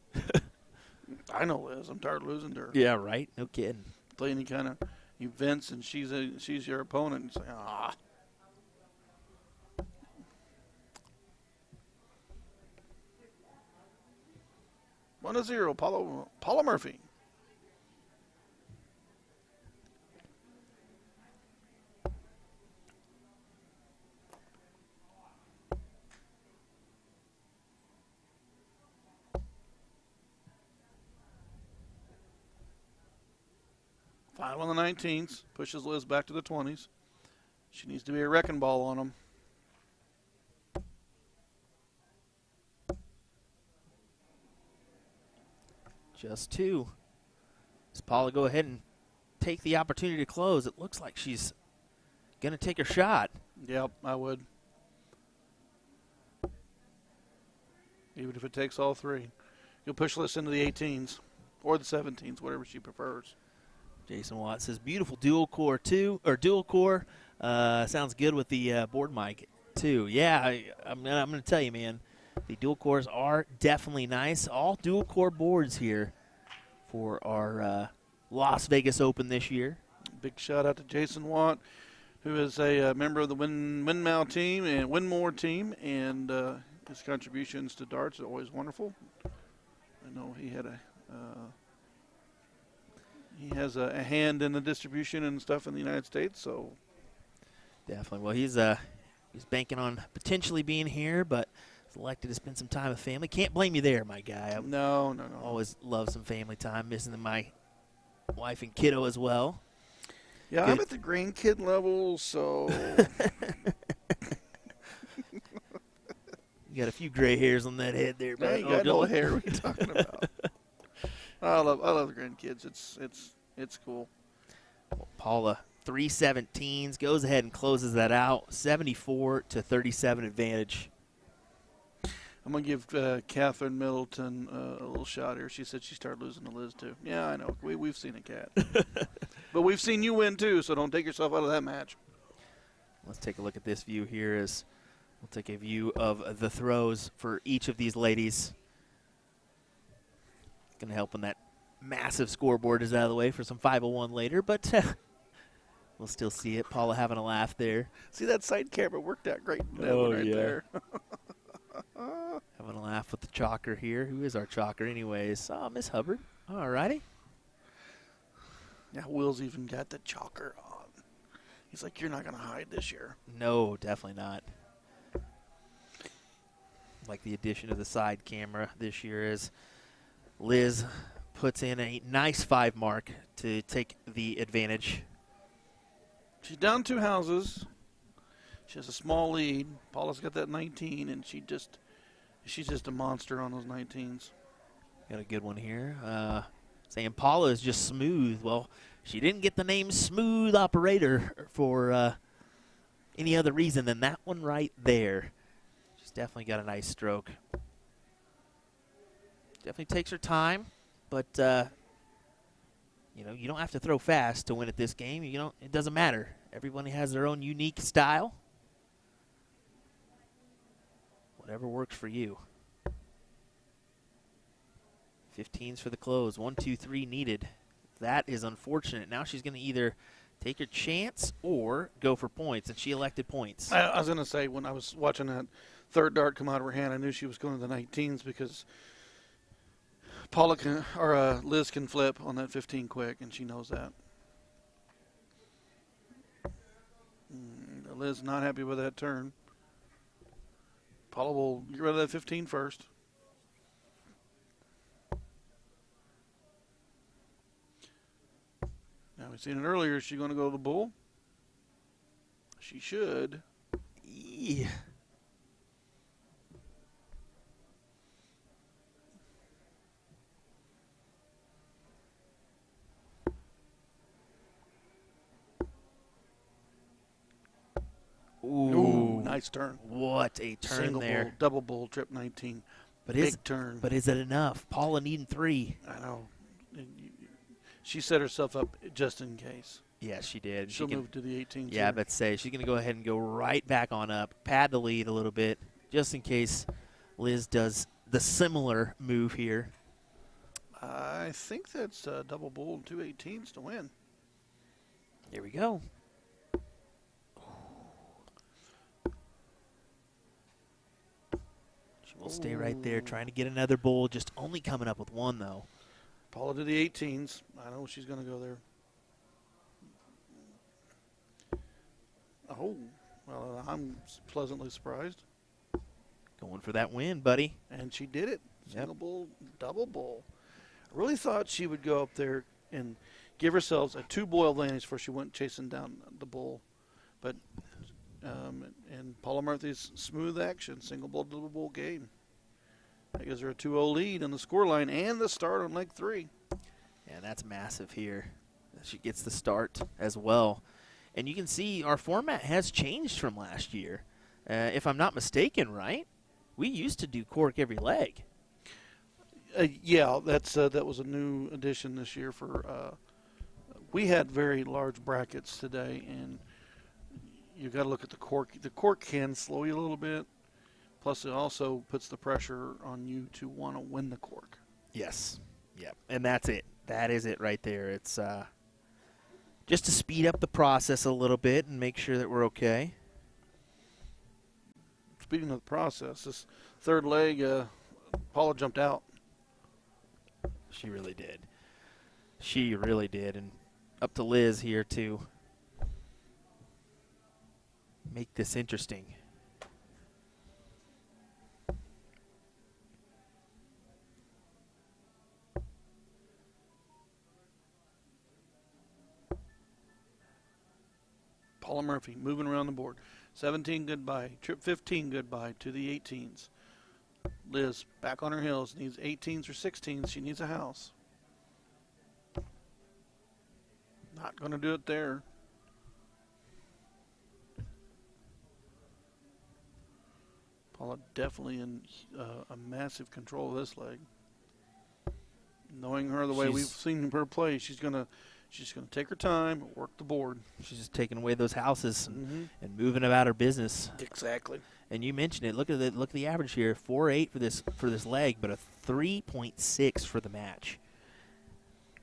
I know Liz. I'm tired of losing to her. Yeah, right. No kidding. Play any kind of events and she's your opponent and you say, ah. One to 0, Paula Murphy. Final on the 19s. Pushes Liz back to the 20s. She needs to be a wrecking ball on them. Just 2. Does Paula go ahead and take the opportunity to close? It looks like she's going to take her shot. Yep, I would. Even if it takes all 3. You'll push Liz into the 18s or the 17s, whatever she prefers. Jason Watt says, beautiful dual core dual core. Sounds good with the board mic too. Yeah, I'm going to tell you, man, the dual cores are definitely nice. All dual core boards here for our Las Vegas Open this year. Big shout out to Jason Watt, who is a member of the Winmore team, and his contributions to darts are always wonderful. I know he had he has a hand in the distribution and stuff in the United States, so definitely. Well, he's banking on potentially being here, but elected to spend some time with family. Can't blame you there, my guy. No. Always love some family time, missing my wife and kiddo as well. Yeah, Good. I'm at the grandkid level, so You got a few gray hairs on that head there, I but ain't got no hair. What are you talking about? I love the grandkids. It's cool. Well, Paula, 317s, goes ahead and closes that out. 74-37 advantage. I'm going to give Catherine Middleton a little shot here. She said she started losing to Liz, too. Yeah, I know. We've seen it, Kat. But we've seen you win, too, so don't take yourself out of that match. Let's take a look at this view here as we'll take a view of the throws for each of these ladies. Going to help when that massive scoreboard is out of the way for some 501 later, but we'll still see it. Paula having a laugh there. See, that side camera worked out great. Oh, right yeah. there. Having a laugh with the chalker here. Who is our chalker anyways? Oh, Miss Hubbard. All righty. Yeah, Will's even got the chalker on. He's like, you're not going to hide this year. No, definitely not. Like the addition of the side camera this year is Liz puts in a nice 5 mark to take the advantage. She's down 2 houses. She has a small lead. Paula's got that 19, and she's just a monster on those 19s. Got a good one here. Saying Paula is just smooth. Well, she didn't get the name Smooth Operator for any other reason than that one right there. She's definitely got a nice stroke. Definitely takes her time, but you don't have to throw fast to win at this game. It doesn't matter. Everybody has their own unique style. Whatever works for you. 15s for the close. 1, 2, 3 needed. That is unfortunate. Now she's going to either take her chance or go for points, and she elected points. I was going to say, when I was watching that third dart come out of her hand, I knew she was going to the 19s because Paula can, or Liz can flip on that 15 quick, and she knows that. Liz not happy with that turn. Paula will get rid of that 15 first. Now, we've seen it earlier. Is she going to go to the bull? She should. Yeah. Ooh, nice turn. What a turn Single there. bull, double bull, trip 19. But Big turn. But is it enough? Paula needing 3. I know. She set herself up just in case. Yeah, she did. She'll move to the 18. Yeah, but say she's going to go ahead and go right back on up, pad the lead a little bit, just in case Liz does the similar move here. I think that's double bull and 2 18s to win. Here we go. She will stay right there, trying to get another bull, just only coming up with 1, though. Paula to the 18s. I know she's going to go there. Oh, well, I'm pleasantly surprised. Going for that win, buddy. And she did it. Yep. Single bull, double bull. I really thought she would go up there and give herself a 2-bull advantage before she went chasing down the bull. But, and Paula Murphy's smooth action, single bull, double bull game. That gives her a 2-0 lead on the scoreline and the start on leg 3. Yeah, that's massive here. She gets the start as well. And you can see our format has changed from last year. If I'm not mistaken, right? We used to do cork every leg. Yeah, that was a new addition this year. We had very large brackets today, and you got to look at the cork. The cork can slow you a little bit. Plus, it also puts the pressure on you to want to win the cork. Yes. Yep. And that's it. That is it right there. It's just to speed up the process a little bit and make sure that we're okay. Speaking of the process, this third leg, Paula jumped out. She really did. She really did. And up to Liz here to make this interesting. Paula Murphy moving around the board. 17 goodbye. Trip 15 goodbye to the 18s. Liz back on her heels. Needs 18s or 16s. She needs a house. Not going to do it there. Paula definitely in a massive control of this leg. Knowing her the way we've seen her play, she's gonna take her time, work the board. She's just taking away those houses and moving about her business. Exactly. And you mentioned it. Look at the average here. 4.8 for this leg, but a 3.6 for the match.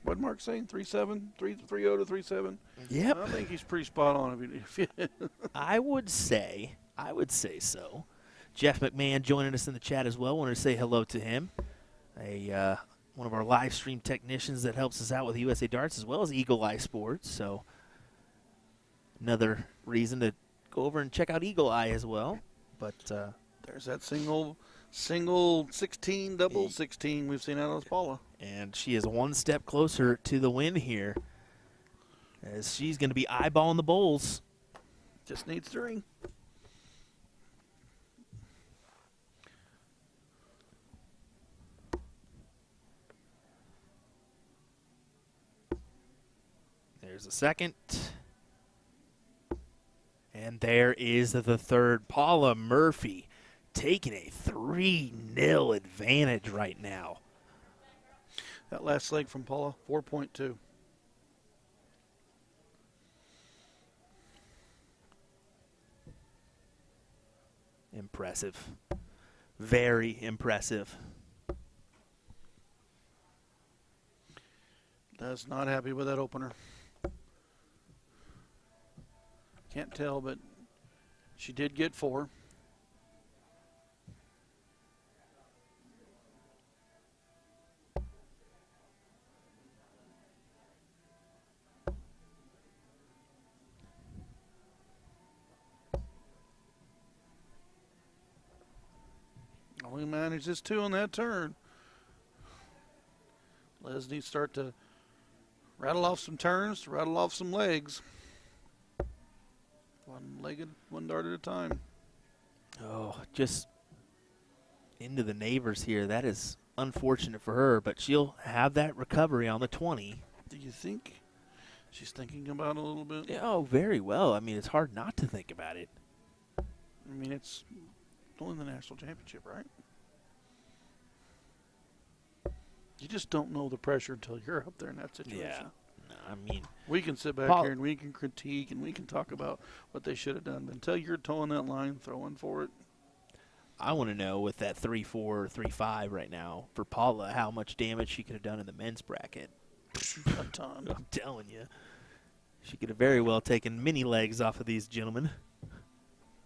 What Mark saying? 3.7, 3.0 to 3.7. Yep. I think he's pretty spot on. I would say so. Jeff McMahon joining us in the chat as well. Wanted to say hello to him. One of our live stream technicians that helps us out with USA Darts as well as Eagle Eye Sports. So another reason to go over and check out Eagle Eye as well. But there's that single 16, double 16 we've seen out of Paula. And she is one step closer to the win here, as she's going to be eyeballing the bowls. Just needs 3. There's a second. And there is the third. Paula Murphy taking a 3-0 advantage right now. That last leg from Paula, 4.2. Impressive. Very impressive. That's not happy with that opener. Can't tell, but she did get 4. manages 2 on that turn. Liz needs to start to rattle off some turns, rattle off some legs. One-legged, one dart at a time. Oh, just into the neighbors here. That is unfortunate for her, but she'll have that recovery on the 20. Do you think she's thinking about it a little bit? Yeah, oh, very well. I mean, it's hard not to think about it. I mean, it's only the national championship, right? You just don't know the pressure until you're up there in that situation. Yeah. No, I mean, we can sit back here and we can critique and we can talk about what they should have done. But until you're towing that line, throwing for it. I want to know with that 3-4, 3-5 right now for Paula how much damage she could have done in the men's bracket. A ton. I'm telling you. She could have very well taken many legs off of these gentlemen.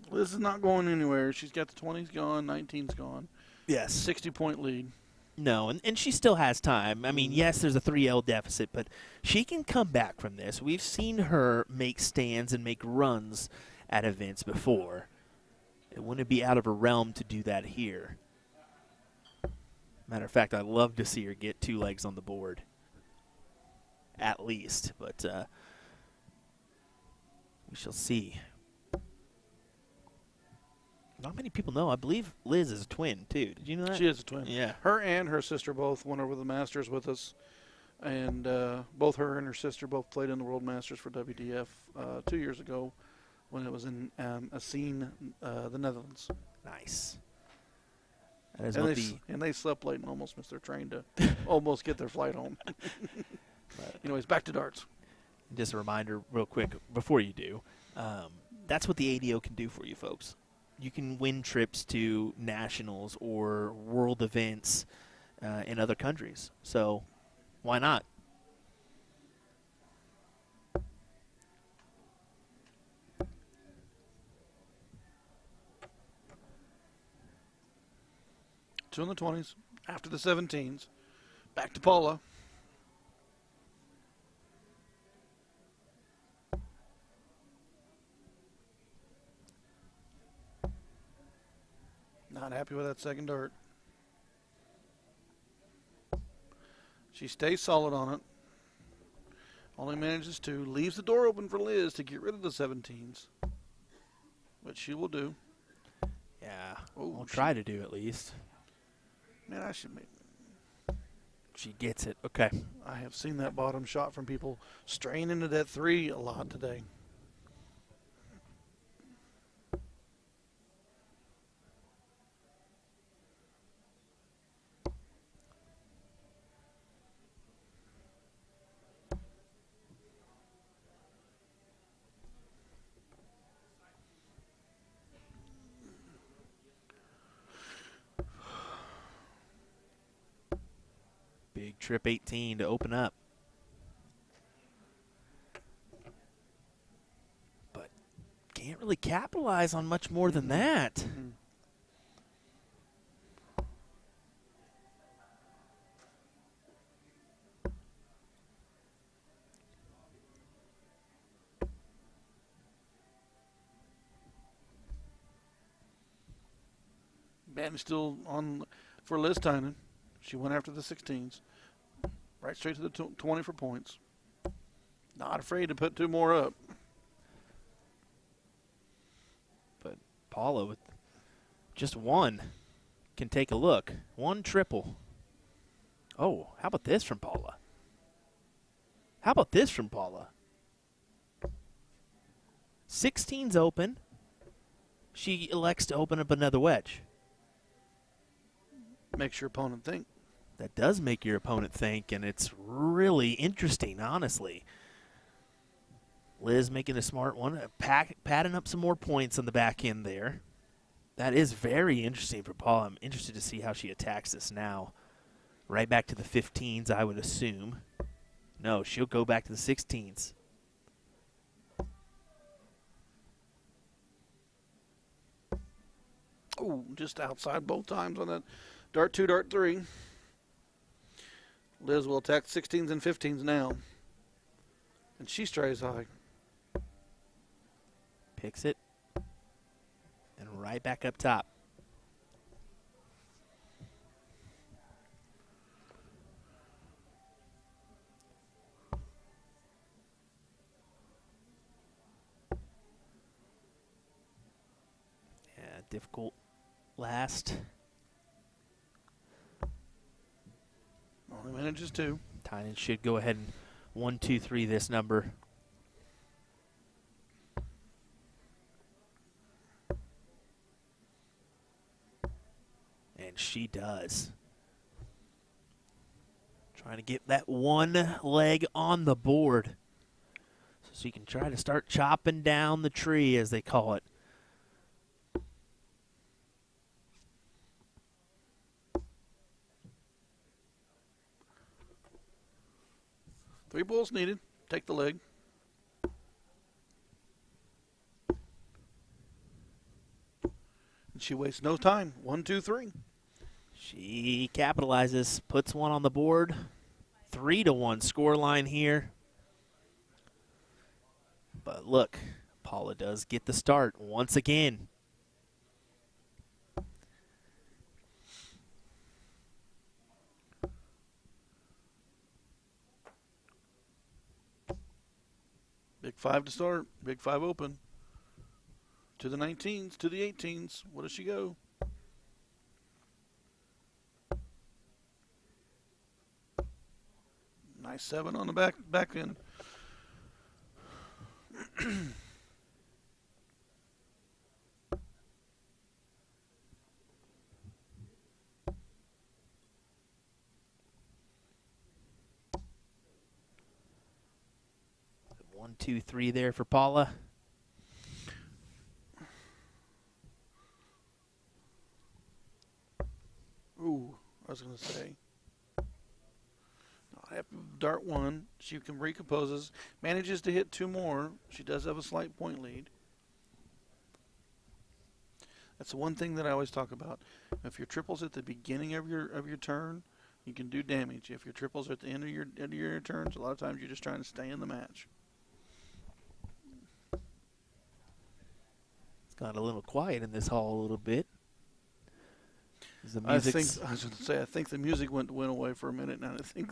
Liz is not going anywhere. She's got the 20s gone, 19's gone. Yes. 60-point lead. No, and she still has time. I mean, yes, there's a 3L deficit, but she can come back from this. We've seen her make stands and make runs at events before. It wouldn't be out of her realm to do that here. Matter of fact, I'd love to see her get 2 legs on the board. At least, but we shall see. Not many people know. I believe Liz is a twin, too. Did you know that? She is a twin. Yeah. Her and her sister both went over the Masters with us. And both her and her sister both played in the World Masters for WDF 2 years ago when it was in Assine, the Netherlands. Nice. That is and they slept late and almost missed their train to almost get their flight home. Anyways, back to darts. Just a reminder real quick before you do, that's what the ADO can do for you folks. You can win trips to nationals or world events in other countries. So why not? Two in the 20s, after the 17s. Back to Paula. Not happy with that second dart. She stays solid on it. Only manages to. Leaves the door open for Liz to get rid of the 17s. Which she will do. Yeah. Oh, I'll try to do at least. Man, I should make. She gets it. Okay. I have seen that bottom shot from people straying into that 3 a lot today. Big trip 18 to open up. But can't really capitalize on much more than that. Mm-hmm. Batting still on for Liz Tynan. She went after the 16s. Right straight to the 20 for points. Not afraid to put 2 more up. But Paula with just 1 can take a look. 1 triple. Oh, how about this from Paula? How about this from Paula? 16's open. She elects to open up another wedge. Makes your opponent think. That does make your opponent think, and it's really interesting, honestly. Liz making a smart one, padding up some more points on the back end there. That is very interesting for Paul. I'm interested to see how she attacks this now. Right back to the 15s, I would assume. No, she'll go back to the 16s. Oh, just outside both times on that dart 2, dart 3. Liz will attack 16s and 15s now. And she strays high. Picks it. And right back up top. difficult last. Only manages 2. Tynan should go ahead and 1, 2, 3 this number. And she does. Trying to get that one leg on the board so she can try to start chopping down the tree, as they call it. Three balls needed. Take the leg. And she wastes no time. 1, 2, 3. She capitalizes, puts one on the board. 3-1 scoreline here. But look, Paula does get the start once again. Big 5 to start. Big 5 open. To the 19s, to the 18s. What does she go? Nice 7 on the back end. One, 2, 3 there for Paula. Ooh, I was going to say. After dart 1, she can recomposes, manages to hit 2 more. She does have a slight point lead. That's the one thing that I always talk about. If your triples at the beginning of your turn, you can do damage. If your triples are at the end of your turns, a lot of times you're just trying to stay in the match. It's got a little quiet in this hall a little bit. I was going to say, I think the music went away for a minute, and I think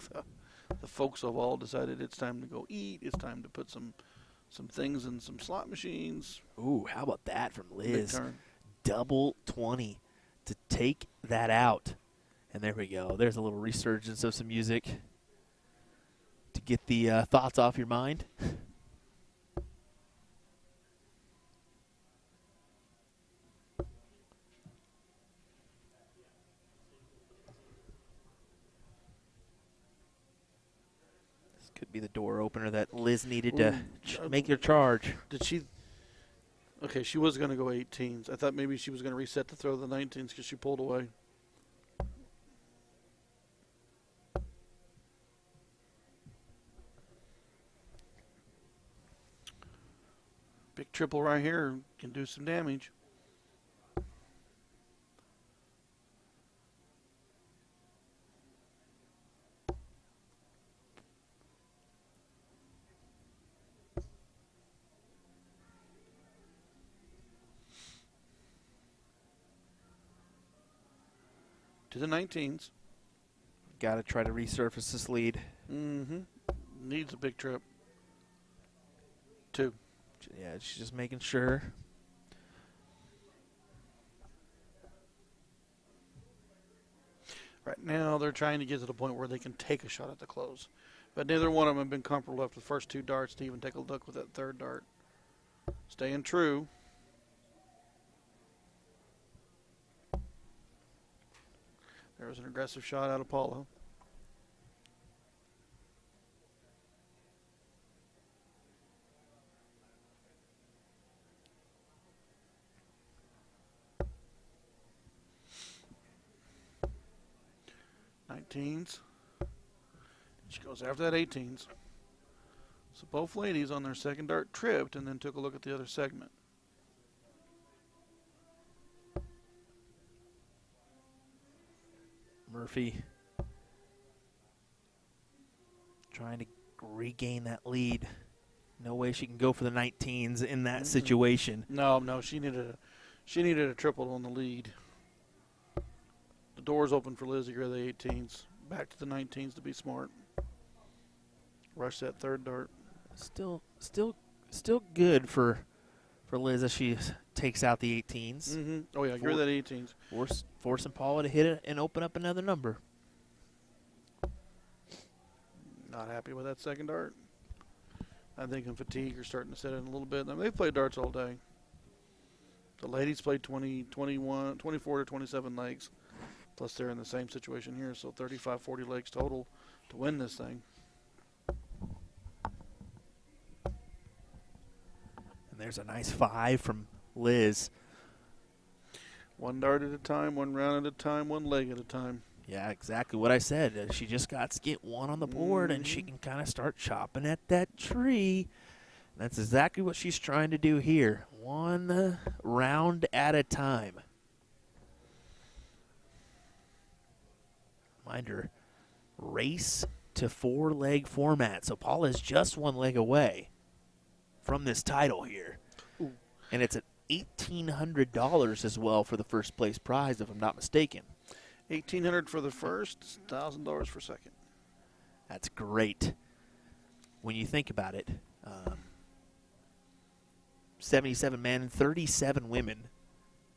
the folks have all decided it's time to go eat. It's time to put some things in some slot machines. Ooh, how about that from Liz? Big turn. Double 20 to take that out. And there we go. There's a little resurgence of some music to get the thoughts off your mind. Could be the door opener that Liz needed to make her charge. Did she? Okay, she was going to go 18s. I thought maybe she was going to reset to throw the 19s because she pulled away. Big triple right here can do some damage. To the 19s. Got to try to resurface this lead. Mm-hmm. Needs a big trip. 2. Yeah, she's just making sure. Right now, they're trying to get to the point where they can take a shot at the close. But neither one of them have been comfortable enough with the first 2 darts to even take a look with that 3rd dart. Staying true. There was an aggressive shot out of Paula. She goes after that 18s. So both ladies on their 2nd dart tripped and then took a look at the other segment. Murphy trying to regain that lead. No way she can go for the 19s in that situation. No, she needed a triple on the lead. The door's open for Liz to grab the 18s. Back to the 19s to be smart. Rush that 3rd dart. Still good for for Liz as she takes out the 18s. Mm-hmm. Oh, yeah, you're that 18s. Forcing Paula to hit it and open up another number. Not happy with that second dart. I think in fatigue are starting to set in a little bit. I mean, they've played darts all day. The ladies played 24 to 27 legs. Plus, they're in the same situation here, so 35, 40 legs total to win this thing. And there's a nice 5 from Liz. One dart at a time, one round at a time, one leg at a time. Yeah, exactly what I said. She just got to get one on the board, and she can kind of start chopping at that tree. That's exactly what she's trying to do here. One round at a time. Reminder, race to 4-leg format. So Paula's just 1 leg away from this title here. Ooh. And it's at $1,800 as well for the first place prize, if I'm not mistaken. $1,800 for the first, $1,000 for second. That's great. When you think about it, 77 men, 37 women,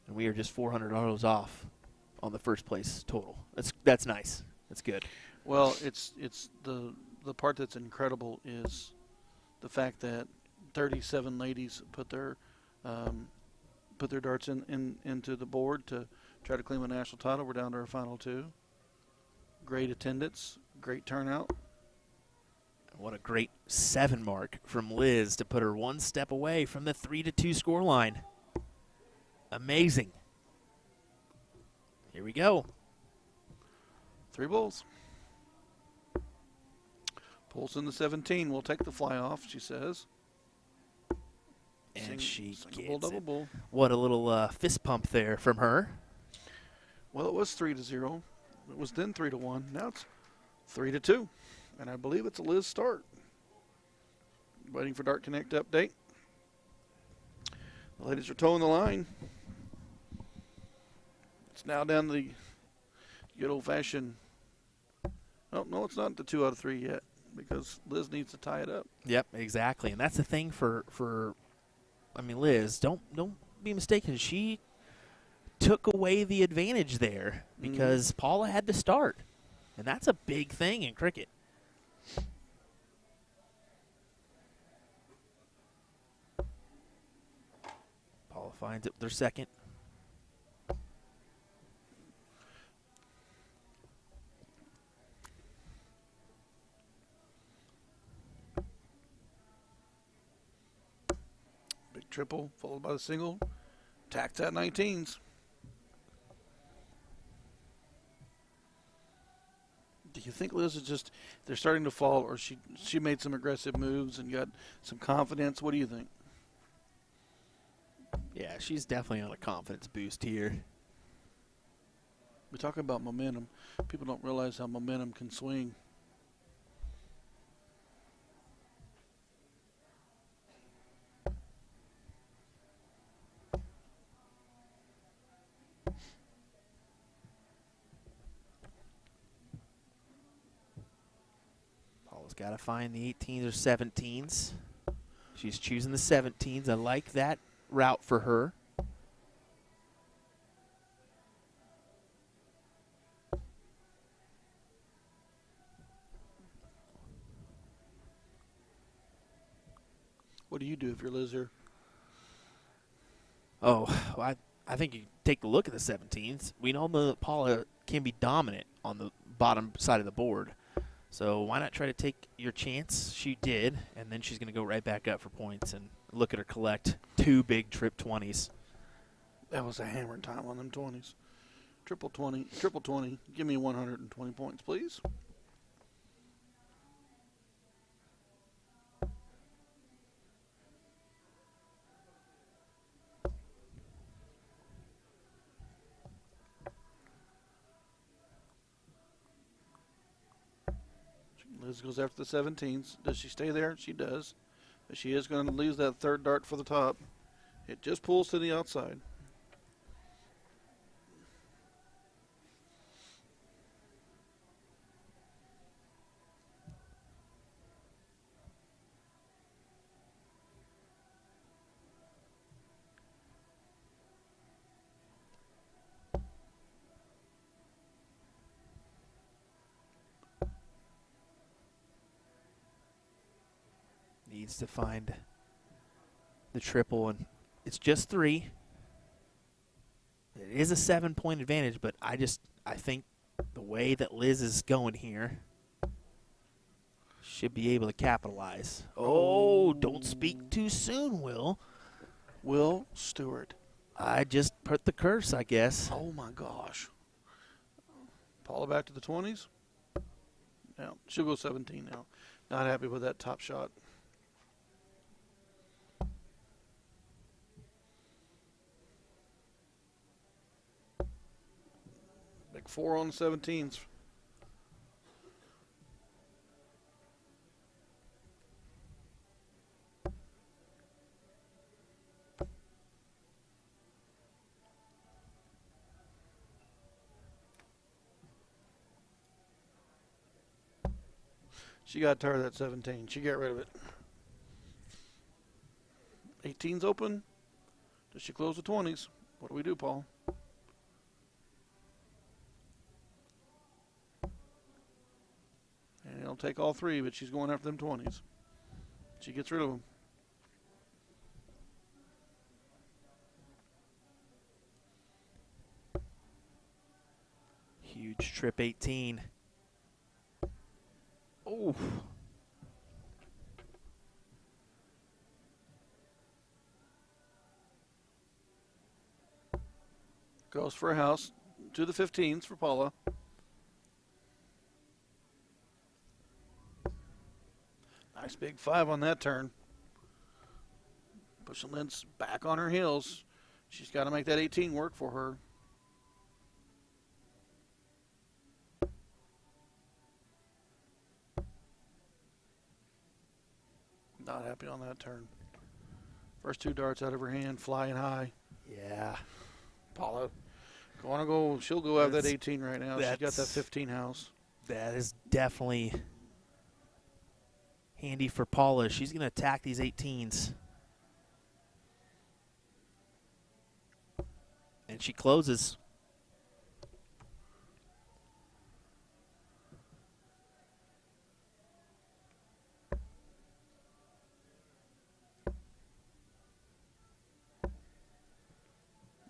and we are just $400 off on the first place total. That's nice. That's good. Well, it's the part that's incredible is the fact that 37 ladies put their darts into the board to try to claim a national title. We're down to our final 2. Great attendance, great turnout. What a great 7 mark from Liz to put her 1 step away from the 3-2 scoreline. Amazing. Here we go. 3 bulls. Pulls in the 17. We'll take the fly off, she says. And she single gets bull, double it. bull. What a little fist pump there from her. Well, it was 3-0. It was then 3-1. Now it's 3-2. And I believe it's a Liz start. Waiting for Dart Connect update. The ladies are towing the line. It's now down to the good old-fashioned. Oh, no, it's not the 2 out of 3 yet because Liz needs to tie it up. Yep, exactly. And that's the thing for Liz, don't be mistaken. She took away the advantage there because Paula had to start. And that's a big thing in cricket. Paula finds it with their second. Big triple followed by the single. Tacked at 19s. Do you think Liz is just, they're starting to fall, or she made some aggressive moves and got some confidence? What do you think? Yeah, she's definitely on a confidence boost here. We're talking about momentum. People don't realize how momentum can swing. Paula's got to find the 18s or 17s. She's choosing the 17s. I like that route for her. What do you do if you're Liz here? Oh, well, I think you take a look at the 17s. We know that Paula can be dominant on the bottom side of the board. So why not try to take your chance? She did, and then she's going to go right back up for points and look at her collect 2 big trip 20s. That was a hammer time on them 20s. Triple 20. Give me 120 points, please. Liz goes after the 17s. Does she stay there? She does. But she is going to lose that third dart for the top. It just pulls to the outside. needs to find the triple, and it's just 3. It is a 7-point advantage, but I think the way that Liz is going here should be able to capitalize. Oh, don't speak too soon, Will. Will Stuart. I just put the curse, I guess. Oh, my gosh. Paula back to the 20s. Now, she'll go 17 now. Not happy with that top shot. Big 4 on the 17s. She got tired of that 17. She got rid of it. 18's open. Does she close the 20s? What do we do, Paul? And it'll take all 3, but she's going after them 20s. She gets rid of them. Huge trip 18. Oh. Goes for a house to the 15s for Paula. Nice big 5 on that turn. Pushing Linz back on her heels. She's got to make that 18 work for her. Not happy on that turn. First 2 darts out of her hand, flying high. Yeah. Paula, she'll go have that 18 right now. She's got that 15 house. That is definitely handy for Paula. She's going to attack these 18s. And she closes.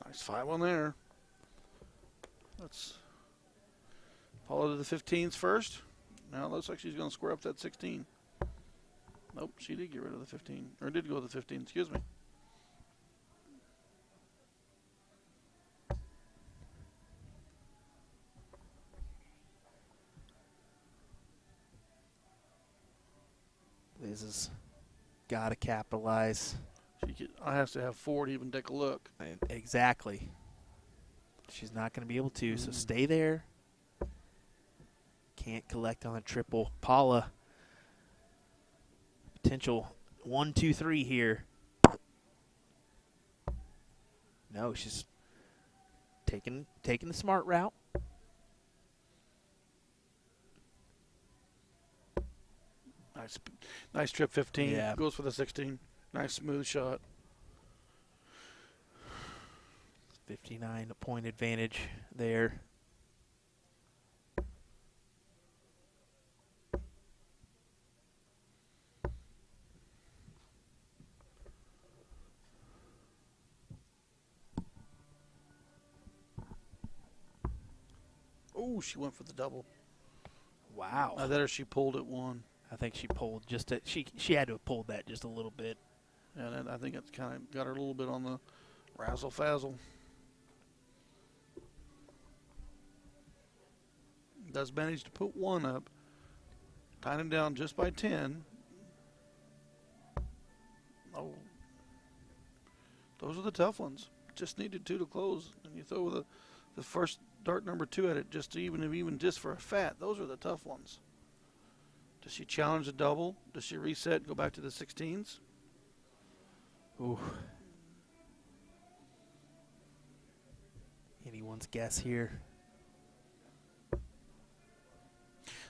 Nice 5 on there. Let's Paula to the 15s first. Now it looks like she's going to square up that 16. Nope, she did get rid of the 15. Or did go to the 15, excuse me. Liz has got to capitalize. I have to have 4 to even take a look. Exactly. She's not going to be able to, so stay there. Can't collect on a triple. Paula, potential 1, 2, 3 here. No, she's taking the smart route. Nice trip 15. Yeah. Goes for the 16. Nice smooth shot. 59-point advantage there. Oh, she went for the double. Wow. Either she pulled at 1. I think she pulled just a, she had to have pulled that just a little bit. And I think it's kind of got her a little bit on the razzle-fazzle. Does manage to put 1 up. Tying him down just by 10. Oh. Those are the tough ones. Just needed 2 to close. And you throw the first dart number 2 at it just to even just for a fat. Those are the tough ones. Does she challenge the double? Does she reset and go back to the 16s? Ooh. Anyone's guess here.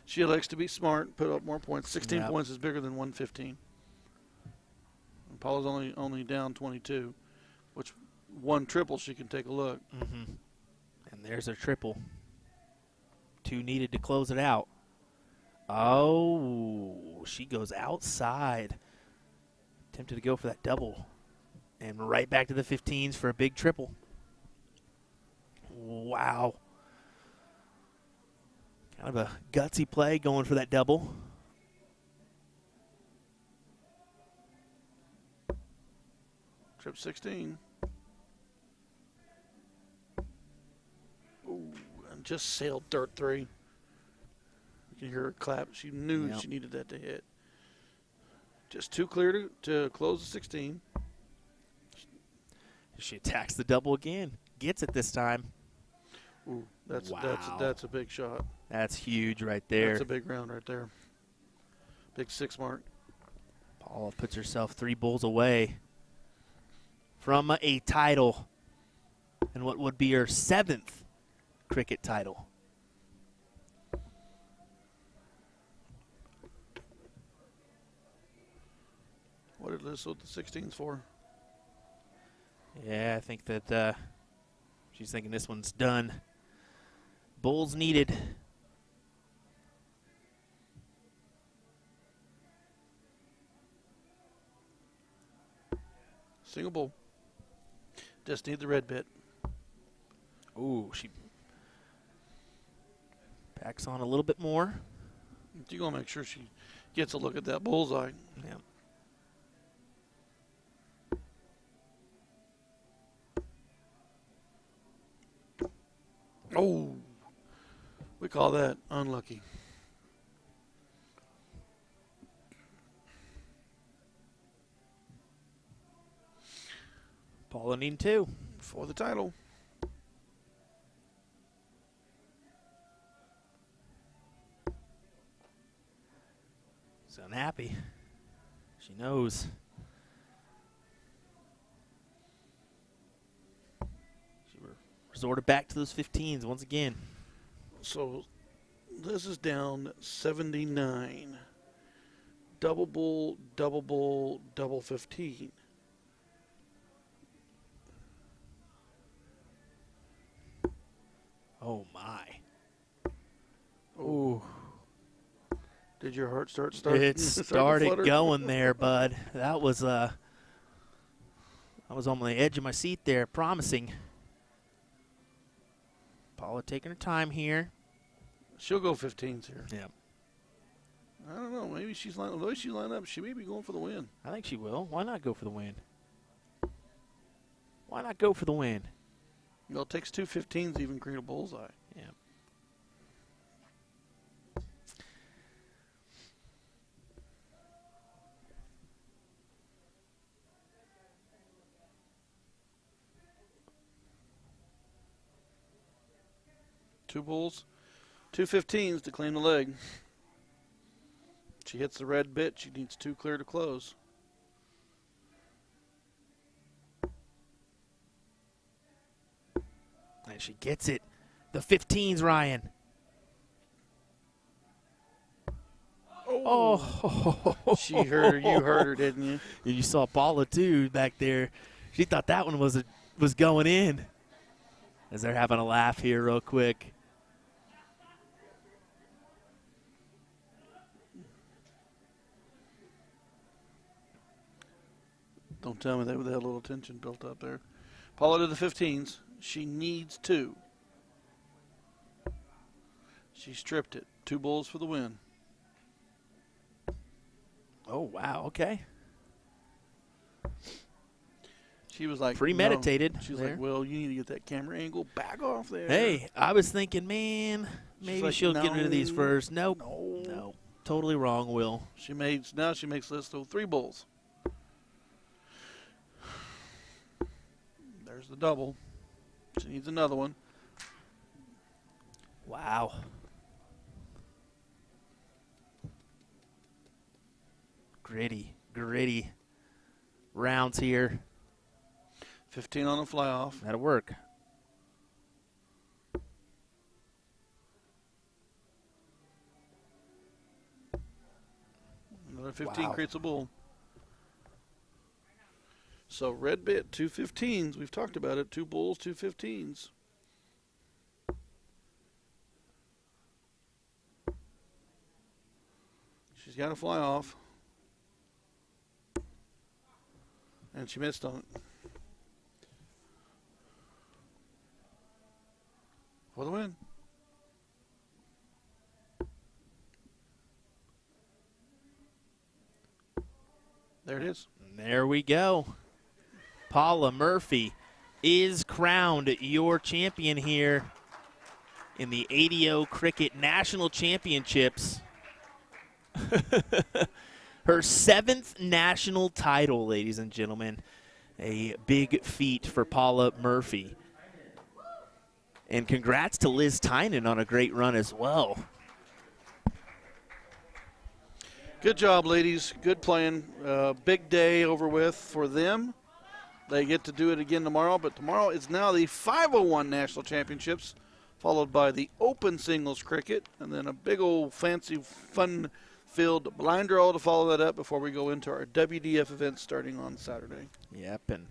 She elects to be smart, put up more points. 16 Yep. points is bigger than 115. And Paula's only down 22, which 1 triple she can take a look. Mm-hmm. And there's her triple. 2 needed to close it out. Oh, she goes outside. Tempted to go for that double. And right back to the 15s for a big triple. Wow. Kind of a gutsy play going for that double. Trip 16. Ooh, and just sailed dirt 3. You can hear her clap. She knew she needed that to hit. Just too clear to close the 16. She attacks the double again. Gets it this time. Ooh, that's a big shot. That's huge right there. That's a big round right there. Big 6 mark. Paula puts herself 3 bulls away from a title and what would be her 7th cricket title. What did this with the 16s for? Yeah, I think that she's thinking this one's done. Bulls needed. Single bull. Just need the red bit. Ooh, she backs on a little bit more. You're going to make sure she gets a look at that bullseye. Yeah. Oh, we call that unlucky. Paula needing 2 for the title. She's unhappy. She knows. She resorted back to those 15s once again. So this is down 79. Double bull, double 15. Oh, my. Ooh. Did your heart start? It started going there, bud. That was I was on the edge of my seat there, promising. Paula taking her time here. She'll go 15s here. Yeah. I don't know. Maybe she's lined up. The way she's lined up, she may be going for the win. I think she will. Why not go for the win? Why not go for the win? Well, it takes 2 15s to even create a bullseye. Yeah. Two bulls, 2 15s to claim the leg. She hits the red bit. She needs 2 clear to close. And she gets it. The 15s, Ryan. Oh. She heard her. You heard her, didn't you? And you saw Paula, too, back there. She thought that one was going in. As they're having a laugh here real quick. Don't tell me they had a little tension built up there. Paula to the 15s. She needs 2. She stripped it. 2 bulls for the win. Oh, wow. Okay. She was like premeditated. No. She was there. like, well, you need to get that camera angle back off there. Hey, I was thinking, man, maybe like, she'll no, get rid of these first. Nope. No. No. Totally wrong, Will. Now she makes this to 3 bulls. There's the double. She needs another one. Wow. Gritty rounds here. 15 on the fly off. That'll work. Another 15 creates a bull. So red bit, 2 15s. We've talked about it. 2 bulls, 2 15s. She's got to fly off. And she missed on it. For the win. There it is. There we go. Paula Murphy is crowned your champion here in the ADO Cricket National Championships. Her 7th national title, ladies and gentlemen. A big feat for Paula Murphy. And congrats to Liz Tynan on a great run as well. Good job, ladies. Good playing. Big day over with for them. They get to do it again tomorrow, but tomorrow is now the 501 National Championships, followed by the Open Singles Cricket, and then a big old fancy, fun-filled blind draw to follow that up before we go into our WDF event starting on Saturday. Yep, and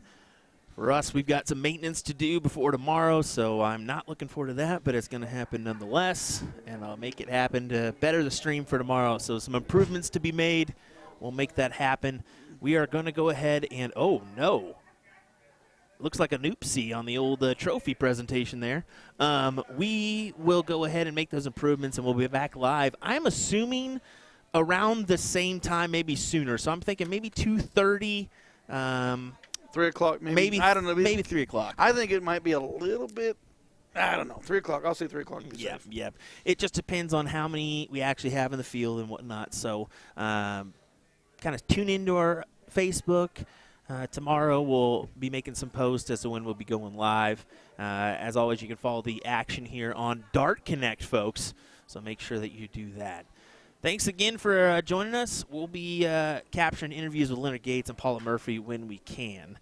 for us, we've got some maintenance to do before tomorrow, so I'm not looking forward to that, but it's going to happen nonetheless, and I'll make it happen to better the stream for tomorrow. So some improvements to be made. We'll make that happen. We are going to go ahead and, oh, no. Looks like an oopsie on the old trophy presentation there. We will go ahead and make those improvements, and we'll be back live. I'm assuming around the same time, maybe sooner. So I'm thinking maybe 2:30. 3 o'clock, maybe. I don't know. Maybe 3 o'clock. I think it might be a little bit, I don't know, 3 o'clock. I'll say 3 o'clock. Yeah. It just depends on how many we actually have in the field and whatnot. So kind of tune into our Facebook. Tomorrow we'll be making some posts as to when we'll be going live. As always, you can follow the action here on Dart Connect, folks. So make sure that you do that. Thanks again for joining us. We'll be capturing interviews with Leonard Gates and Paula Murphy when we can.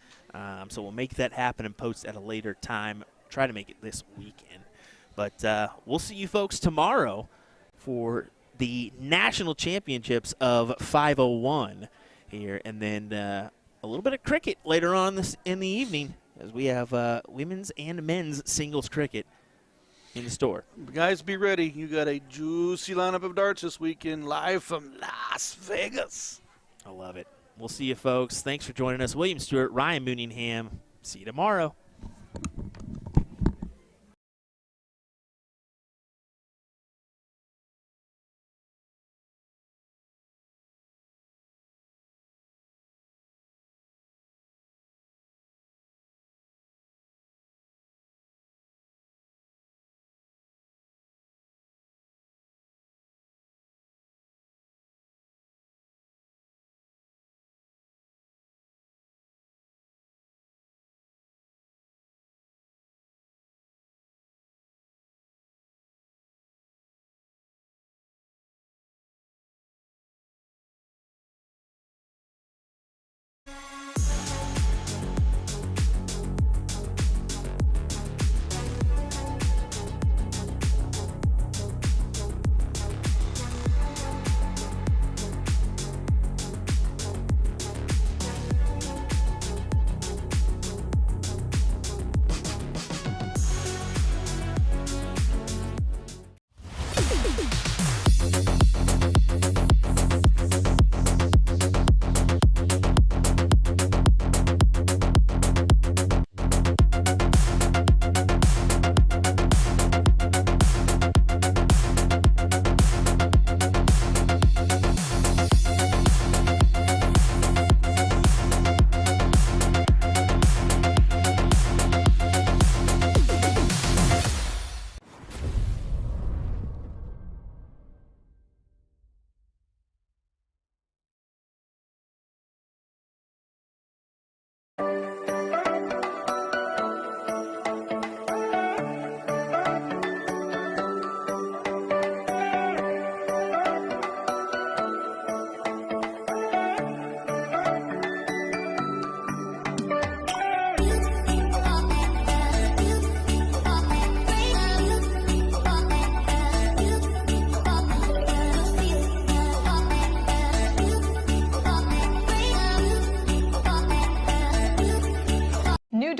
So we'll make that happen and post at a later time. Try to make it this weekend. But we'll see you folks tomorrow for the National Championships of 501 here. And then a little bit of cricket later on in the evening as we have women's and men's singles cricket in the store. Guys, be ready. You got a juicy lineup of darts this weekend live from Las Vegas. I love it. We'll see you, folks. Thanks for joining us. William Stuart, Ryan Mooneyham. See you tomorrow.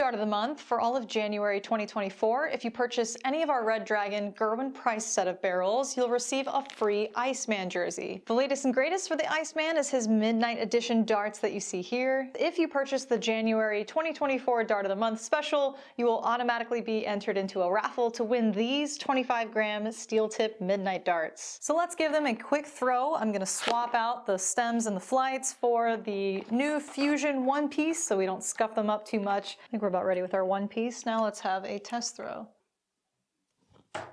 Dart of the Month for all of January 2024. If you purchase any of our Red Dragon Gerwin Price set of barrels, you'll receive a free Iceman jersey. The latest and greatest for the Iceman is his Midnight Edition darts that you see here. If you purchase the January 2024 Dart of the Month special, you will automatically be entered into a raffle to win these 25-gram steel tip Midnight darts. So let's give them a quick throw. I'm going to swap out the stems and the flights for the new Fusion one piece so we don't scuff them up too much. I think we're about ready with our one piece. Now let's have a test throw. All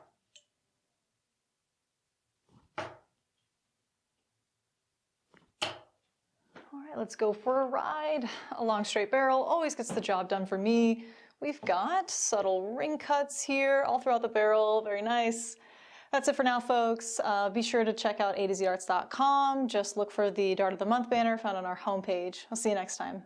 right, let's go for a ride. A long straight barrel always gets the job done for me. We've got subtle ring cuts here all throughout the barrel. Very nice. That's it for now, folks. Be sure to check out A2Zarts.com. Just look for the Dart of the Month banner found on our homepage. I'll see you next time.